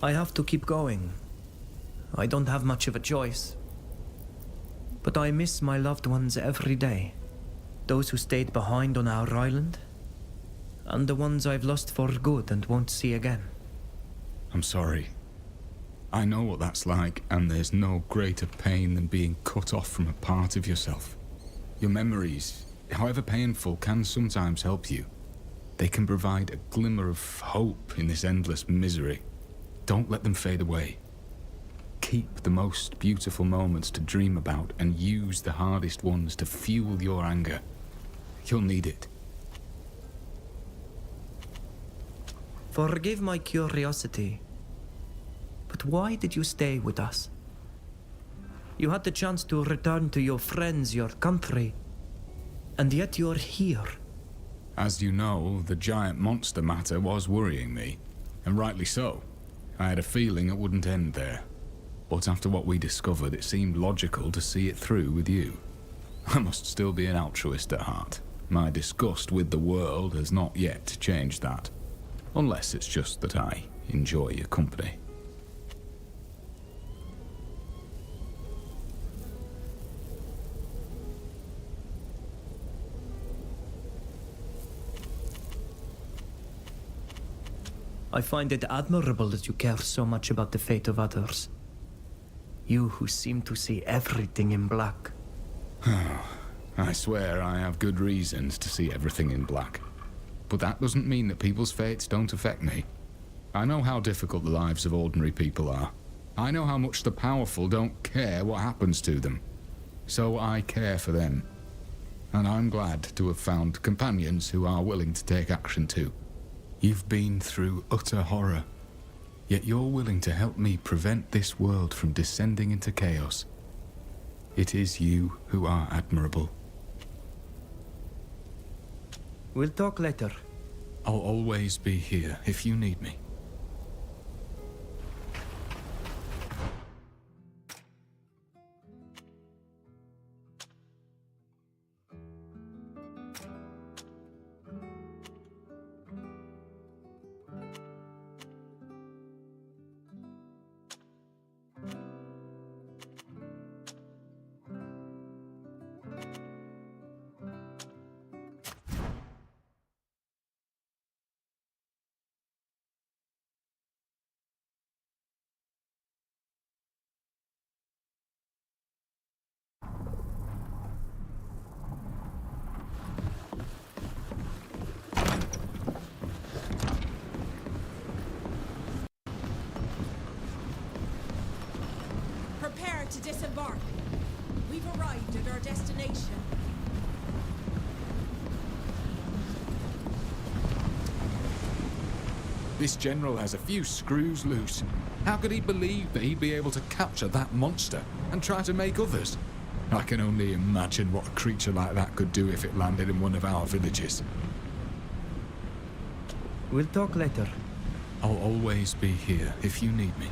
I have to keep going. I don't have much of a choice. But I miss my loved ones every day. Those who stayed behind on our island, and the ones I've lost for good and won't see again. I'm sorry. I know what that's like, and there's no greater pain than being cut off from a part of yourself. Your memories, however painful, can sometimes help you. They can provide a glimmer of hope in this endless misery. Don't let them fade away. Keep the most beautiful moments to dream about and use the hardest ones to fuel your anger. You'll need it. Forgive my curiosity, but why did you stay with us? You had the chance to return to your friends, your country, and yet you're here. As you know, the giant monster matter was worrying me, and rightly so. I had a feeling it wouldn't end there. But after what we discovered, it seemed logical to see it through with you. I must still be an altruist at heart. My disgust with the world has not yet changed that. Unless it's just that I enjoy your company. I find it admirable that you care so much about the fate of others. You who seem to see everything in black. I swear I have good reasons to see everything in black. But that doesn't mean that people's fates don't affect me. I know how difficult the lives of ordinary people are. I know how much the powerful don't care what happens to them. So I care for them. And I'm glad to have found companions who are willing to take action too. You've been through utter horror, yet you're willing to help me prevent this world from descending into chaos. It is you who are admirable. We'll talk later. I'll always be here if you need me. Prepare to disembark. We've arrived at our destination. This general has a few screws loose. How could he believe that he'd be able to capture that monster and try to make others? I can only imagine what a creature like that could do if it landed in one of our villages. We'll talk later. I'll always be here if you need me.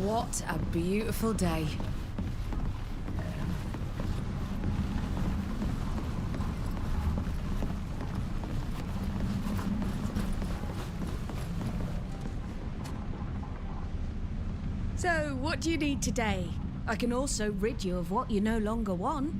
What a beautiful day. So, what do you need today? I can also rid you of what you no longer want.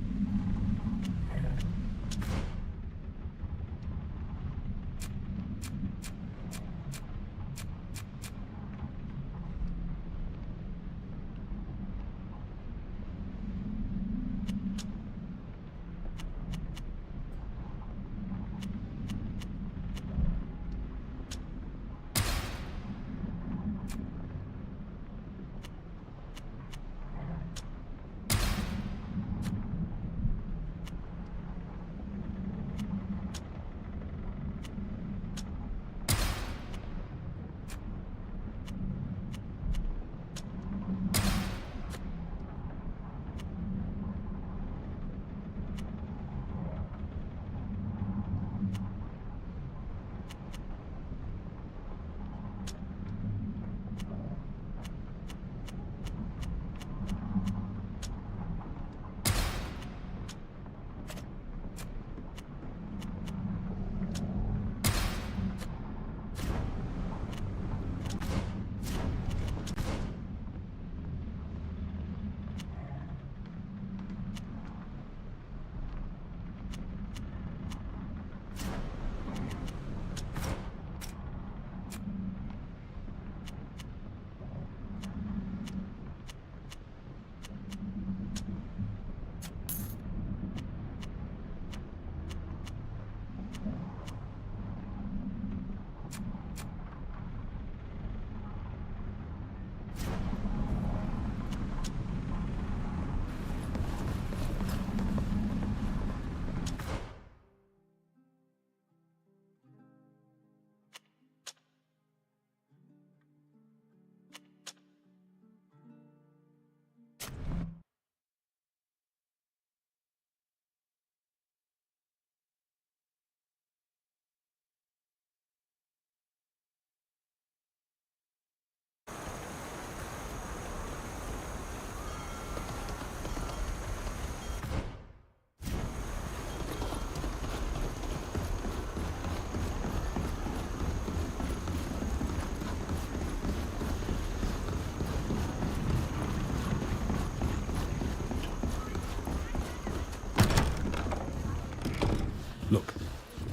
Look,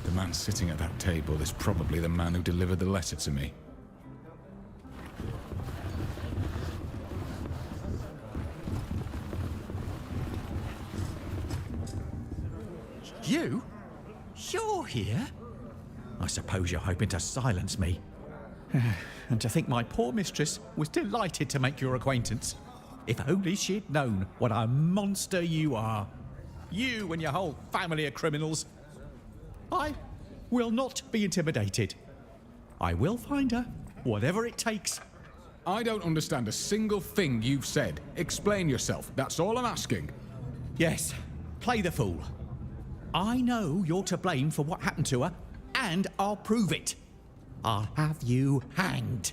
the man sitting at that table is probably the man who delivered the letter to me. You? You're here? I suppose you're hoping to silence me. And to think my poor mistress was delighted to make your acquaintance. If only she'd known what a monster you are. You and your whole family of criminals. I will not be intimidated. I will find her, whatever it takes. I don't understand a single thing you've said. Explain yourself, that's all I'm asking. Yes, play the fool. I know you're to blame for what happened to her, and I'll prove it. I'll have you hanged.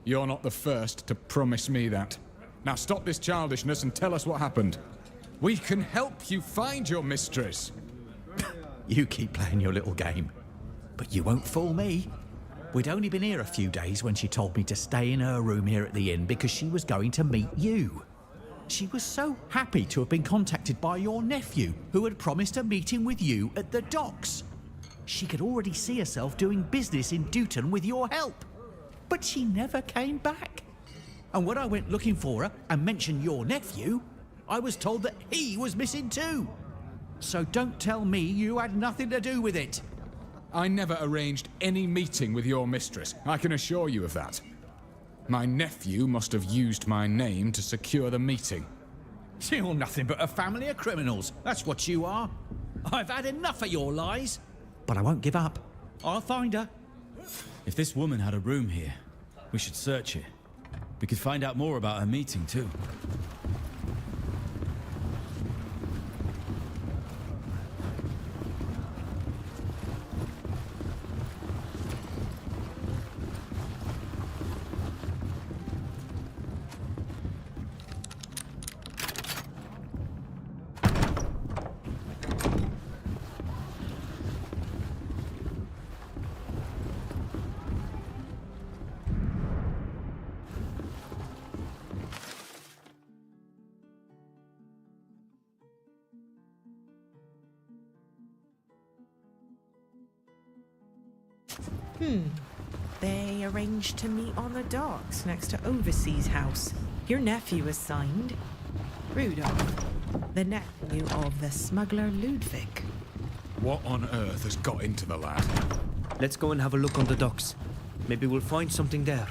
You're not the first to promise me that. Now stop this childishness and tell us what happened. We can help you find your mistress. You keep playing your little game. But you won't fool me. We'd only been here a few days when she told me to stay in her room here at the inn because she was going to meet you. She was so happy to have been contacted by your nephew, who had promised a meeting with you at the docks. She could already see herself doing business in Dutton with your help. But she never came back. And when I went looking for her and mentioned your nephew, I was told that he was missing too. So don't tell me you had nothing to do with it. I never arranged any meeting with your mistress, I can assure you of that. My nephew must have used my name to secure the meeting. You're nothing but a family of criminals, that's what you are. I've had enough of your lies. But I won't give up. I'll find her. If this woman had a room here, we should search it. We could find out more about her meeting too. They arranged to meet on the docks next to Overseas House. Your nephew is signed. Rudolph, the nephew of the smuggler Ludwig. What on earth has got into the lad? Let's go and have a look on the docks. Maybe we'll find something there.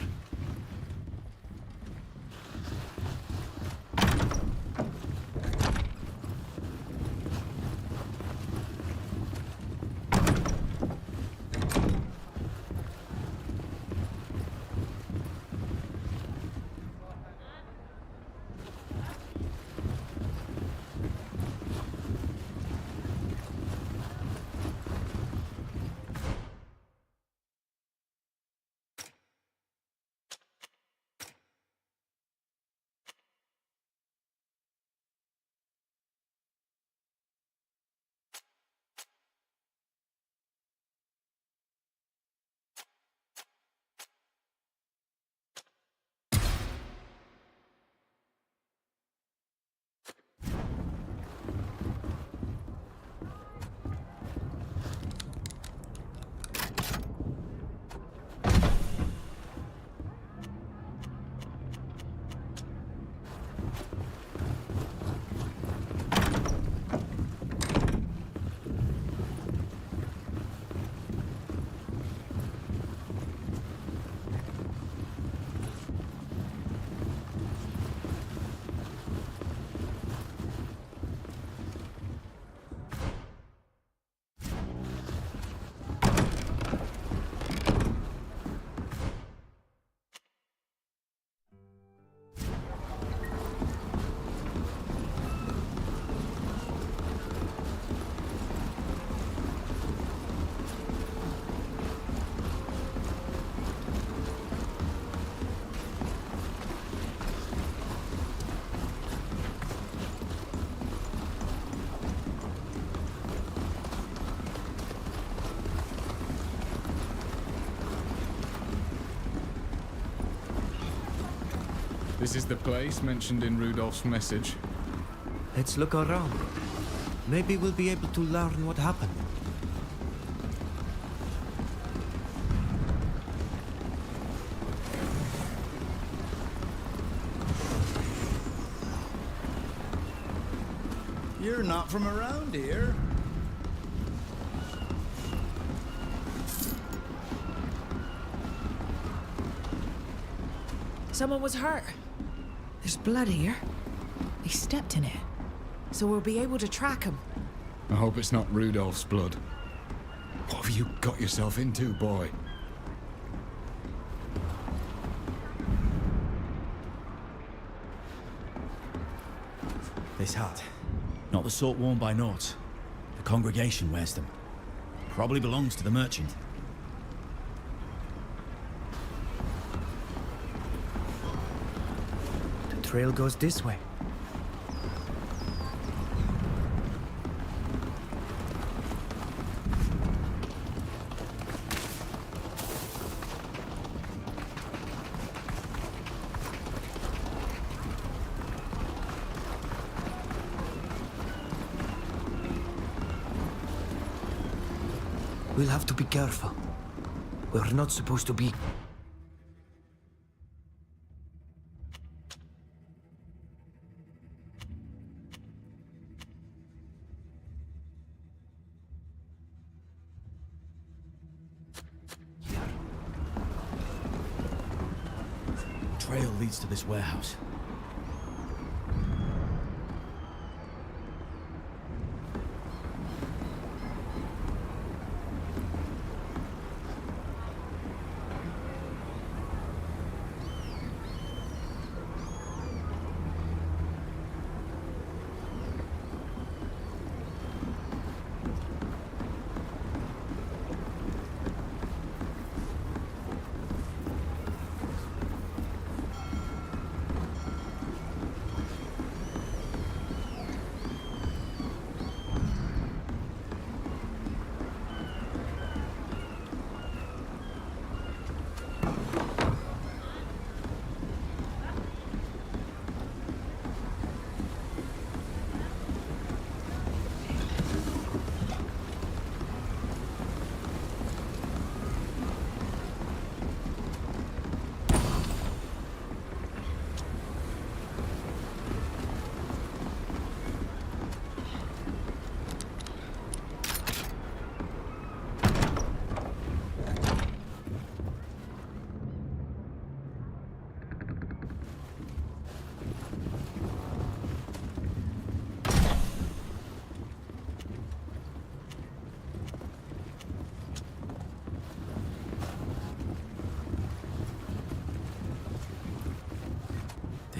This is the place mentioned in Rudolph's message. Let's look around. Maybe we'll be able to learn what happened. You're not from around here. Someone was hurt. There's blood here. They stepped in it. So we'll be able to track him. I hope it's not Rudolph's blood. What have you got yourself into, boy? This hat. Not the sort worn by Nauts. The congregation wears them. Probably belongs to the merchant. The trail goes this way. We'll have to be careful. We're not supposed to be... Trail leads to this warehouse.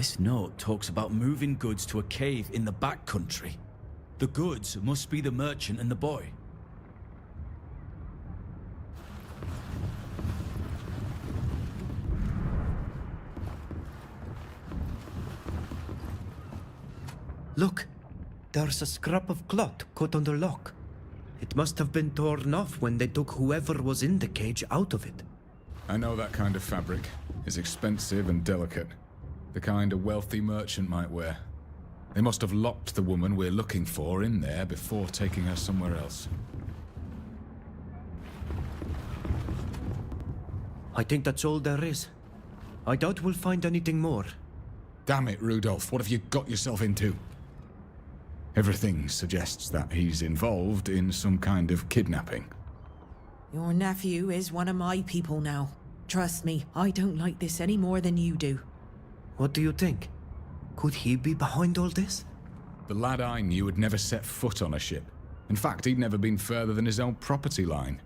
This note talks about moving goods to a cave in the back country. The goods must be the merchant and the boy. Look, there's a scrap of cloth cut on the lock. It must have been torn off when they took whoever was in the cage out of it. I know that kind of fabric is expensive and delicate. The kind a wealthy merchant might wear. They must have locked the woman we're looking for in there before taking her somewhere else. I think that's all there is. I doubt we'll find anything more. Damn it, Rudolph, what have you got yourself into? Everything suggests that he's involved in some kind of kidnapping. Your nephew is one of my people now. Trust me, I don't like this any more than you do. What do you think? Could he be behind all this? The lad I knew had never set foot on a ship. In fact, he'd never been further than his own property line.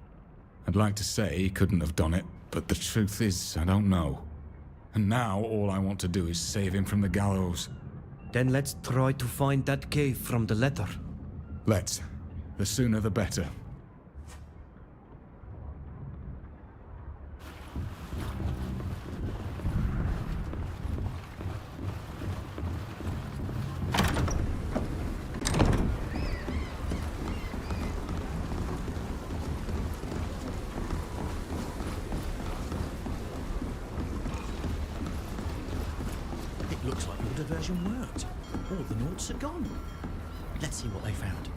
I'd like to say he couldn't have done it, but the truth is, I don't know. And now all I want to do is save him from the gallows. Then let's try to find that cave from the letter. Let's. The sooner the better. It looks like your diversion worked. All the notes are gone. Let's see what they found.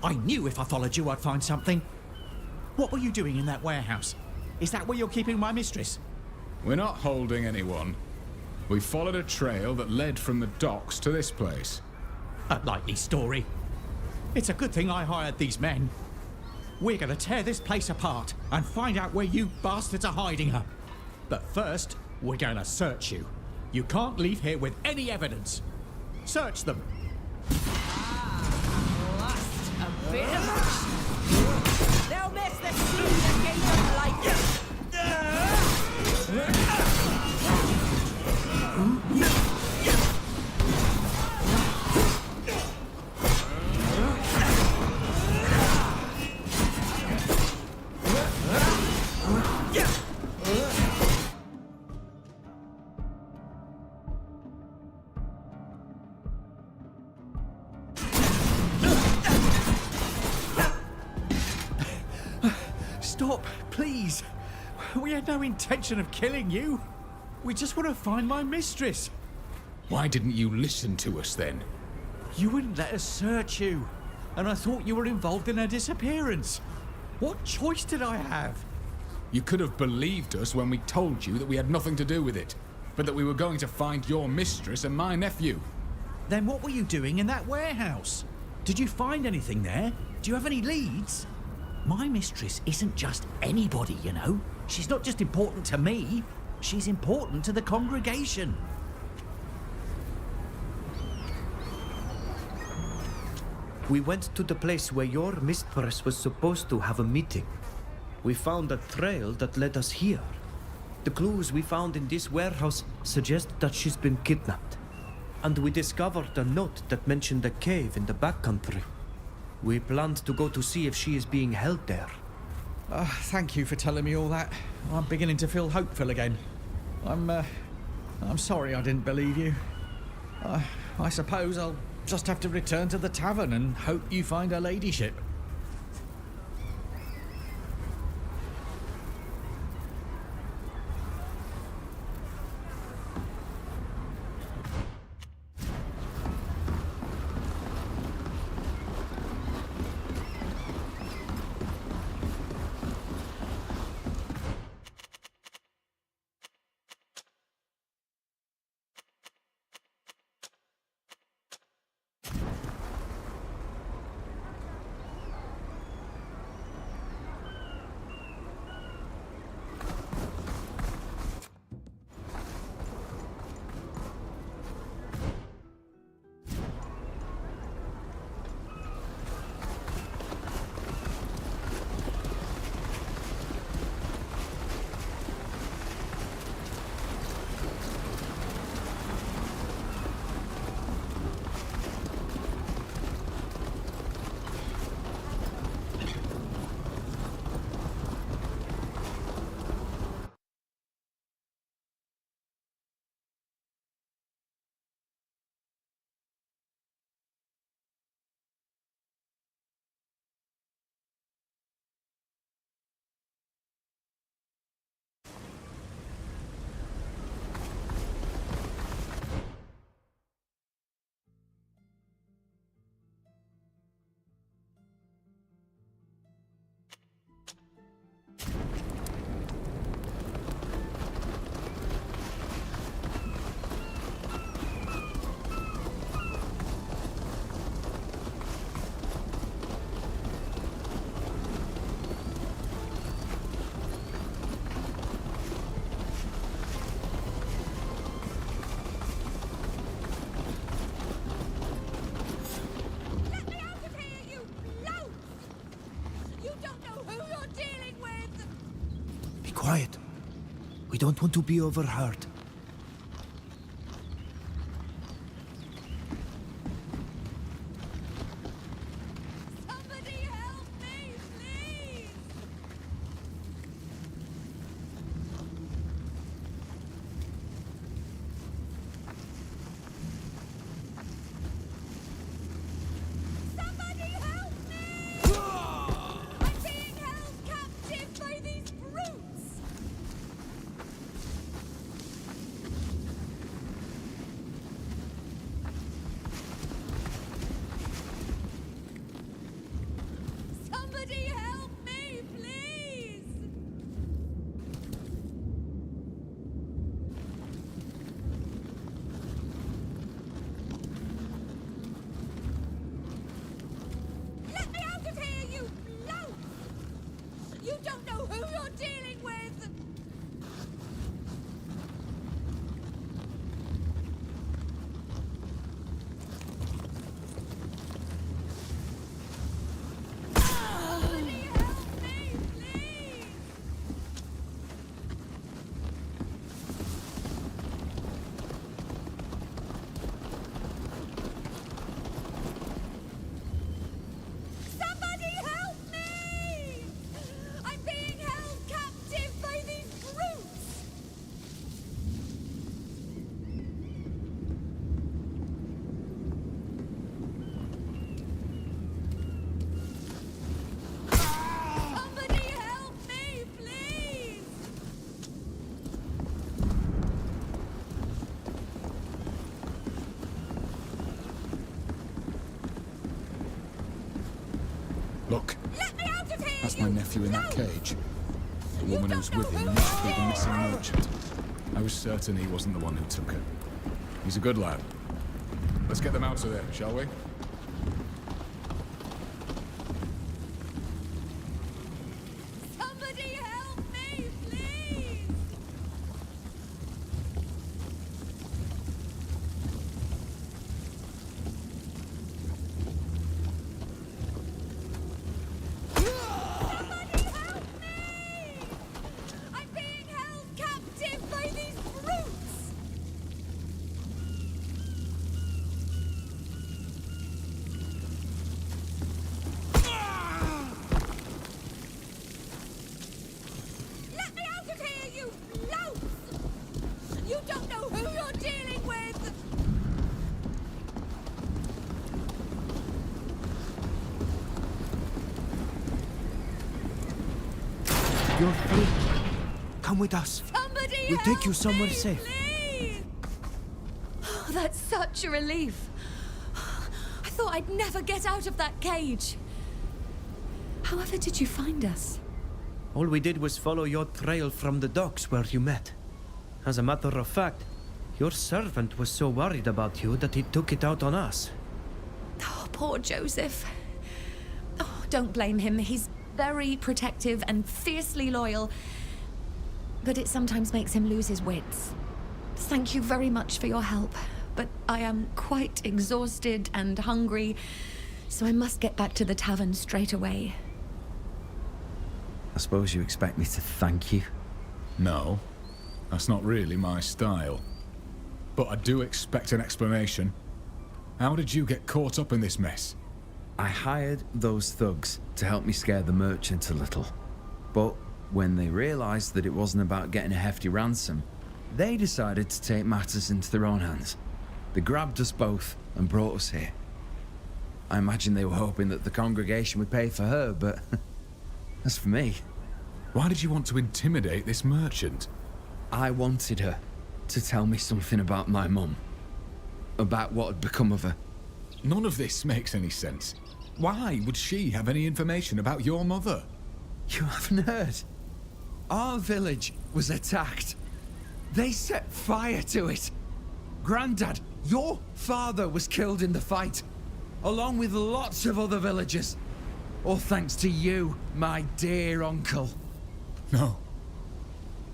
I knew if I followed you I'd find something. What were you doing in that warehouse? Is that where you're keeping my mistress? We're not holding anyone. We followed a trail that led from the docks to this place. A likely story. It's a good thing I hired these men. We're gonna tear this place apart and find out where you bastards are hiding her. But first, we're gonna search you. You can't leave here with any evidence. Search them. A bit of action. They'll miss the scene that gave them life. Stop, please. We had no intention of killing you. We just want to find my mistress. Why didn't you listen to us then? You wouldn't let us search you. And I thought you were involved in her disappearance. What choice did I have? You could have believed us when we told you that we had nothing to do with it, but that we were going to find your mistress and my nephew. Then what were you doing in that warehouse? Did you find anything there? Do you have any leads? My mistress isn't just anybody, you know. She's not just important to me. She's important to the congregation. We went to the place where your mistress was supposed to have a meeting. We found a trail that led us here. The clues we found in this warehouse suggest that she's been kidnapped. And we discovered a note that mentioned a cave in the backcountry. We planned to go to see if she is being held there. Thank you for telling me all that. I'm beginning to feel hopeful again. I'm sorry I didn't believe you. I suppose I'll just have to return to the tavern and hope you find her ladyship. quiet. We don't want to be overheard. Look, that's my nephew in that cage. The woman who's with him used to be the missing merchant. I was certain he wasn't the one who took her. He's a good lad. Let's get them out of there, shall we? You're free. Come with us. We'll take you somewhere safe. Oh, that's such a relief. I thought I'd never get out of that cage. However did you find us? All we did was follow your trail from the docks where you met. As a matter of fact, your servant was so worried about you that he took it out on us. Oh, poor Joseph. Oh, don't blame him. He's very protective and fiercely loyal. But it sometimes makes him lose his wits. Thank you very much for your help. But I am quite exhausted and hungry, so I must get back to the tavern straight away. I suppose you expect me to thank you? No, that's not really my style. But I do expect an explanation. How did you get caught up in this mess? I hired those thugs to help me scare the merchant a little. But when they realized that it wasn't about getting a hefty ransom, they decided to take matters into their own hands. They grabbed us both and brought us here. I imagine they were hoping that the congregation would pay for her, but as for me... Why did you want to intimidate this merchant? I wanted her to tell me something about my mum. About what had become of her. None of this makes any sense. Why would she have any information about your mother? You haven't heard? Our village was attacked. They set fire to it. Grandad, your father was killed in the fight, along with lots of other villagers. All thanks to you, my dear uncle. No.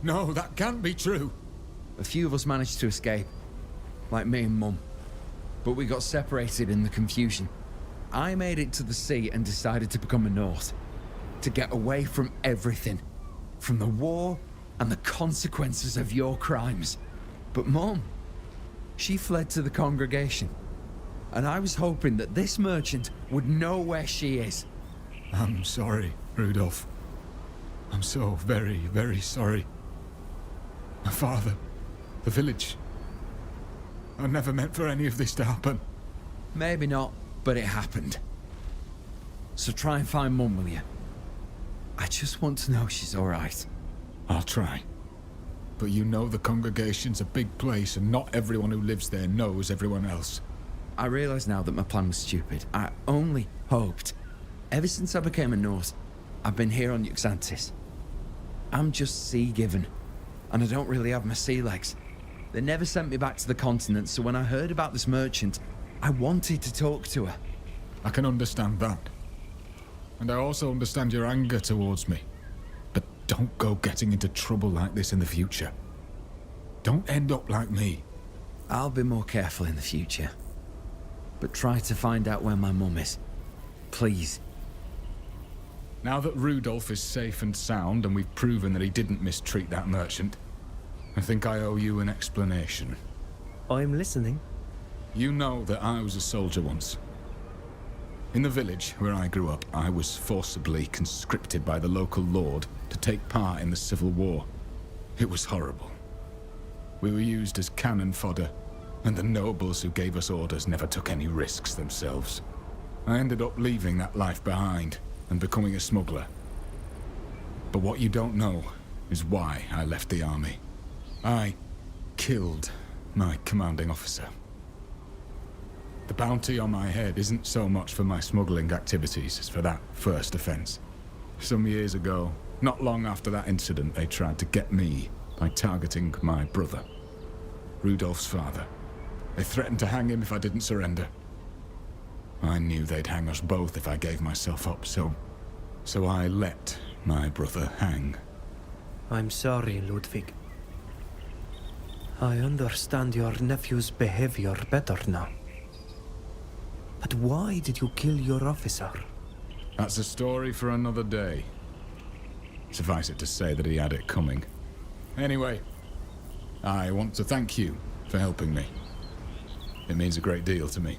No, that can't be true. A few of us managed to escape, like me and Mum. But we got separated in the confusion. I made it to the sea and decided to become a Norse. To get away from everything. From the war, and the consequences of your crimes. But Mom, she fled to the congregation. And I was hoping that this merchant would know where she is. I'm sorry, Rudolph. I'm so very, very sorry. My father, the village. I never meant for any of this to happen. Maybe not, but it happened. So try and find Mum, will you? I just want to know she's all right. I'll try. But you know the congregation's a big place and not everyone who lives there knows everyone else. I realise now that my plan was stupid. I only hoped. Ever since I became a Norse, I've been here on Yuxantis. I'm just sea-given, and I don't really have my sea legs. They never sent me back to the continent, so when I heard about this merchant, I wanted to talk to her. I can understand that. And I also understand your anger towards me. But don't go getting into trouble like this in the future. Don't end up like me. I'll be more careful in the future. But try to find out where my mum is. Please. Now that Rudolph is safe and sound and we've proven that he didn't mistreat that merchant, I think I owe you an explanation. I'm listening. You know that I was a soldier once. In the village where I grew up, I was forcibly conscripted by the local lord to take part in the Civil War. It was horrible. We were used as cannon fodder, and the nobles who gave us orders never took any risks themselves. I ended up leaving that life behind and becoming a smuggler. But what you don't know is why I left the army. I killed my commanding officer. The bounty on my head isn't so much for my smuggling activities as for that first offense. Some years ago, not long after that incident, they tried to get me by targeting my brother, Rudolph's father. They threatened to hang him if I didn't surrender. I knew they'd hang us both if I gave myself up, so I let my brother hang. I'm sorry, Ludwig. I understand your nephew's behavior better now. But why did you kill your officer? That's a story for another day. Suffice it to say that he had it coming. Anyway, I want to thank you for helping me. It means a great deal to me.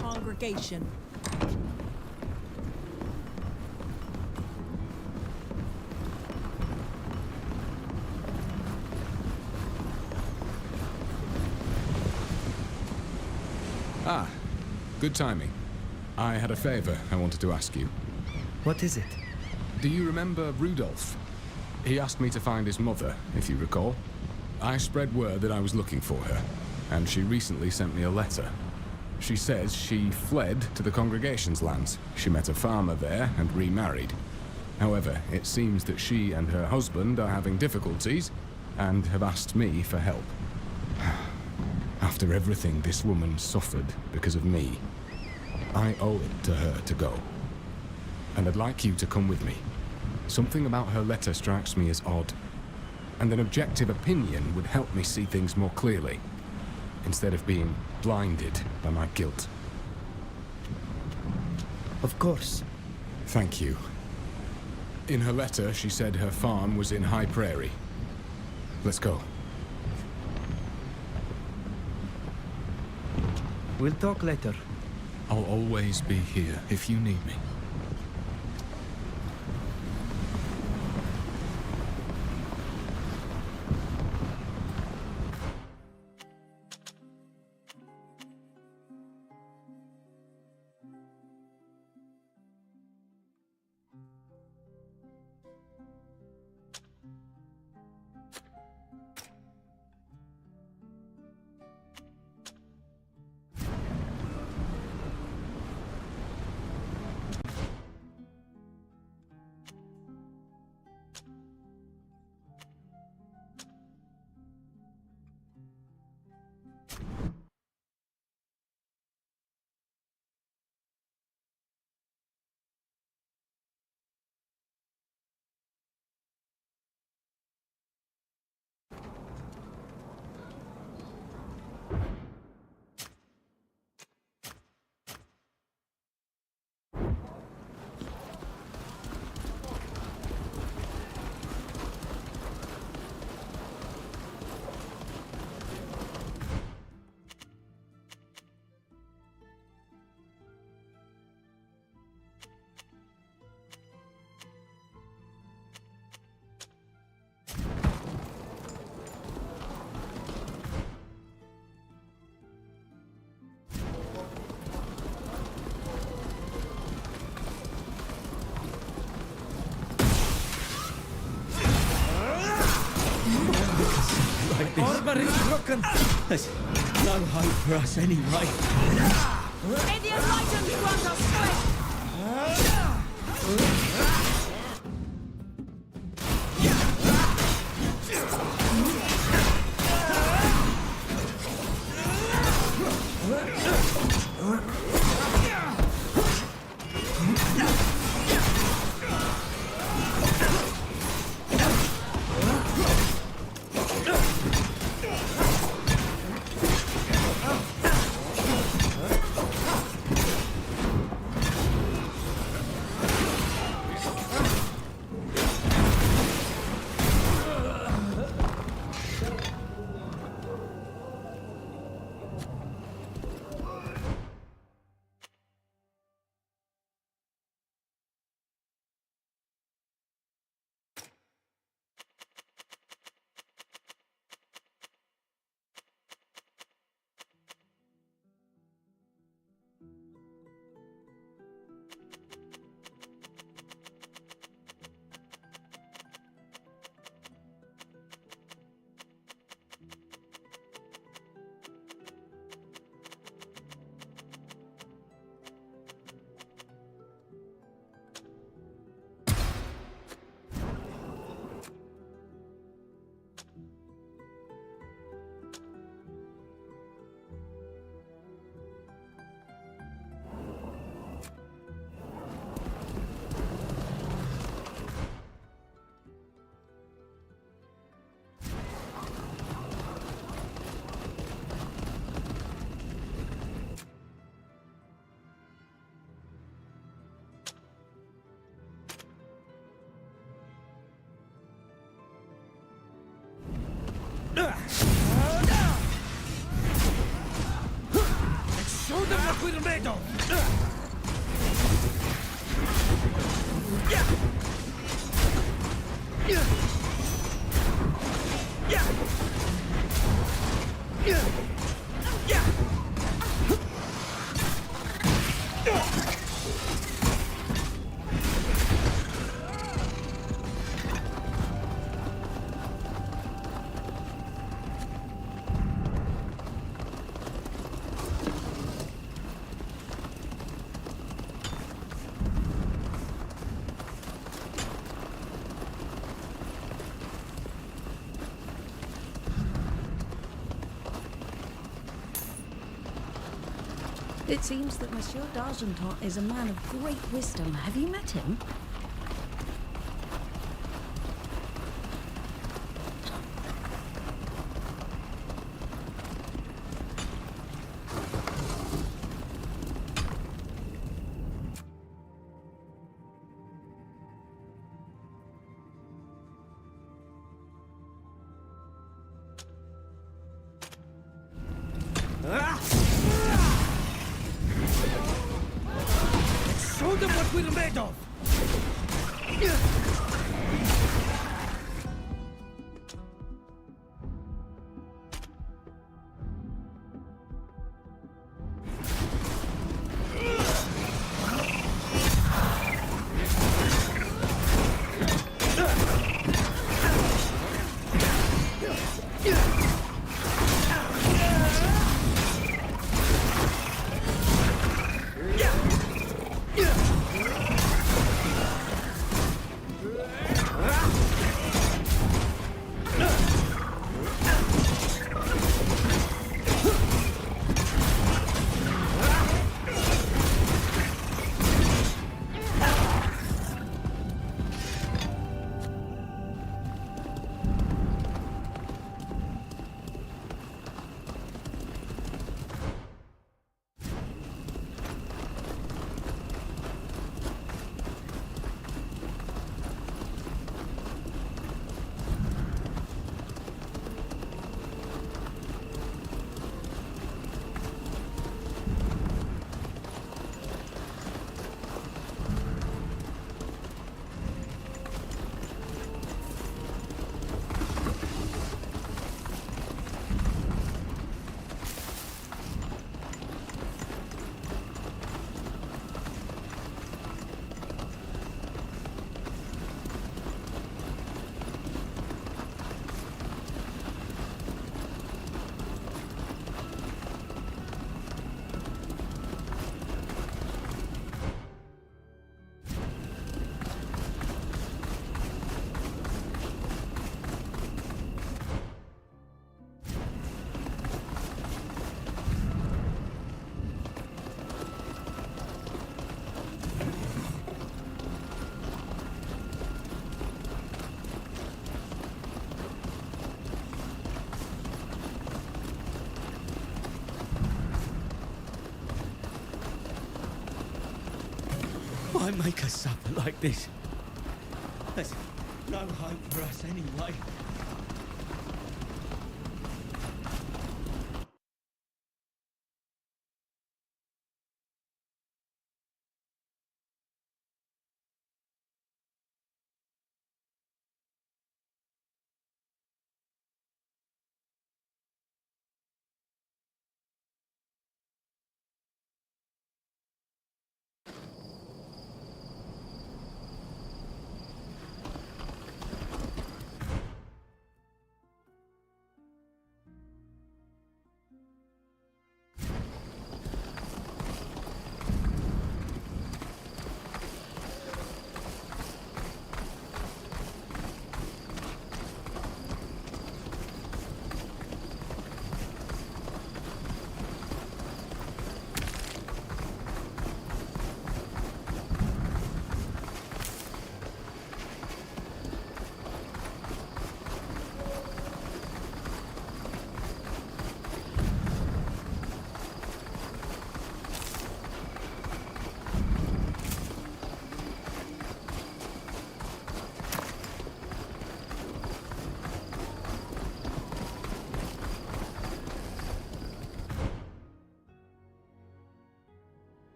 Congregation. Ah, good timing. I had a favor I wanted to ask you. What is it? Do you remember Rudolph? He asked me to find his mother, if you recall. I spread word that I was looking for her, and she recently sent me a letter. She says she fled to the congregation's lands. She met a farmer there and remarried. However, it seems that she and her husband are having difficulties and have asked me for help. After everything this woman suffered because of me, I owe it to her to go. And I'd like you to come with me. Something about her letter strikes me as odd, and an objective opinion would help me see things more clearly, instead of being blinded by my guilt. Of course. Thank you. In her letter, she said her farm was in High Prairie. Let's go. We'll talk later. I'll always be here if you need me. this. Armor is broken. There's no hope for us anyway. May the enlightened grant us strength! Show them what we're made of! It seems that Monsieur d'Argenton is a man of great wisdom. Have you met him? Show them what we're made of! make us suffer like this? There's no hope for us anyway.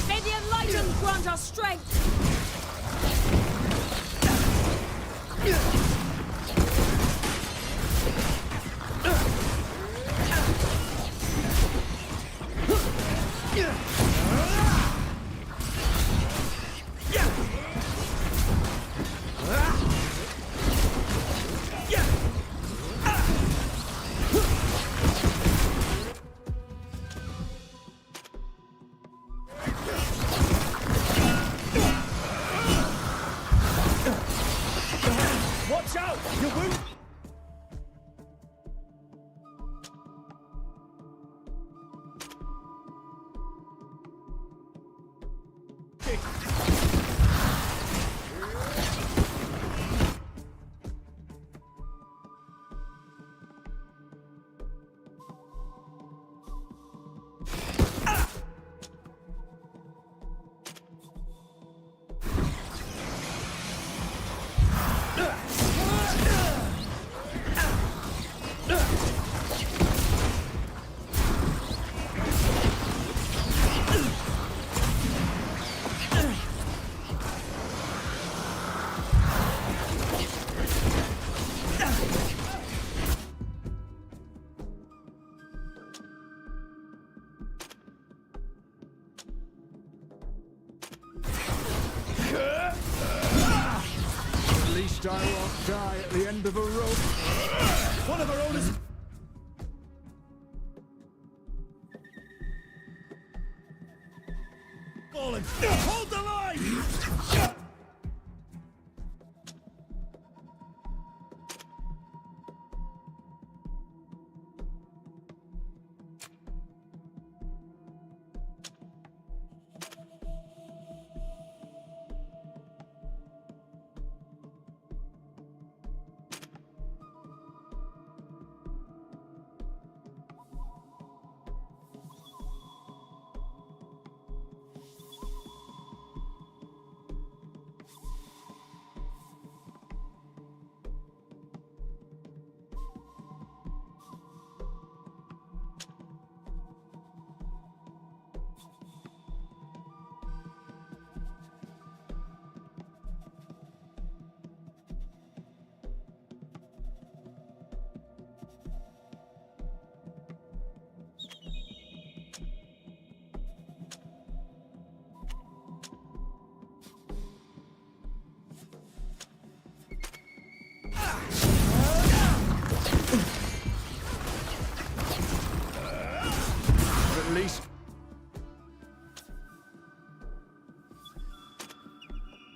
May the enlightened grant us strength! Watch out! You won't. At least I won't die at the end of a rope. One of our own is... fallen. Hold the line!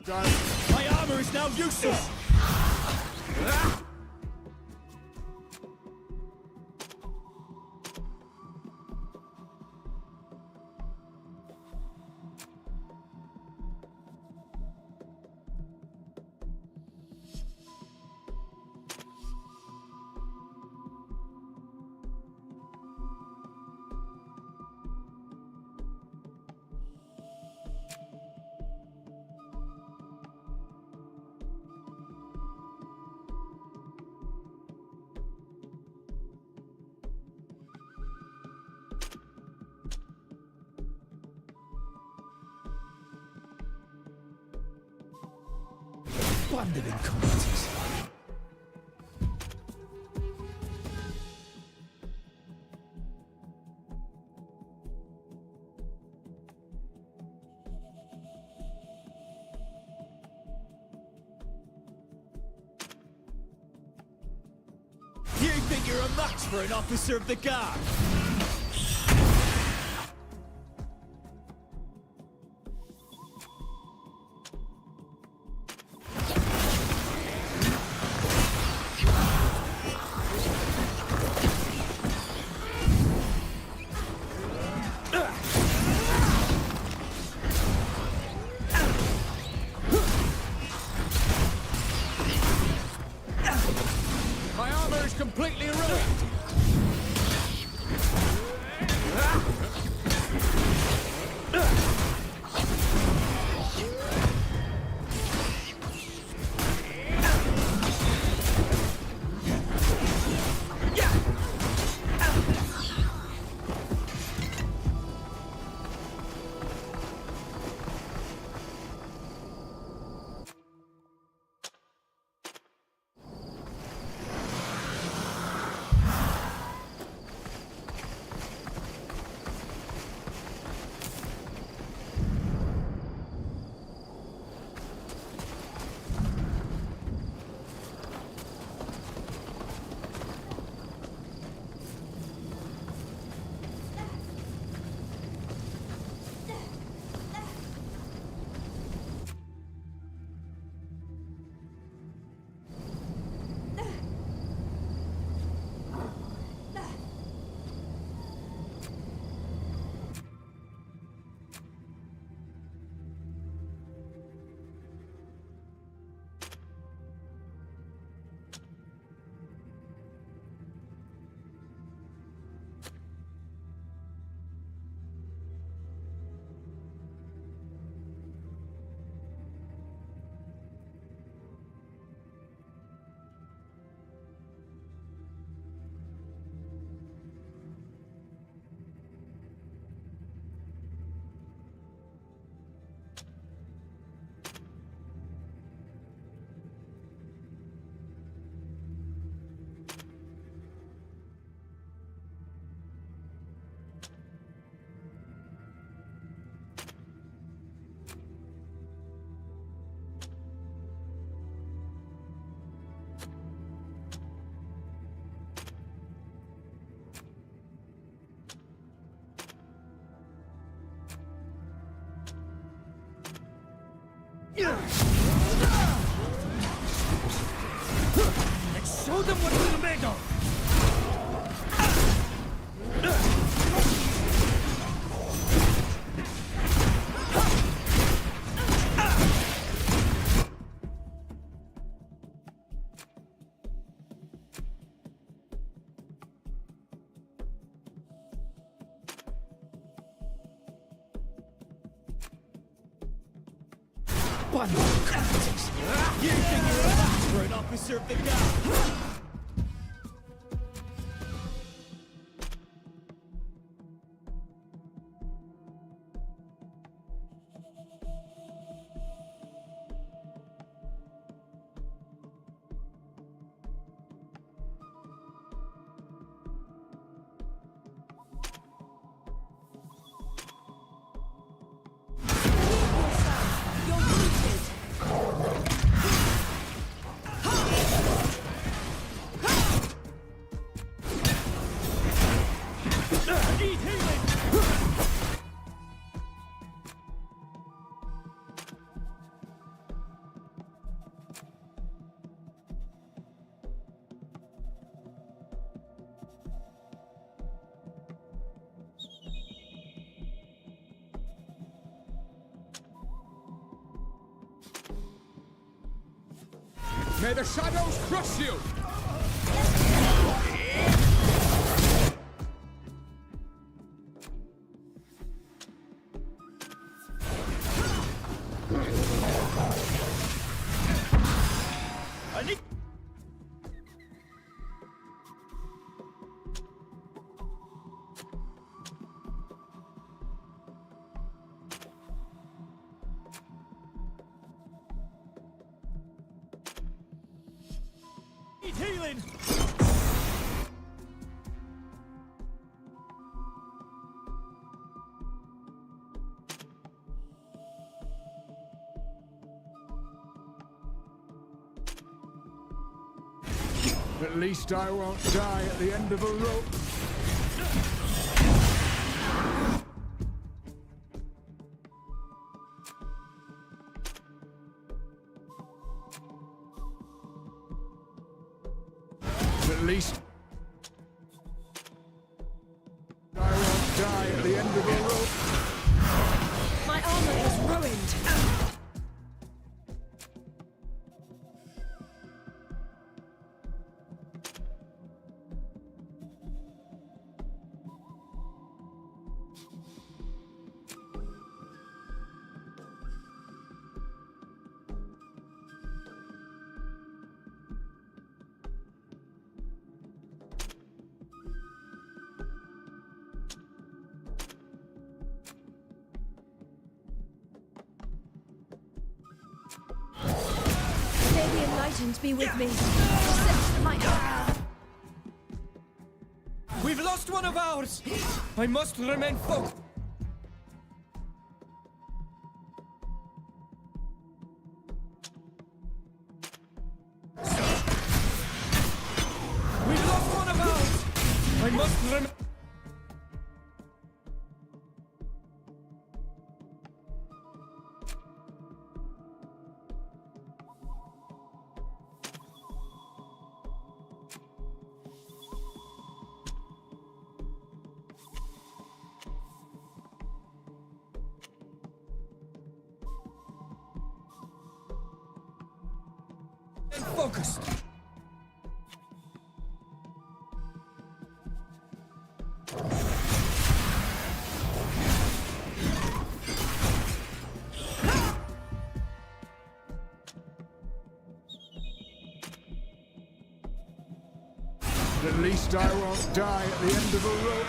My armor is now useless! Band of incompetents. You think you're a match for an officer of the guard? My armor is completely ruined! Let's show them what we're made of! One more competence. You think you're a match for an officer of the guard? May the shadows crush you! I need... Need healing! At least I won't die at the end of a rope. At least I won't die at the end of a rope. My armor is ruined. May the enlightened be with me. Accept my armor. We've lost one of ours! I must remain focused. We've lost one of ours! I must remain... focused. At least I won't die at the end of a rope.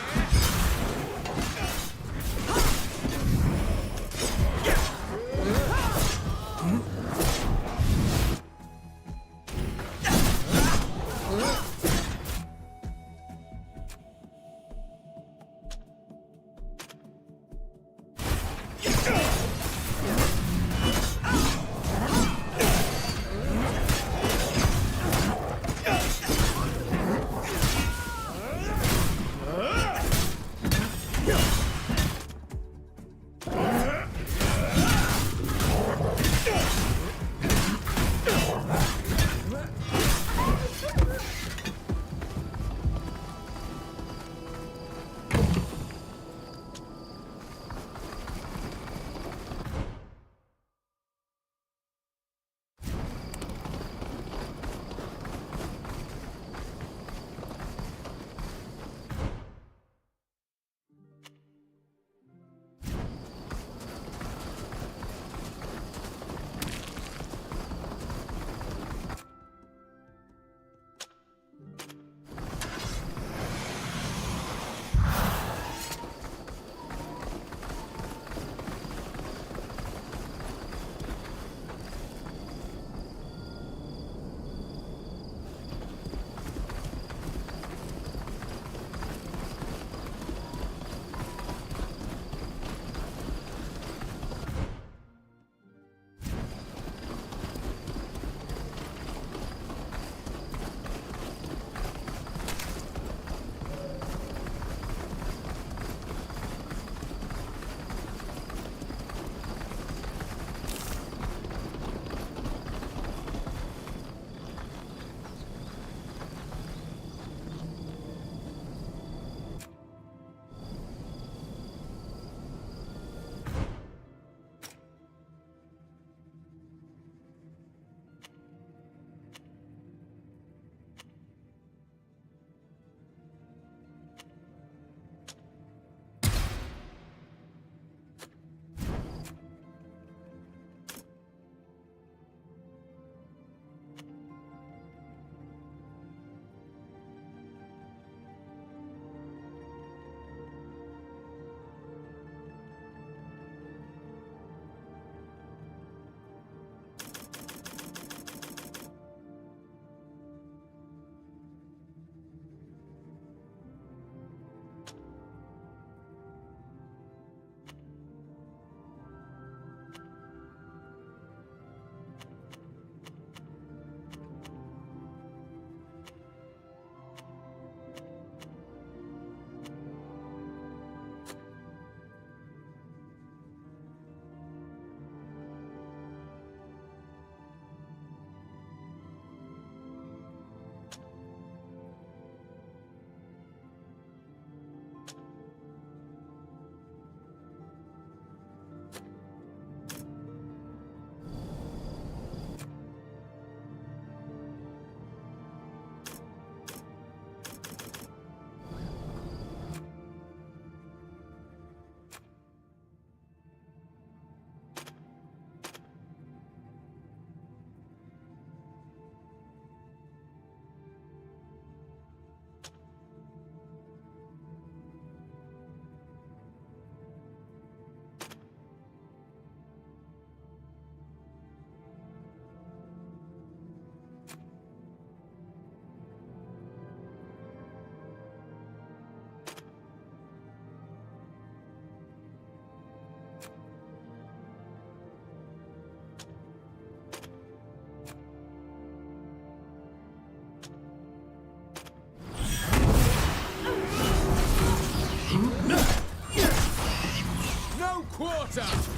Sparta!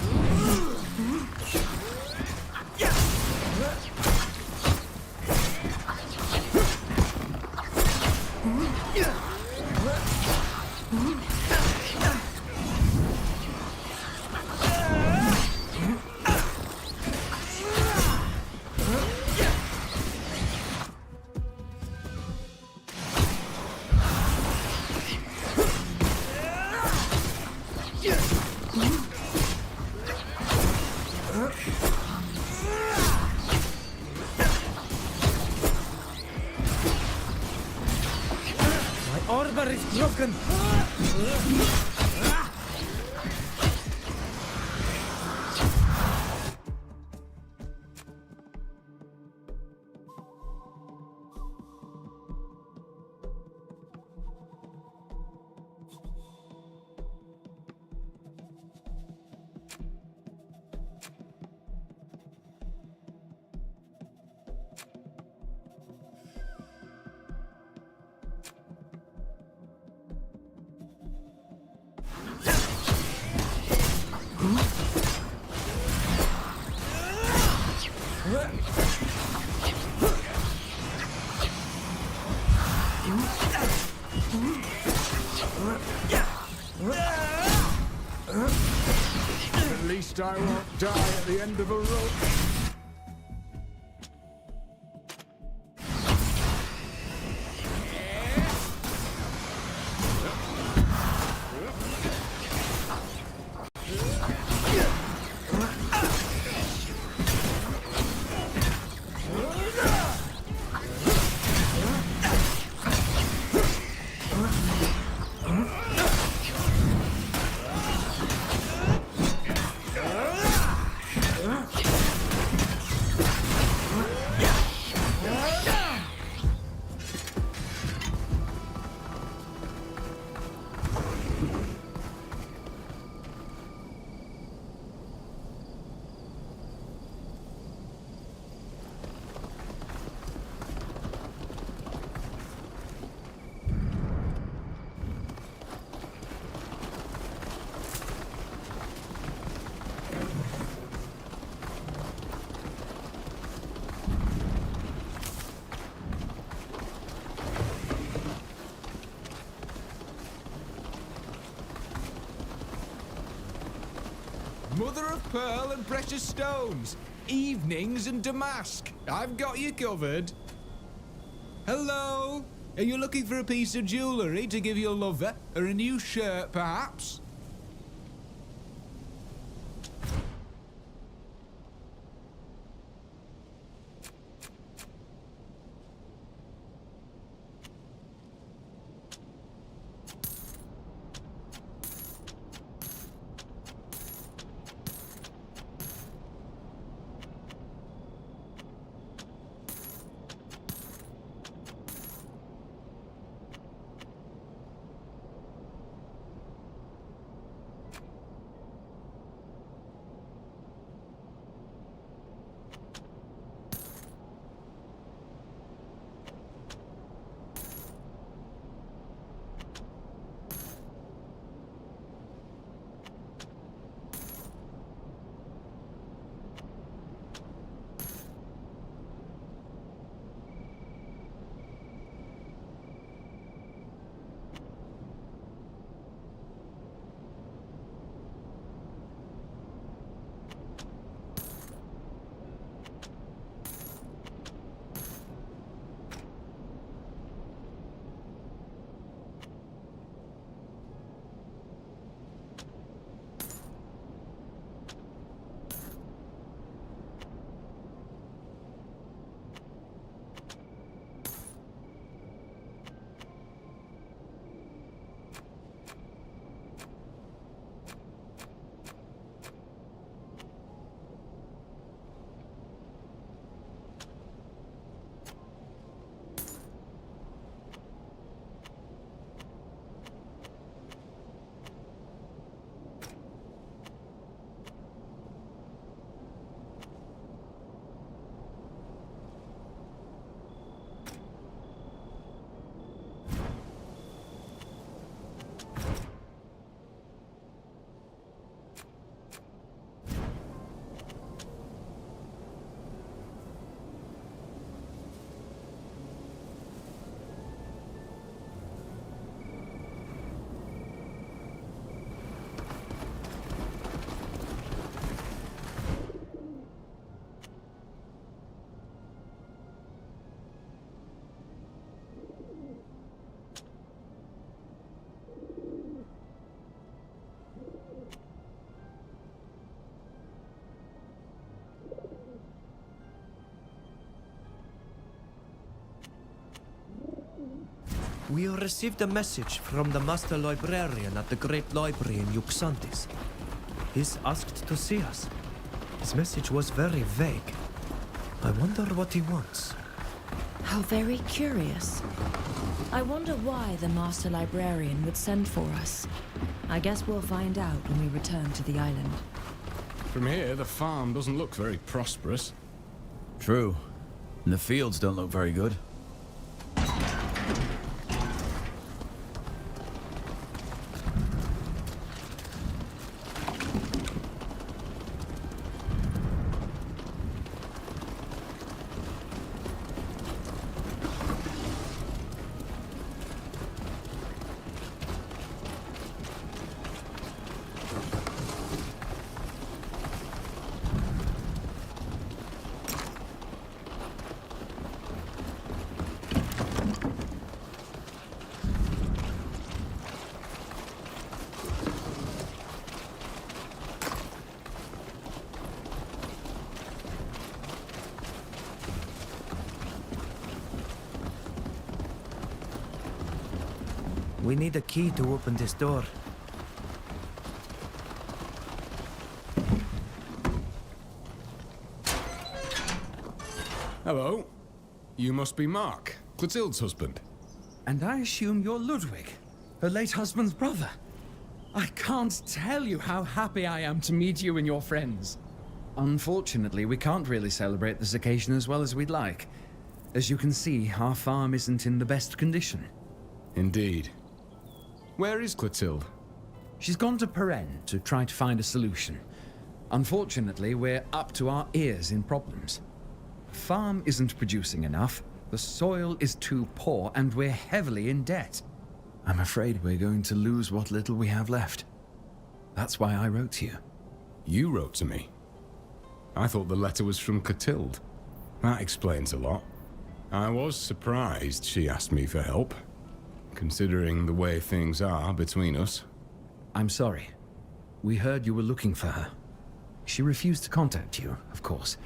My armor is broken! At least I won't die at the end of a rope. Mother of pearl and precious stones. Evenings in Damask. I've got you covered. Hello? Are you looking for a piece of jewellery to give your lover? Or a new shirt, perhaps? We received a message from the Master Librarian at the Great Library in Yuxantis. He's asked to see us. His message was very vague. I wonder what he wants. How very curious. I wonder why the Master Librarian would send for us. I guess we'll find out when we return to the island. From here, the farm doesn't look very prosperous. True. And the fields don't look very good. We need a key to open this door. Hello. You must be Mark, Clotilde's husband. And I assume you're Ludwig, her late husband's brother. I can't tell you how happy I am to meet you and your friends. Unfortunately, we can't really celebrate this occasion as well as we'd like. As you can see, our farm isn't in the best condition. Indeed. Where is Clotilde? She's gone to Peren to try to find a solution. Unfortunately, we're up to our ears in problems. The farm isn't producing enough, the soil is too poor, and we're heavily in debt. I'm afraid we're going to lose what little we have left. That's why I wrote to you. You wrote to me? I thought the letter was from Clotilde. That explains a lot. I was surprised she asked me for help, considering the way things are between us. I'm sorry. We heard you were looking for her. She refused to contact you, of course.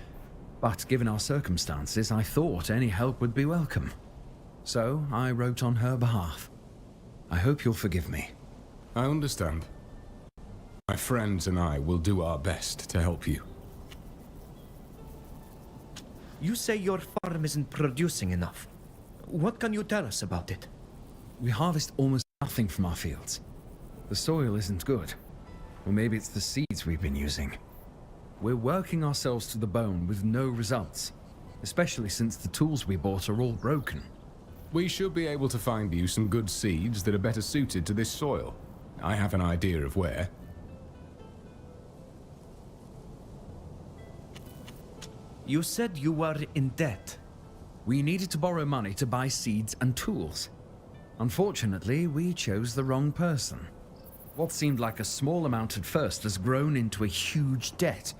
But given our circumstances, I thought any help would be welcome. So I wrote on her behalf. I hope you'll forgive me. I understand. My friends and I will do our best to help you. You say your farm isn't producing enough. What can you tell us about it? We harvest almost nothing from our fields. The soil isn't good. Or maybe it's the seeds we've been using. We're working ourselves to the bone with no results, especially since the tools we bought are all broken. We should be able to find you some good seeds that are better suited to this soil. I have an idea of where. You said you were in debt. We needed to borrow money to buy seeds and tools. Unfortunately, we chose the wrong person. What seemed like a small amount at first has grown into a huge debt,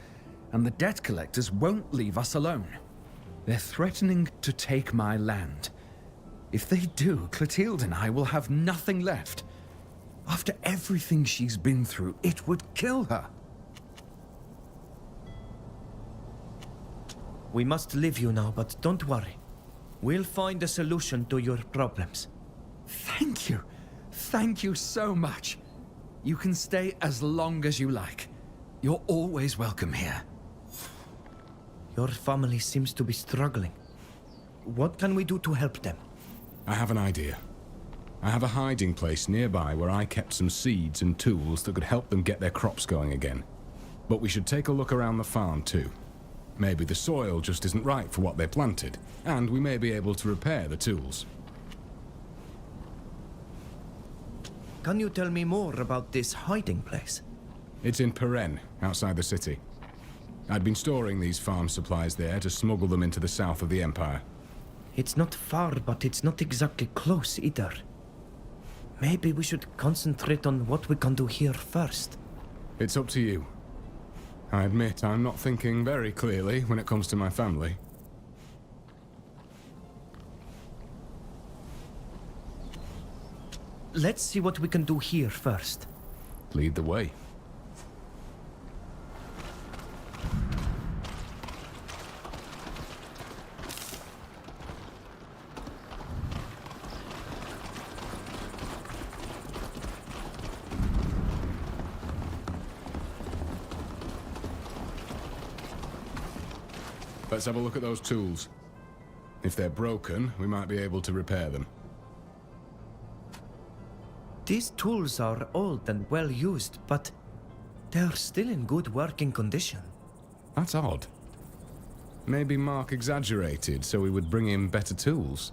and the debt collectors won't leave us alone. They're threatening to take my land. If they do, Clotilde and I will have nothing left. After everything she's been through, it would kill her. We must leave you now, but don't worry. We'll find a solution to your problems. Thank you. Thank you so much. You can stay as long as you like. You're always welcome here. Your family seems to be struggling. What can we do to help them? I have an idea. I have a hiding place nearby where I kept some seeds and tools that could help them get their crops going again. But we should take a look around the farm too. Maybe the soil just isn't right for what they planted, and we may be able to repair the tools. Can you tell me more about this hiding place? It's in Peren, outside the city. I'd been storing these farm supplies there to smuggle them into the south of the Empire. It's not far, but it's not exactly close either. Maybe we should concentrate on what we can do here first. It's up to you. I admit I'm not thinking very clearly when it comes to my family. Let's see what we can do here first. Lead the way. Let's have a look at those tools. If they're broken, we might be able to repair them. These tools are old and well used, but they're still in good working condition. That's odd. Maybe Mark exaggerated so we would bring him better tools.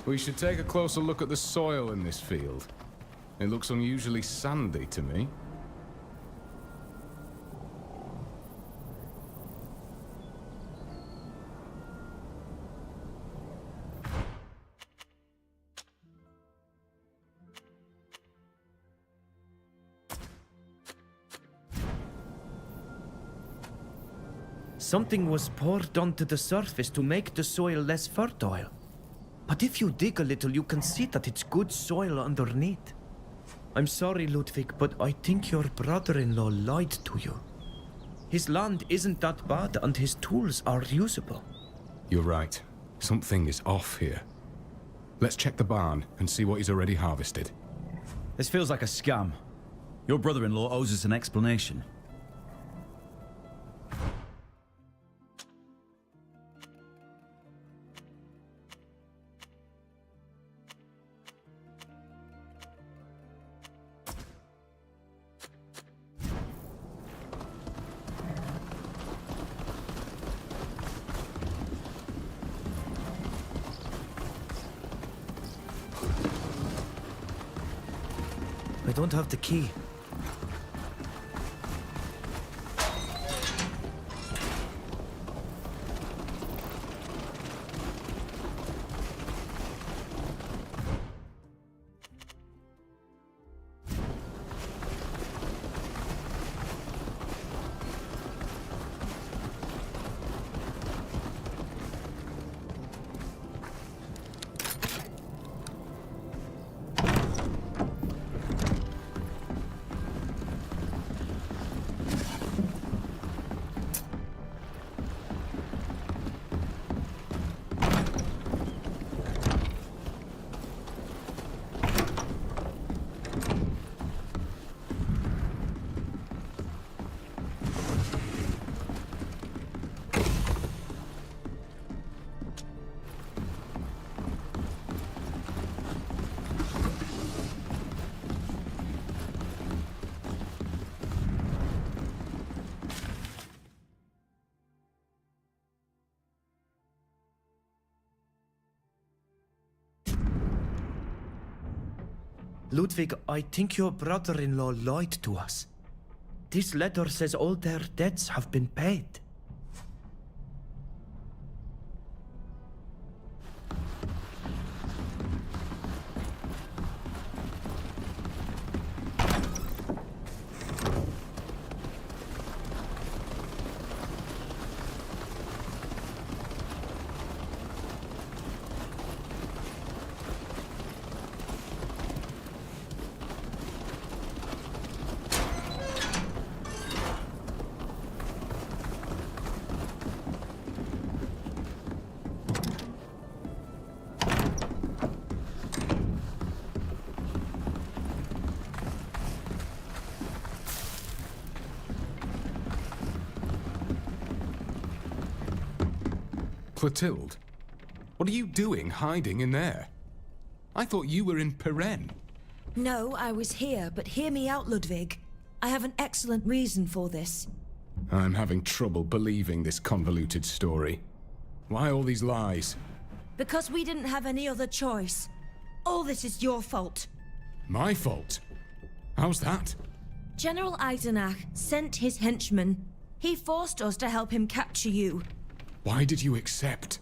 We should take a closer look at the soil in this field. It looks unusually sandy to me. Something was poured onto the surface to make the soil less fertile. But if you dig a little, you can see that it's good soil underneath. I'm sorry, Ludwig, but I think your brother-in-law lied to you. His land isn't that bad, and his tools are usable. You're right. Something is off here. Let's check the barn and see what he's already harvested. This feels like a scam. Your brother-in-law owes us an explanation. I don't have the key. Ludwig, I think your brother-in-law lied to us. This letter says all their debts have been paid. Clotilde, what are you doing hiding in there? I thought you were in Peren. No, I was here, but hear me out, Ludwig. I have an excellent reason for this. I'm having trouble believing this convoluted story. Why all these lies? Because we didn't have any other choice. All this is your fault. My fault? How's that? General Eisenach sent his henchmen. He forced us to help him capture you. Why did you accept?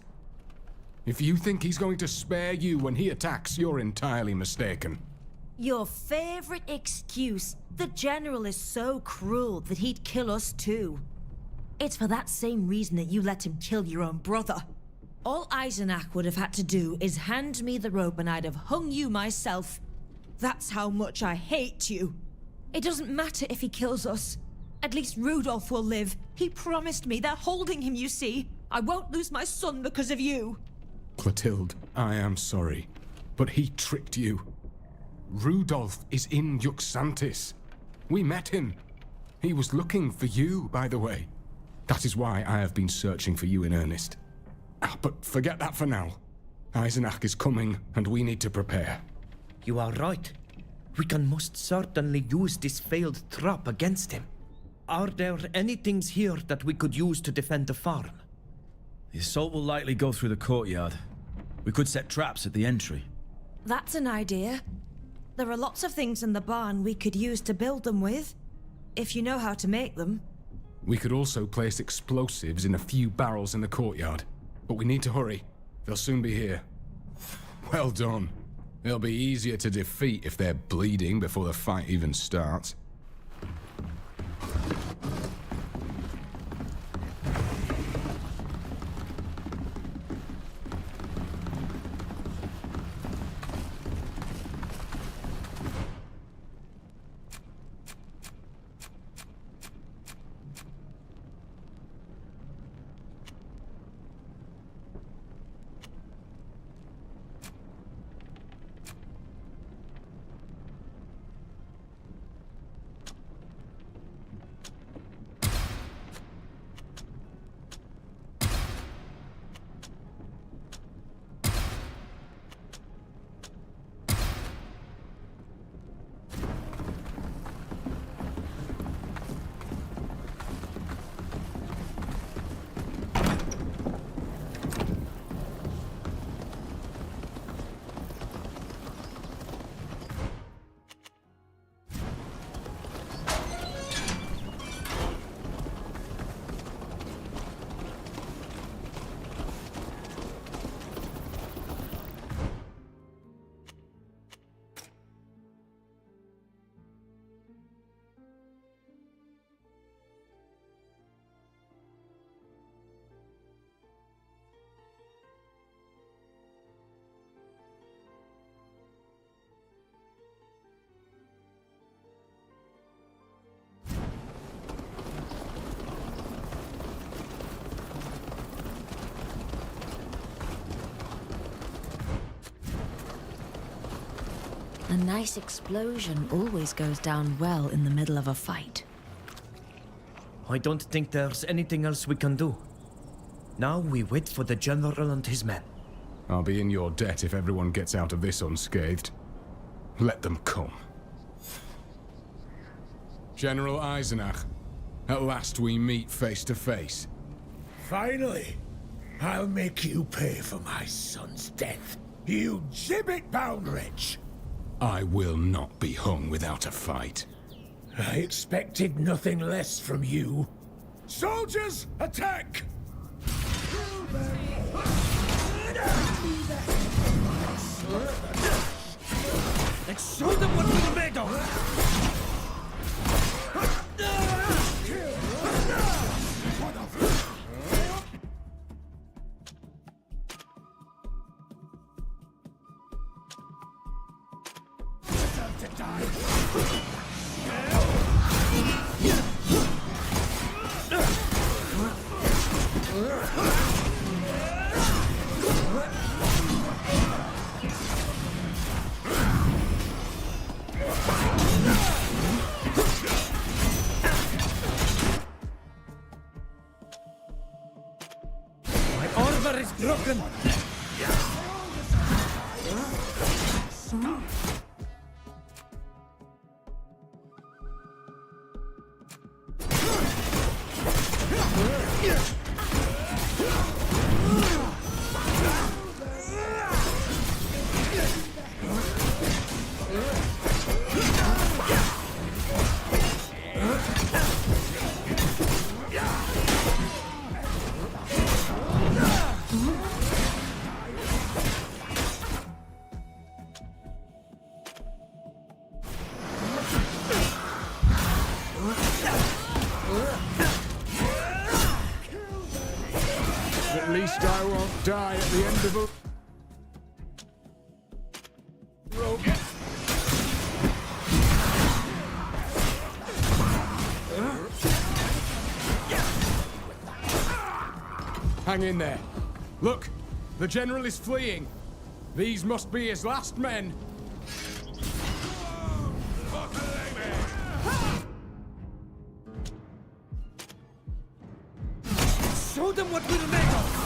If you think he's going to spare you when he attacks, you're entirely mistaken. Your favorite excuse. The General is so cruel that he'd kill us too. It's for that same reason that you let him kill your own brother. All Eisenach would have had to do is hand me the rope and I'd have hung you myself. That's how much I hate you. It doesn't matter if he kills us. At least Rudolph will live. He promised me. They're holding him, you see. I won't lose my son because of you. Clotilde, I am sorry, but he tricked you. Rudolph is in Yuxantis. We met him. He was looking for you, by the way. That is why I have been searching for you in earnest. But forget that for now. Eisenach is coming, and we need to prepare. You are right. We can most certainly use this failed trap against him. Are there any things here that we could use to defend the farm? The assault will likely go through the courtyard. We could set traps at the entry. That's an idea. There are lots of things in the barn we could use to build them with, if you know how to make them. We could also place explosives in a few barrels in the courtyard. But we need to hurry. They'll soon be here. Well done. They'll be easier to defeat if they're bleeding before the fight even starts. A nice explosion always goes down well in the middle of a fight. I don't think there's anything else we can do. Now we wait for the General and his men. I'll be in your debt if everyone gets out of this unscathed. Let them come. General Eisenach, at last we meet face to face. Finally! I'll make you pay for my son's death, you gibbet-bound wretch! I will not be hung without a fight. I expected nothing less from you. Soldiers, attack! Let's show them what we're made of! Is broken. die at the end of a rope. Hang in there. Look, the general is fleeing. These must be his last men. Show them what we're made of!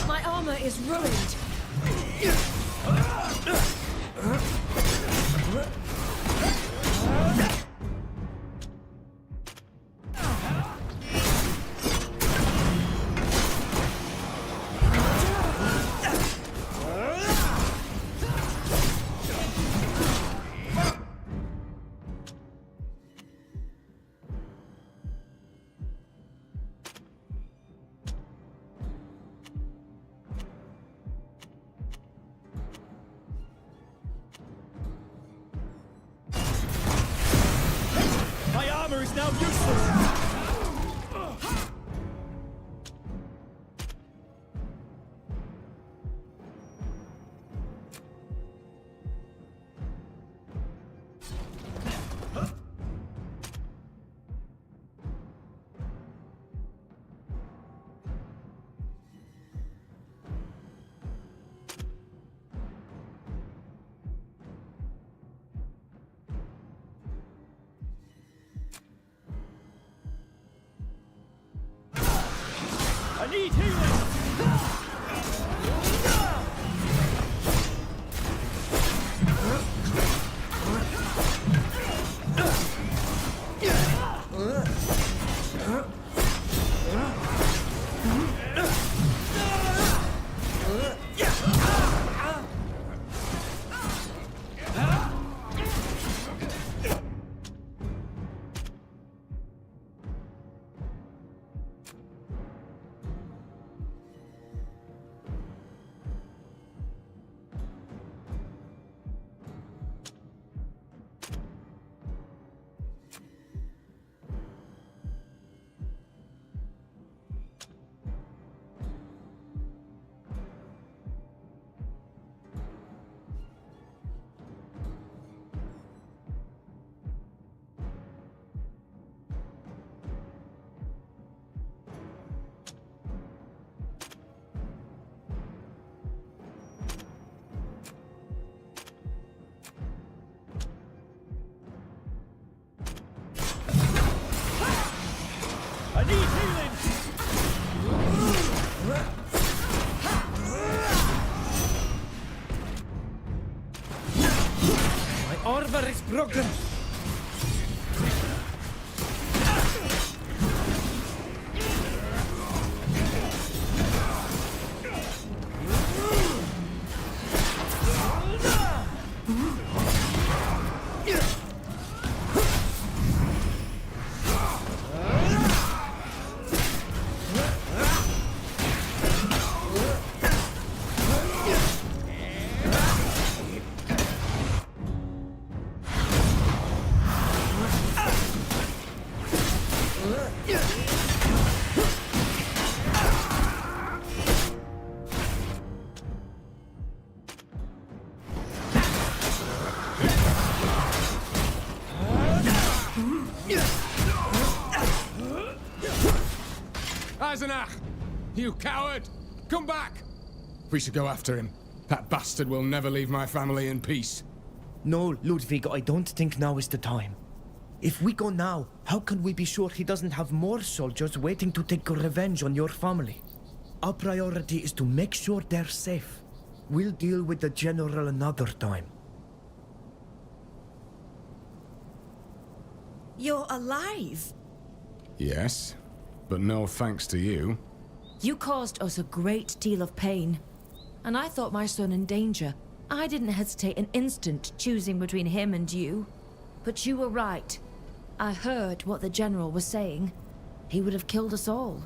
My armor is ruined. My armor is now useless! I need healing! I need healing! My armor is broken! Eisenach! You coward! Come back! We should go after him. That bastard will never leave my family in peace. No, Ludwig, I don't think now is the time. If we go now, how can we be sure he doesn't have more soldiers waiting to take revenge on your family? Our priority is to make sure they're safe. We'll deal with the general another time. You're alive? Yes, but no thanks to you. You caused us a great deal of pain. And I thought my son in danger. I didn't hesitate an instant choosing between him and you. But you were right. I heard what the general was saying. He would have killed us all.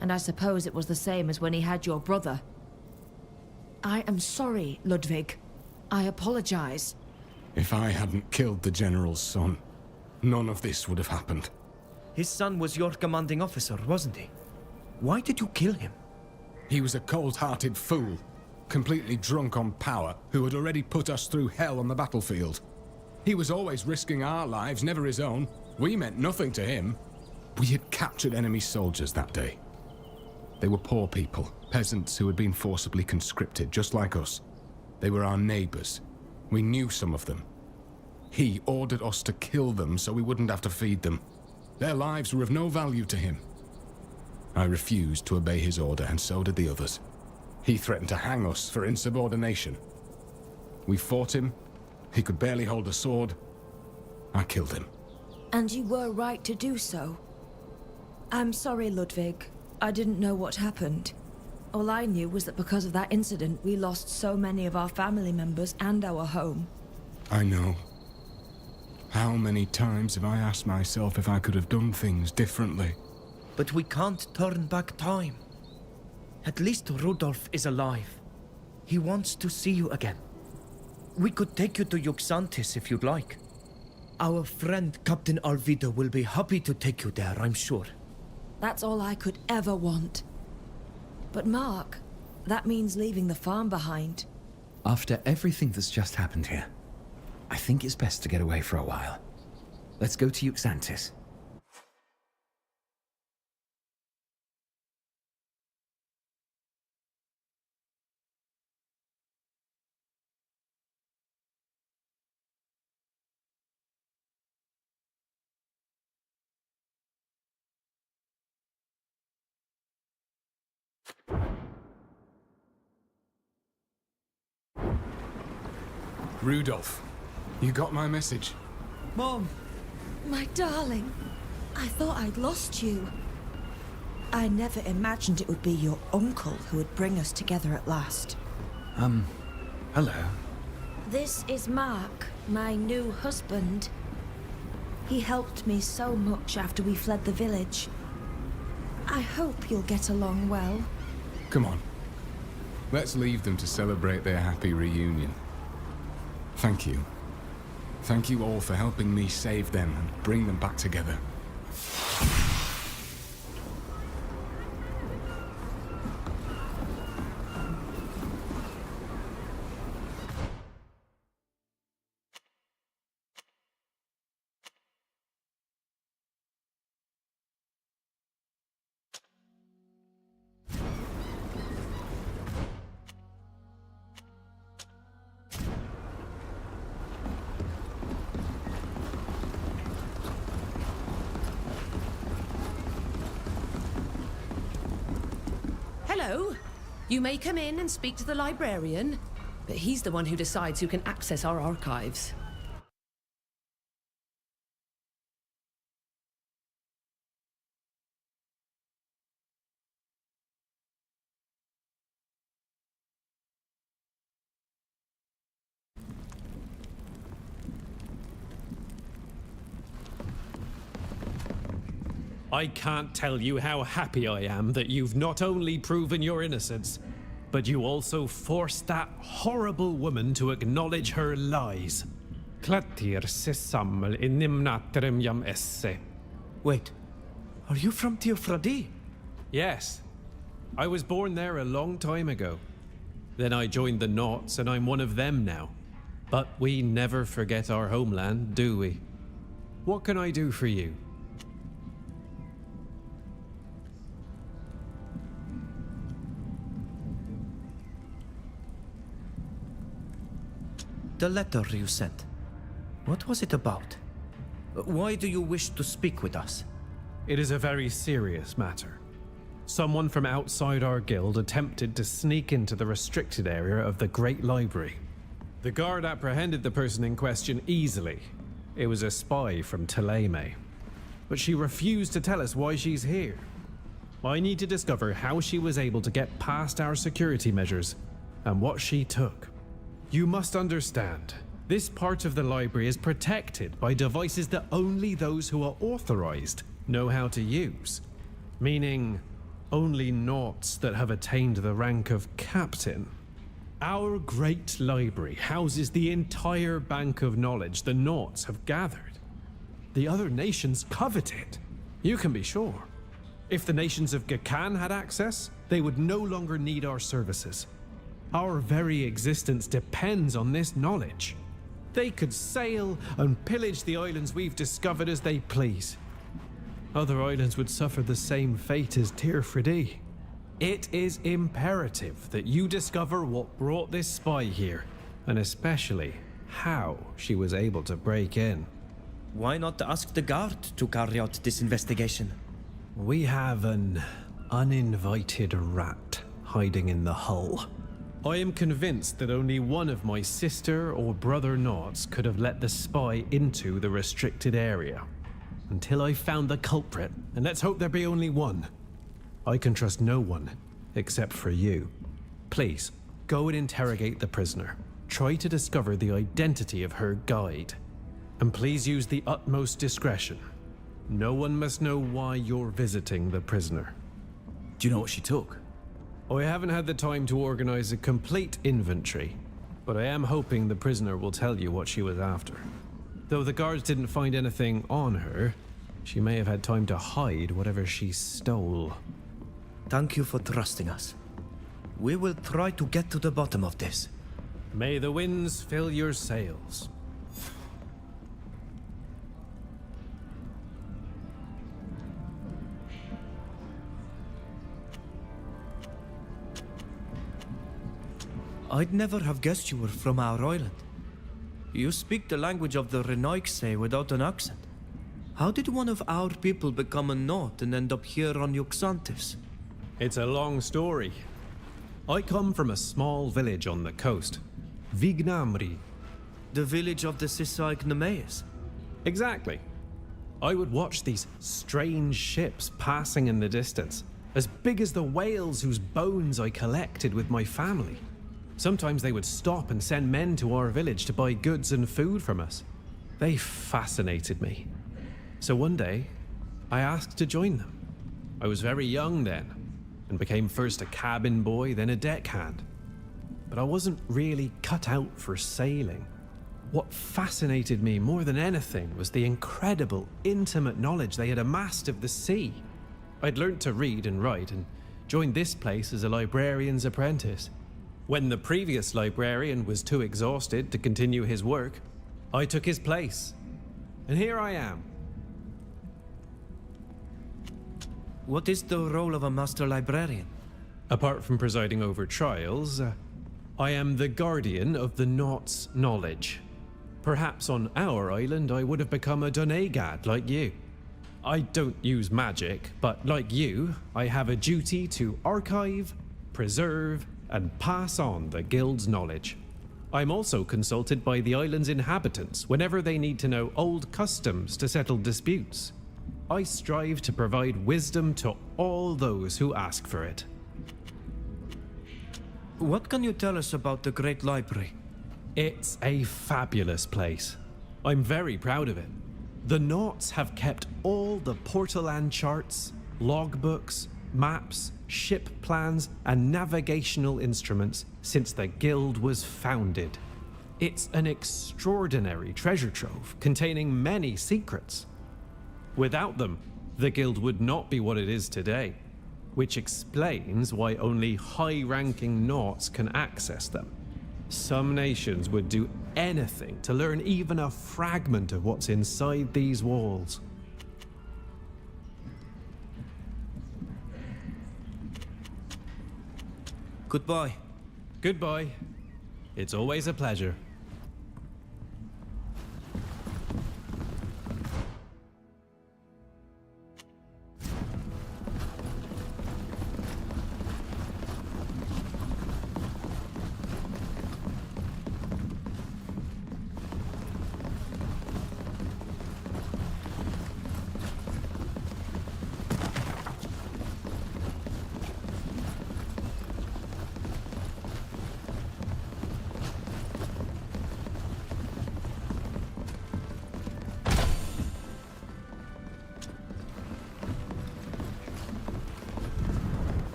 And I suppose it was the same as when he had your brother. I am sorry, Ludwig. I apologize. If I hadn't killed the general's son, none of this would have happened. His son was your commanding officer, wasn't he? Why did you kill him? He was a cold-hearted fool, completely drunk on power, who had already put us through hell on the battlefield. He was always risking our lives, never his own. We meant nothing to him. We had captured enemy soldiers that day. They were poor people, peasants who had been forcibly conscripted, just like us. They were our neighbors. We knew some of them. He ordered us to kill them so we wouldn't have to feed them. Their lives were of no value to him. I refused to obey his order, and so did the others. He threatened to hang us for insubordination. We fought him. He could barely hold a sword. I killed him. And you were right to do so. I'm sorry, Ludwig. I didn't know what happened. All I knew was that because of that incident, we lost so many of our family members and our home. I know. How many times have I asked myself if I could have done things differently? But we can't turn back time. At least Rudolf is alive. He wants to see you again. We could take you to Yuxantis if you'd like. Our friend Captain Alvida will be happy to take you there, I'm sure. That's all I could ever want. But Mark, that means leaving the farm behind. After everything that's just happened here, I think it's best to get away for a while. Let's go to Yuxantis. Rudolf, you got my message? Mom! My darling, I thought I'd lost you. I never imagined it would be your uncle who would bring us together at last. Hello. This is Mark, my new husband. He helped me so much after we fled the village. I hope you'll get along well. Come on. Let's leave them to celebrate their happy reunion. Thank you. Thank you all for helping me save them and bring them back together. Hello. You may come in and speak to the librarian, but he's the one who decides who can access our archives. I can't tell you how happy I am that you've not only proven your innocence, but you also forced that horrible woman to acknowledge her lies. Klatir sesammel in nimnatrem jam esse. Wait, are you from Teofradi? Yes. I was born there a long time ago. Then I joined the Nauts and I'm one of them now. But we never forget our homeland, do we? What can I do for you? The letter you sent. What was it about? Why do you wish to speak with us? It is a very serious matter. Someone from outside our guild attempted to sneak into the restricted area of the Great Library. The guard apprehended the person in question easily. It was a spy from Thélème. But she refused to tell us why she's here. I need to discover how she was able to get past our security measures and what she took. You must understand, this part of the library is protected by devices that only those who are authorized know how to use. Meaning, only Nauts that have attained the rank of captain. Our great library houses the entire bank of knowledge the Nauts have gathered. The other nations covet it. You can be sure. If the nations of Gakan had access, they would no longer need our services. Our very existence depends on this knowledge. They could sail and pillage the islands we've discovered as they please. Other islands would suffer the same fate as Tir Fridi. It is imperative that you discover what brought this spy here, and especially how she was able to break in. Why not ask the guard to carry out this investigation? We have an uninvited rat hiding in the hull. I am convinced that only one of my sister or brother Knots could have let the spy into the restricted area. Until I found the culprit, and let's hope there be only one. I can trust no one, except for you. Please, go and interrogate the prisoner. Try to discover the identity of her guide. And please use the utmost discretion. No one must know why you're visiting the prisoner. Do you know what she took? I haven't had the time to organize a complete inventory, but I am hoping the prisoner will tell you what she was after. Though the guards didn't find anything on her, she may have had time to hide whatever she stole. Thank you for trusting us. We will try to get to the bottom of this. May the winds fill your sails. I'd never have guessed you were from our island. You speak the language of the Renoixe without an accent. How did one of our people become a Nort and end up here on Yuxantis? It's a long story. I come from a small village on the coast, Vignamri. The village of the Sisaignameas? Exactly. I would watch these strange ships passing in the distance, as big as the whales whose bones I collected with my family. Sometimes they would stop and send men to our village to buy goods and food from us. They fascinated me. So one day, I asked to join them. I was very young then, and became first a cabin boy, then a deckhand. But I wasn't really cut out for sailing. What fascinated me more than anything was the incredible, intimate knowledge they had amassed of the sea. I'd learnt to read and write, and joined this place as a librarian's apprentice. When the previous librarian was too exhausted to continue his work, I took his place. And here I am. What is the role of a master librarian? Apart from presiding over trials, I am the guardian of the Naught's knowledge. Perhaps on our island I would have become a Donegad like you. I don't use magic, but like you, I have a duty to archive, preserve, and pass on the guild's knowledge. I'm also consulted by the island's inhabitants whenever they need to know old customs to settle disputes. I strive to provide wisdom to all those who ask for it. What can you tell us about the Great Library? It's a fabulous place. I'm very proud of it. The Naughts have kept all the Portaland charts, logbooks, maps, ship plans, and navigational instruments since the guild was founded. It's an extraordinary treasure trove containing many secrets. Without them, the guild would not be what it is today, which explains why only high-ranking Naughts can access them. Some nations would do anything to learn even a fragment of what's inside these walls. Goodbye. Goodbye. It's always a pleasure.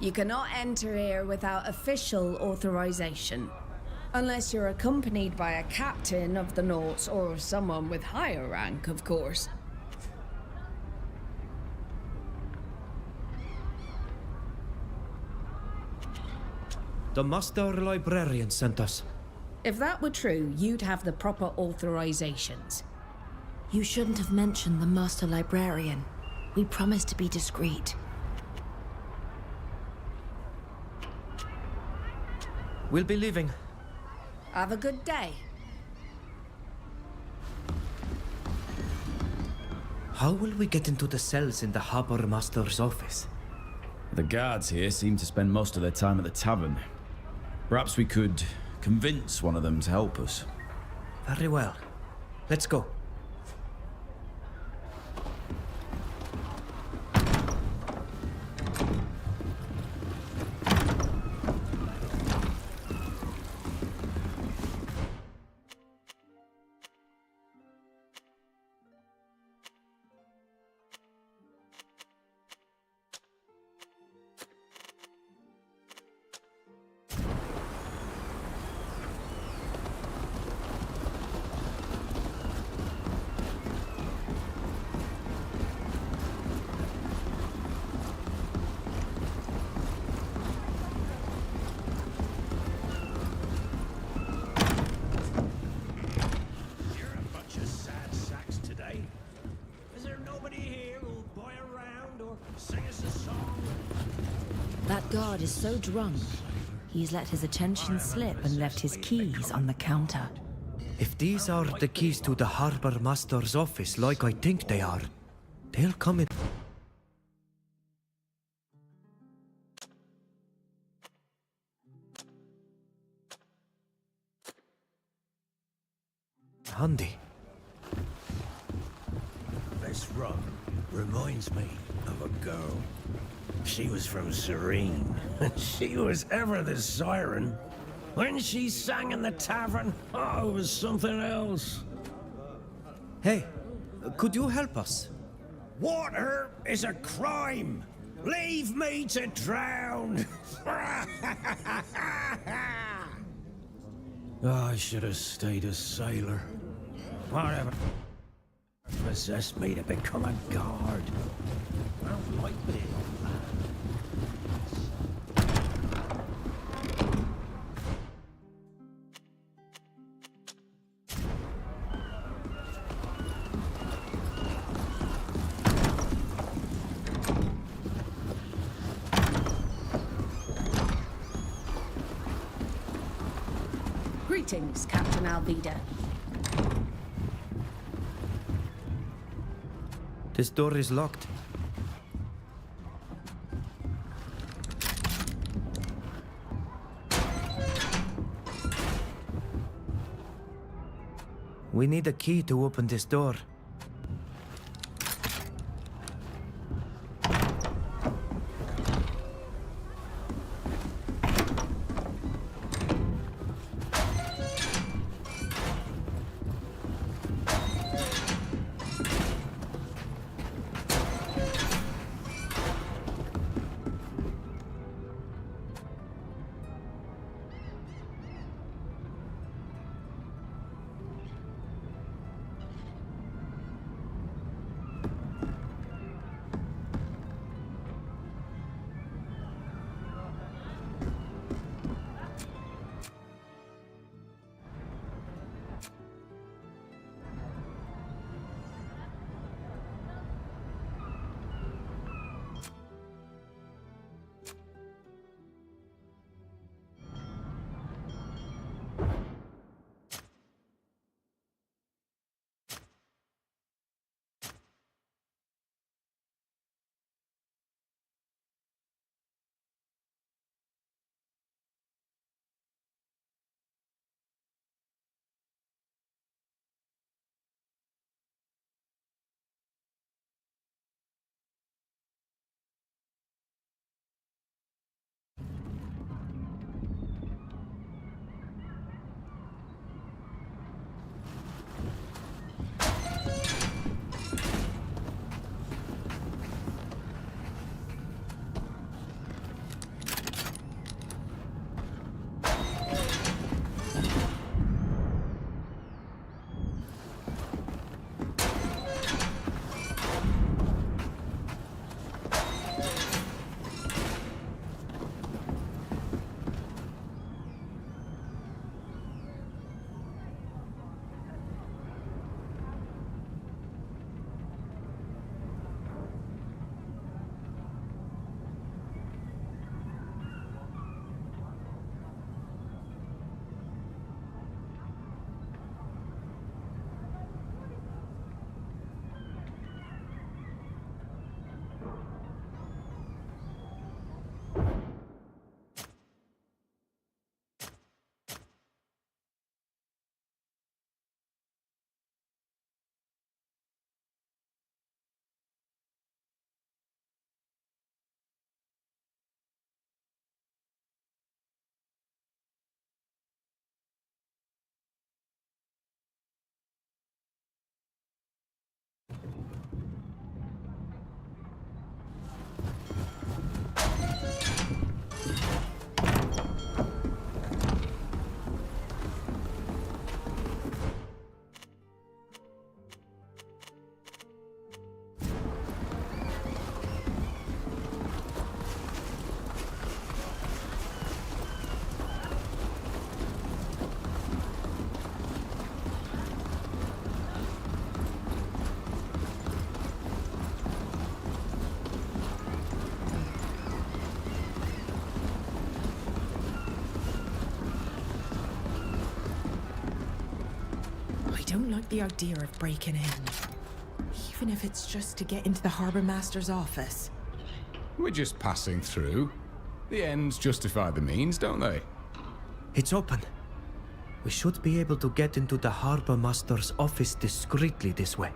You cannot enter here without official authorization. Unless you're accompanied by a captain of the Naughts or someone with higher rank, of course. The Master Librarian sent us. If that were true, you'd have the proper authorizations. You shouldn't have mentioned the Master Librarian. We promised to be discreet. We'll be leaving. Have a good day. How will we get into the cells in the Harbour Master's office? The guards here seem to spend most of their time at the tavern. Perhaps we could convince one of them to help us. Very well. Let's go. That guard is so drunk, he's let his attention slip and left his keys on the counter. If these are the keys to the Harbour Master's office, like I think they are, they'll come in. Handy. This rum reminds me of a girl. She was from Serene, and she was ever the siren. When she sang in the tavern, oh, it was something else. Hey, could you help us? Water is a crime. Leave me to drown. I should have stayed a sailor. Whatever possessed me to become a guard. I don't like being on land. Greetings, Captain Alvida. This door is locked. We need a key to open this door. don't like the idea of breaking in. Even if it's just to get into the Harbour Master's office. We're just passing through. The ends justify the means, don't they? It's open. We should be able to get into the Harbour Master's office discreetly this way.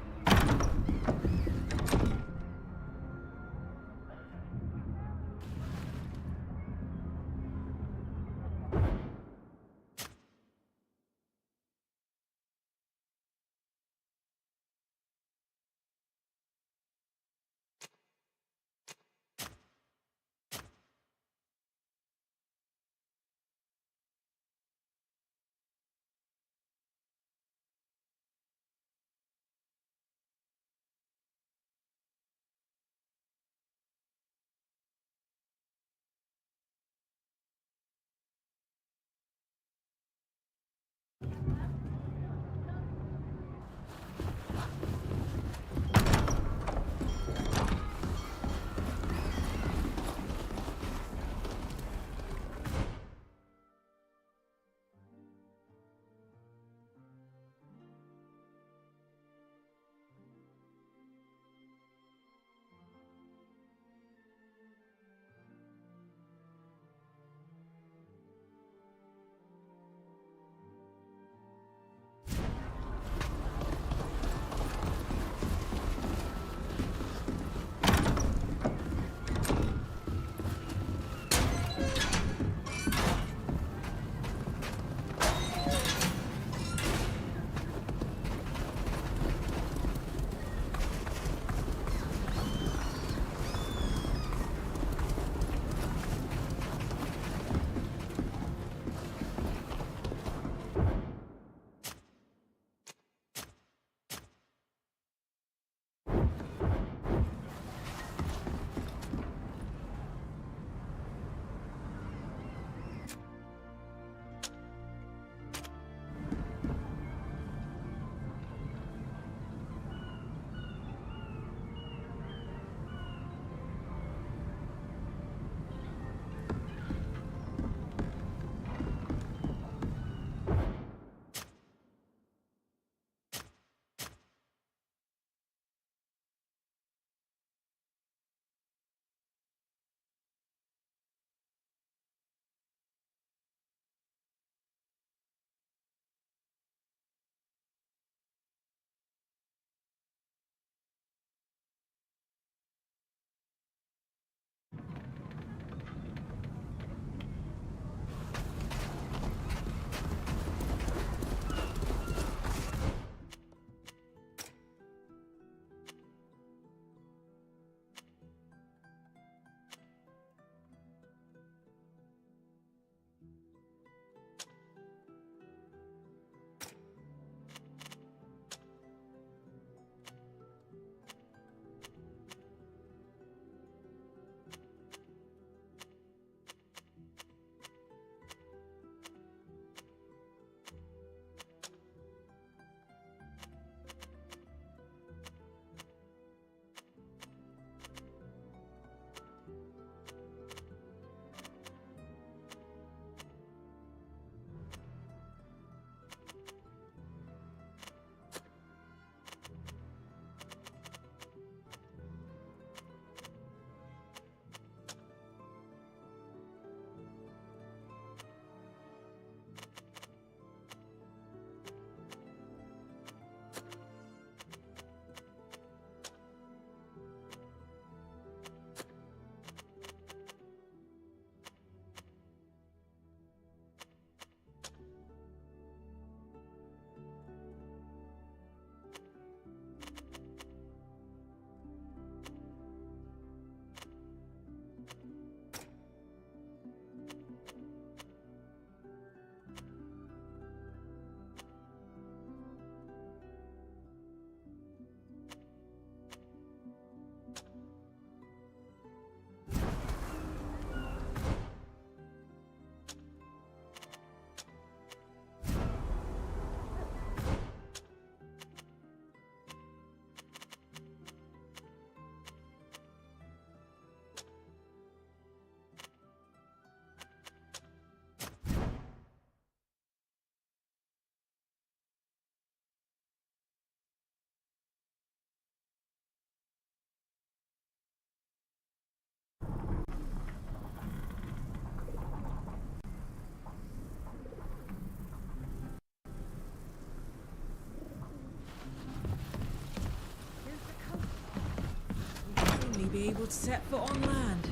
be able to set foot on land.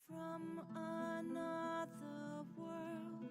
From another world.